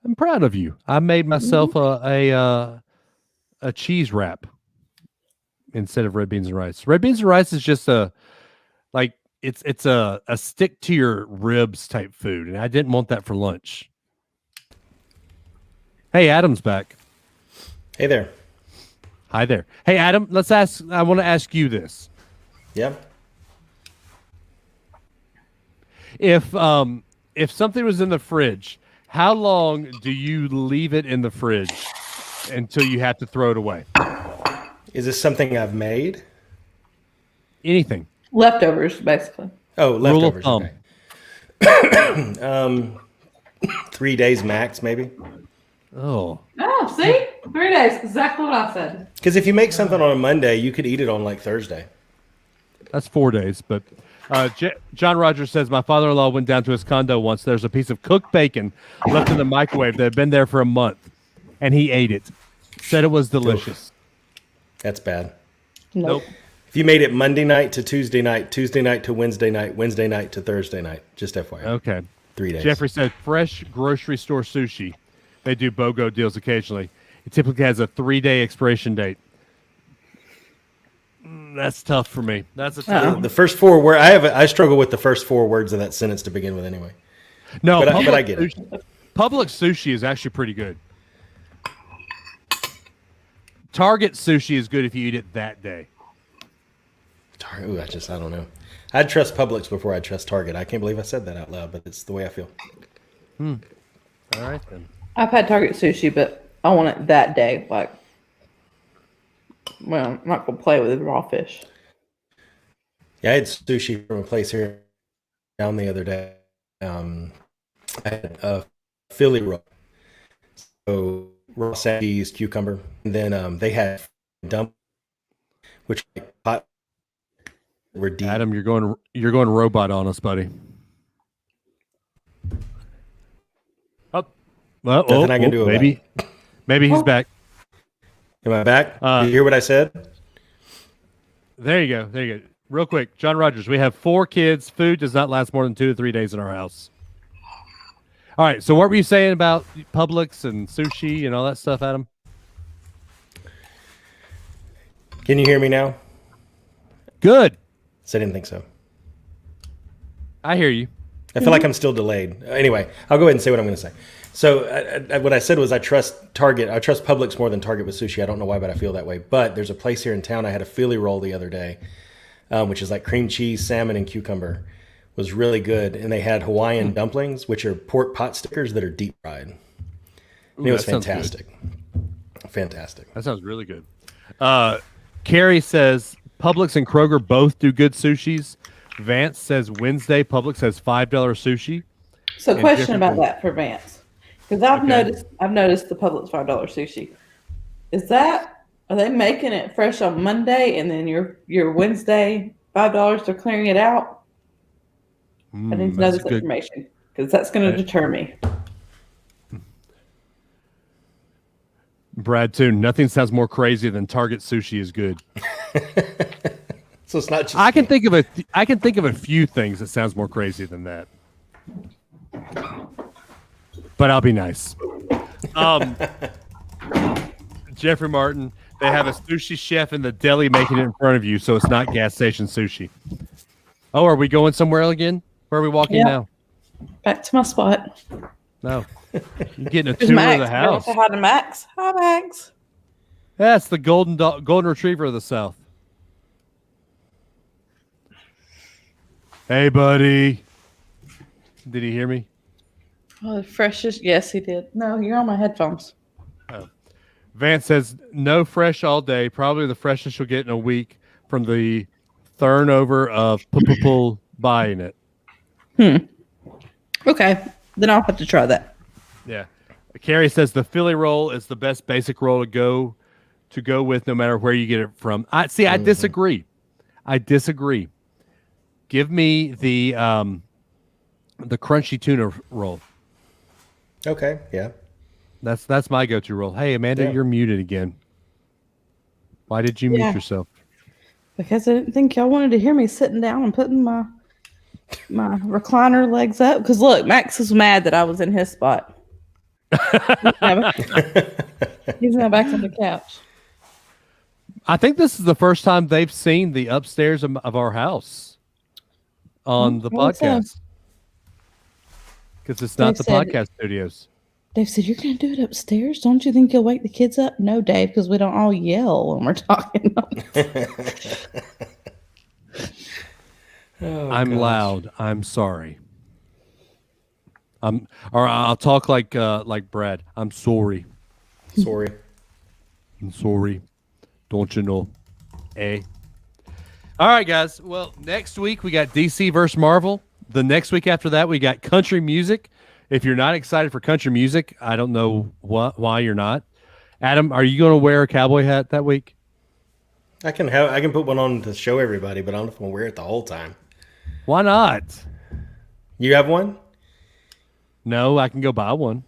I'm proud of you. I made myself a cheese wrap instead of red beans and rice. Red beans and rice is just it's a stick to your ribs type food, and I didn't want that for lunch. Hey, Adam's back. Hey there. Hi there. Hey, Adam, I want to ask you this. Yeah. If something was in the fridge, how long do you leave it in the fridge until you have to throw it away? Is this something I've made? Anything. Leftovers, basically. Oh, leftovers. Rule of thumb. Okay. 3 days max, maybe. Oh. Oh, see? 3 days. Exactly what I said. Because if you make something on a Monday, you could eat it on like Thursday. That's 4 days, but John Rogers says, my father-in-law went down to his condo once. There's a piece of cooked bacon left in the microwave that had been there for a month, and he ate it. Said it was delicious. That's bad. Nope. If you made it Monday night to Tuesday night to Wednesday night to Thursday night, just FYI. Okay. 3 days. Jeffrey said, fresh grocery store sushi. They do BOGO deals occasionally. It typically has a 3-day expiration date. That's tough for me. That's a tough one. The first 4 words, I struggle with the first 4 words of that sentence to begin with anyway. No, but I get it. Public sushi is actually pretty good. Target sushi is good if you eat it that day. Ooh, I don't know. I'd trust Publix before I trust Target. I can't believe I said that out loud, but it's the way I feel. All right, then. I've had Target sushi, but I want it that day. Like, well, I'm not going to play with raw fish. Yeah, I had sushi from a place here down the other day. I had a Philly roll. So raw cheese, cucumber. And then they had dump, which hot. We're deep. Adam, you're going robot on us, buddy. Well, Nothing I can do about maybe, maybe he's back. Am I back? You hear what I said? There you go. Real quick, John Rogers. We have 4 kids. Food does not last more than 2 to 3 days in our house. All right. So what were you saying about Publix and sushi and all that stuff, Adam? Can you hear me now? Good. So I didn't think so. I hear you. I feel like I'm still delayed. Anyway, I'll go ahead and say what I'm going to say. So what I said was I trust Target. I trust Publix more than Target with sushi. I don't know why, but I feel that way. But there's a place here in town. I had a Philly roll the other day, which is like cream cheese, salmon, and cucumber. It was really good. And they had Hawaiian dumplings, which are pork pot stickers that are deep fried. And it was fantastic. Fantastic. That sounds really good. Carrie says Publix and Kroger both do good sushis. Vance says Wednesday Publix has $5 sushi. So question about that for Vance. Because I've noticed the Publix $5 sushi. Are they making it fresh on Monday and then your Wednesday $5 they're clearing it out? I need to know this information because that's going to deter me. Brad Toon, nothing sounds more crazy than Target sushi is good. So it's not just I can think of a few things that sounds more crazy than that. but I'll be nice. Jeffrey Martin, they have a sushi chef in the deli making it in front of you, so it's not gas station sushi. Oh, are we going somewhere again? Where are we walking now? Back to my spot. No. You're getting a There's tour Max. of the house. Hi to Max. Hi, Max. That's the golden retriever of the South. Hey, buddy. Did he hear me? Oh, the freshest. Yes, he did. No, you're on my headphones. Oh. Vance says, no fresh all day. Probably the freshest you'll get in a week from the turnover of people buying it. Okay. Then I'll have to try that. Yeah. Carrie says the Philly roll is the best basic roll to go with no matter where you get it from. I disagree. I disagree. Give me the crunchy tuna roll. Okay, yeah. That's my go-to roll. Hey, Amanda, you're muted again. Why did you mute yourself? Because I didn't think y'all wanted to hear me sitting down and putting my recliner legs up. Because look, Max is mad that I was in his spot. He's now back on the couch. I think this is the first time they've seen the upstairs of our house on the podcast. Because it's not the podcast studios. Dave said, "You're going to do it upstairs? Don't you think you'll wake the kids up?" No, Dave, because we don't all yell when we're talking. I'm loud. I'm sorry. I'll talk like Brad. I'm sorry. Sorry. I'm sorry. Don't you know? All right, guys. Well, next week we got DC versus Marvel. The next week after that we got country music. If you're not excited for country music, I don't know why you're not. Adam, are you going to wear a cowboy hat that week? I can put one on to show everybody, but I don't know if I'm going to wear it the whole time. Why not? You have one? No, I can go buy one.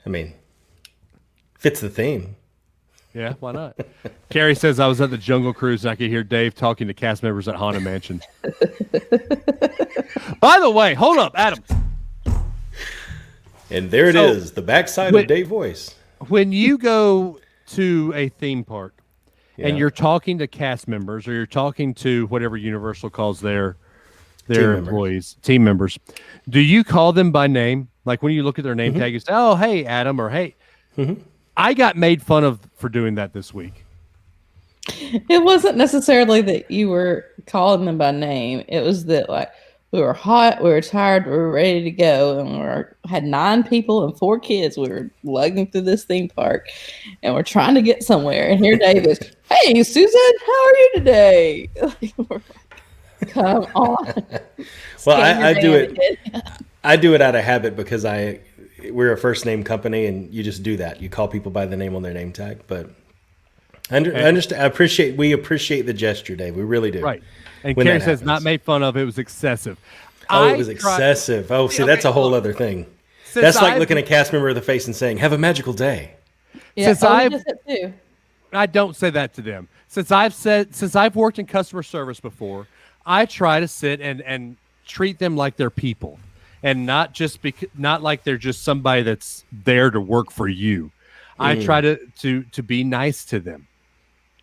I mean, fits the theme. Yeah, why not? Carrie says I was at the Jungle Cruise and I could hear Dave talking to cast members at Haunted Mansion. By the way, hold up, Adam. And there it is, the backside of Dave Voice. When you go to a theme park and you're talking to cast members or you're talking to whatever Universal calls their employees, team members, do you call them by name? Like when you look at their name tag, you say, "Oh, hey, Adam," or "Hey." I got made fun of for doing that this week. It wasn't necessarily that you were calling them by name. It was that we were hot, we were tired, we were ready to go, and had 9 people and 4 kids. We were lugging through this theme park, and we're trying to get somewhere. And here Dave is, "Hey, Susan, how are you today?" Come on. Well, I do it. I do it out of habit because we're a first name company, and you just do that. You call people by the name on their name tag. But I understand. We appreciate the gesture, Dave. We really do. Right. And Carrie says not made fun of. It was excessive. Oh, it was excessive. Oh, see, that's a whole other thing. That's like looking a cast member in the face and saying, "Have a magical day." Yeah, I don't say that to them. Since I've worked in customer service before, I try to sit and treat them like they're people. And not like they're just somebody that's there to work for you. I try to be nice to them.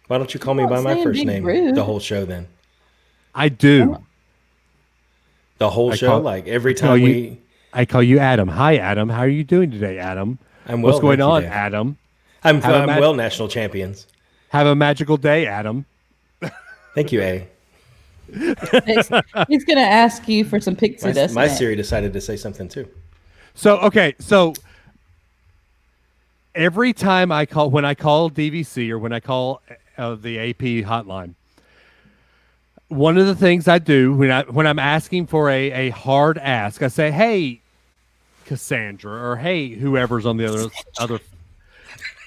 Why don't you call me by my first name the whole show then? I do. The whole show? Like every time I call you Adam. Hi, Adam. How are you doing today, Adam? I'm well. What's going on, Adam? I'm well, national champions. Have a magical day, Adam. Thank you, A. He's going to ask you for some pixie dust. My Siri decided to say something too. So every time when I call DVC or when I call the AP hotline, one of the things I do when I'm asking for a hard ask, I say, "Hey, Cassandra," or "Hey, whoever's on the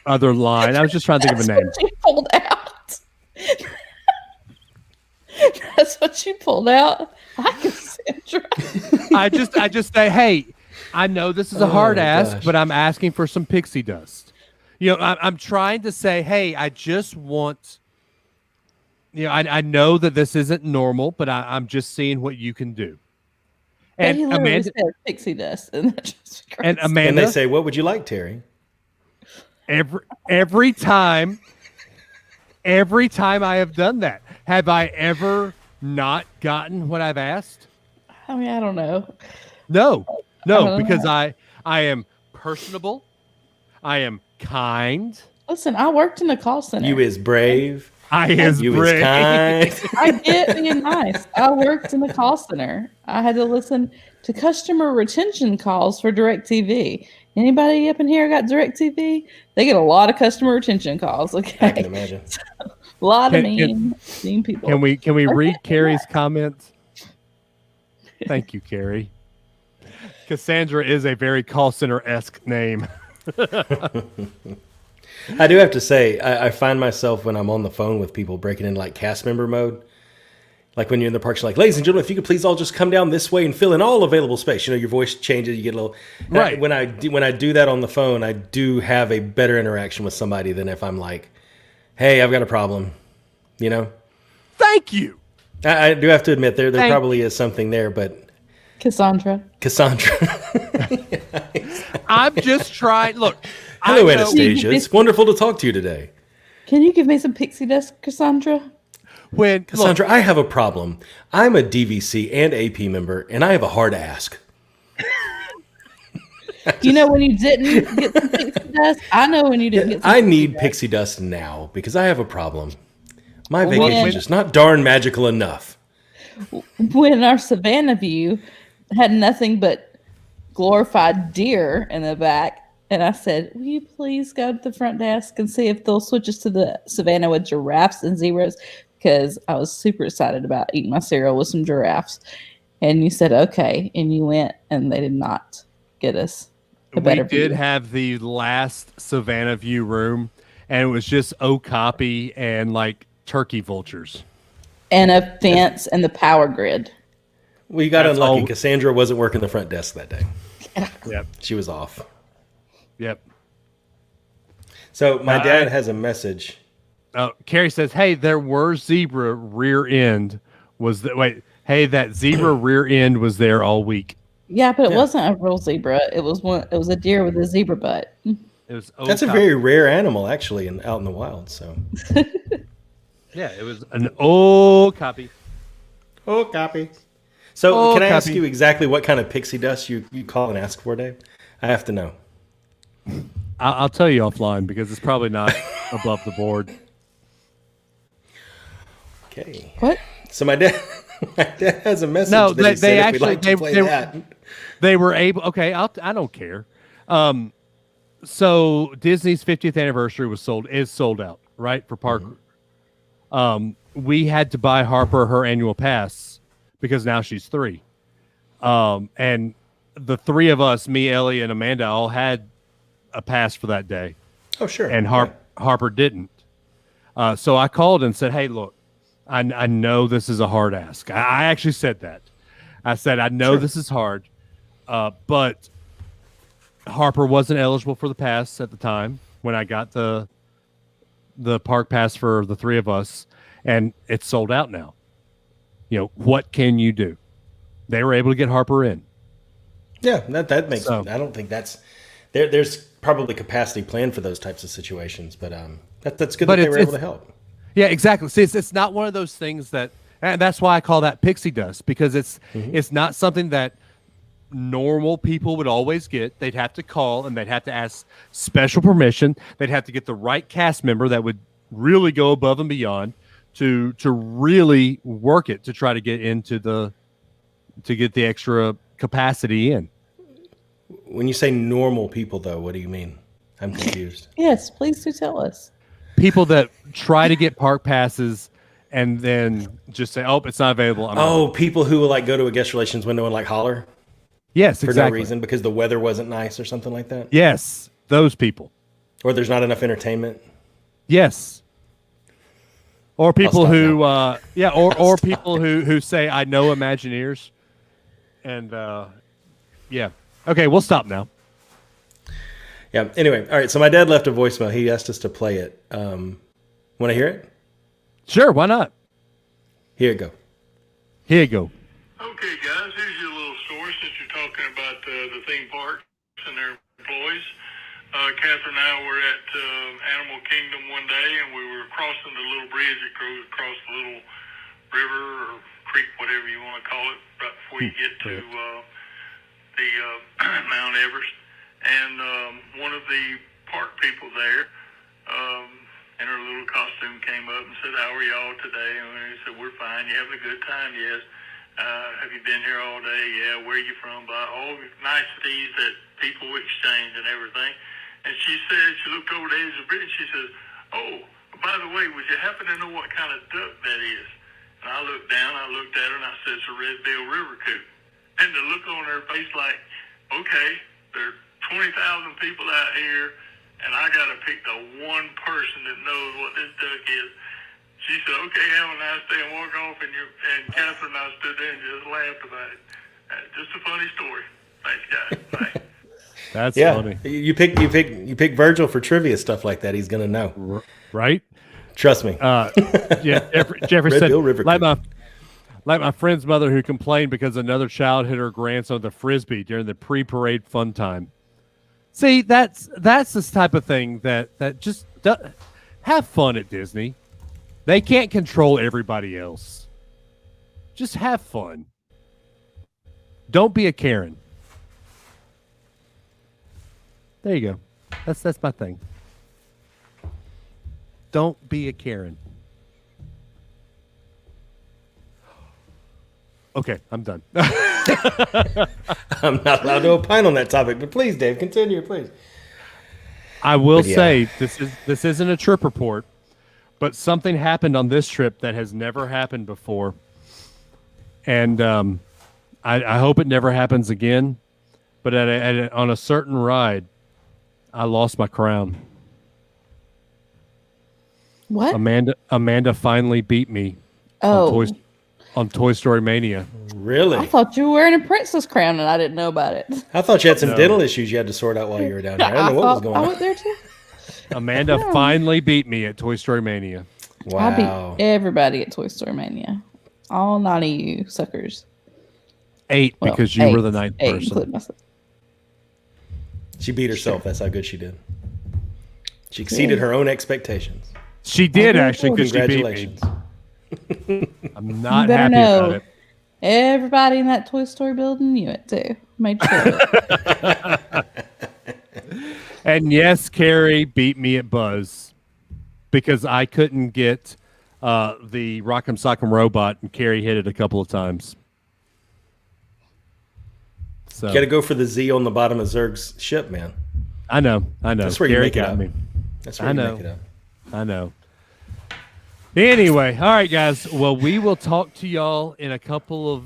other line." I was just trying to think of a name. She pulled out. That's what you pulled out. Hi, Cassandra. I just say, "Hey, I know this is a hard ask, but I'm asking for some pixie dust." I'm trying to say, "Hey, I just want." I know that this isn't normal, but I'm just seeing what you can do. And he literally Amanda, said pixie dust, and that just and And Amanda, they say, "What would you like, Terry?" every time I have done that, have I ever not gotten what I've asked? I mean, I don't know. No, don't because know. I am personable. I am kind. Listen, I worked in the call center. You is brave. I is You brave. is kind. I get being nice. I worked in the call center. I had to listen to customer retention calls for DirecTV. Anybody up in here got DirecTV? They get a lot of customer retention calls. Okay, I can imagine. a lot of Can- mean people. Can we read Okay, Carrie's comments? Thank you, Carrie. Cassandra is a very call center-esque name. I do have to say, I find myself when I'm on the phone with people breaking into like cast member mode. Like when you're in the parks, you're like, ladies and gentlemen, if you could please all just come down this way and fill in all available space. You know, your voice changes, you get a little. Right. When I do that on the phone, I do have a better interaction with somebody than if I'm like, hey, I've got a problem. You know? Thank you. I do have to admit there Thank- probably is something there, but Cassandra. I'm just trying. Look. Hello, I know- Anastasia. It's wonderful to talk to you today. Can you give me some pixie dust, Cassandra? When Cassandra, I have a problem. I'm a DVC and AP member, and I have a hard ask. You know when you didn't get some pixie dust? I know when you didn't get some I pixie need dust. pixie dust now because I have a problem. My Well, vacation is just not darn magical enough. When our Savannah view had nothing but glorified deer in the back, and I said, will you please go to the front desk and see if they'll switch us to the Savannah with giraffes and zebras? Because I was super excited about eating my cereal with some giraffes. And you said, okay. And you went, and they did not get us a we better did view. have the last Savannah View room, and it was just okapi and like turkey vultures. And a fence and the power grid. We got That's unlucky. all- Cassandra wasn't working the front desk that day. Yep. She was off. Yep. So my I- dad has a message. Carrie says, "Hey, there were zebra rear end. Was that wait? Hey, that zebra rear end was there all week. Yeah, but it Yeah. wasn't a real zebra. It was one. It was a deer with a zebra butt. It was That's a okapi. very rare animal, actually, out in the wild. So, yeah. It was an okapi. oh, copy. So, can I ask copy. you exactly what kind of pixie dust you call and ask for, Dave? I have to know. I'll tell you offline because it's probably not above the board. Okay. What? So my dad has a message. No, that he said if we'd actually like to play that. They were able. Okay, I don't care. So Disney's 50th anniversary is sold out, right, for park. We had to buy Harper her annual pass because now she's 3. And the 3 of us, me, Ellie, and Amanda, all had a pass for that day, Oh, sure. and Yeah. Harper didn't. So I called and said, "Hey, look, I know this is a hard ask." I actually said that. I said, "I know this is hard, but Harper wasn't eligible for the pass at the time when I got the park pass for the 3 of us, and it's sold out now. You know, what can you do?" They were able to get Harper in. Yeah, that makes. So- I don't think that's there's probably capacity planned for those types of situations, but that's good But that they were able it's- to help. Yeah, exactly. See, it's not one of those things that, and that's why I call that pixie dust, because it's not something that normal people would always get. They'd have to call and they'd have to ask special permission. They'd have to get the right cast member that would really go above and beyond to really work it to try to get the extra capacity in. When you say normal people, though, what do you mean? I'm confused. Yes, please do tell us. People that try to get park passes and then just say, "Oh, it's not available." I'm out." Oh, people who will like go to a guest relations window and like holler Yes, for exactly. no reason because the weather wasn't nice or something like that, Yes, those people. or there's not enough entertainment. Yes. Or people stop who, or people who say, "I know Imagineers," and yeah. Okay, we'll stop now. Yeah. Anyway, all right. So my dad left a voicemail. He asked us to play it. Want to hear it? Sure, why not? Here you go. Here you go. Okay, guys, here's your little story. the theme parks and their employees. Catherine and I were at Animal Kingdom one day, and we were crossing the little bridge that goes across the little river or creek, whatever you want to call it, right before you get to the Mount Everest. And one of the park people there, in her little costume, came up and said, "How are y'all today?" And we said, "We're fine. You having a good time?" "Yes." "Have you been here all day?" "Yeah." "Where are you from?" All the niceties that people exchange and everything. And she said, she looked over the edge of the bridge, she says, "Oh, by the way, would you happen to know what kind of duck that is?" And I looked down, I looked at her, and I said, "It's a red-billed river coot." And the look on her face like, okay, there are 20,000 people out here, and I got to pick the one person that knows what this duck is. She said, "Okay, have a nice day," and walked off, and Catherine and I stood there and just laughed about it. Just a funny story. Thanks, guys. Bye. That's funny. You pick Virgil for trivia stuff like that. He's gonna know, right? Trust me. Jeffrey Red said, Bill River like my friend's mother who complained because another child hit her grandson with a frisbee during the pre-parade fun time. See, that's this type of thing that just have fun at Disney. They can't control everybody else. Just have fun. Don't be a Karen. There you go. That's my thing. Don't be a Karen. Okay, I'm done. I'm not allowed to opine on that topic, but please, Dave, continue, please. I will say this isn't a trip report, but something happened on this trip that has never happened before, and I hope it never happens again. But on a certain ride, I lost my crown. What? Amanda finally beat me. On Toy Story Mania. Really? I thought you were wearing a princess crown and I didn't know about it. I thought you had some dental issues you had to sort out while you were down there. I don't know what was going on. I went there too. Amanda finally beat me at Toy Story Mania. Wow. I beat everybody at Toy Story Mania. All 9 of you suckers. 8 because you were the 9th person. Including myself. She beat herself. That's how good she did. She exceeded her own expectations. She did actually because she beat me. Congratulations. I'm not happy about it. Everybody in that Toy Story building knew it too. Made sure of it. And yes, Carrie beat me at Buzz because I couldn't get the Rock'em Sock'em Robot, and Carrie hit it a couple of times. So You got to go for the Z on the bottom of Zurg's ship, man. I know. That's where Carrie you make it got up. me. That's where you make it up. I know. Anyway, all right, guys. Well, we will talk to y'all in a couple of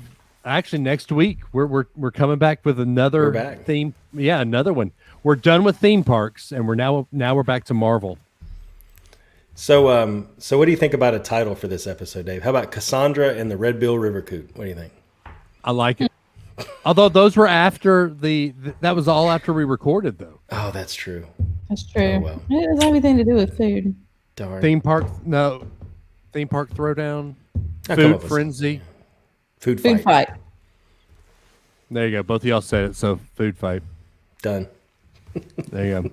next week. We're coming back with another theme. Yeah, another one. We're done with theme parks, and we're back to Marvel. So what do you think about a title for this episode, Dave? How about Cassandra and the Red Bill River Coot? What do you think? I like it. Although those were after that was all after we recorded, though. Oh, that's true. That's true. Oh, well. It doesn't have anything to do with food. Darn. Theme park throwdown. I'll come up Food with frenzy. Food Food fight. fight. There you go. Both of y'all said it. So food fight. Done. There you go.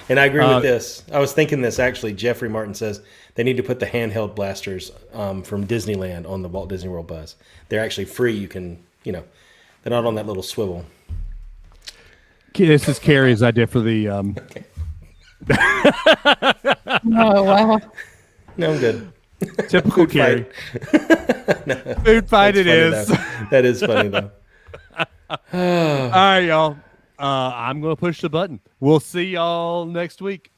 And I agree with this. I was thinking this actually. Jeffrey Martin says they need to put the handheld blasters from Disneyland on the Walt Disney World bus. They're actually free. You can, they're not on that little swivel. This is Carrie's idea for the. Okay. Oh, wow. No, I'm good. Typical Carrie. Food fight it is. That is funny, though. All right, y'all. I'm going to push the button. We'll see y'all next week.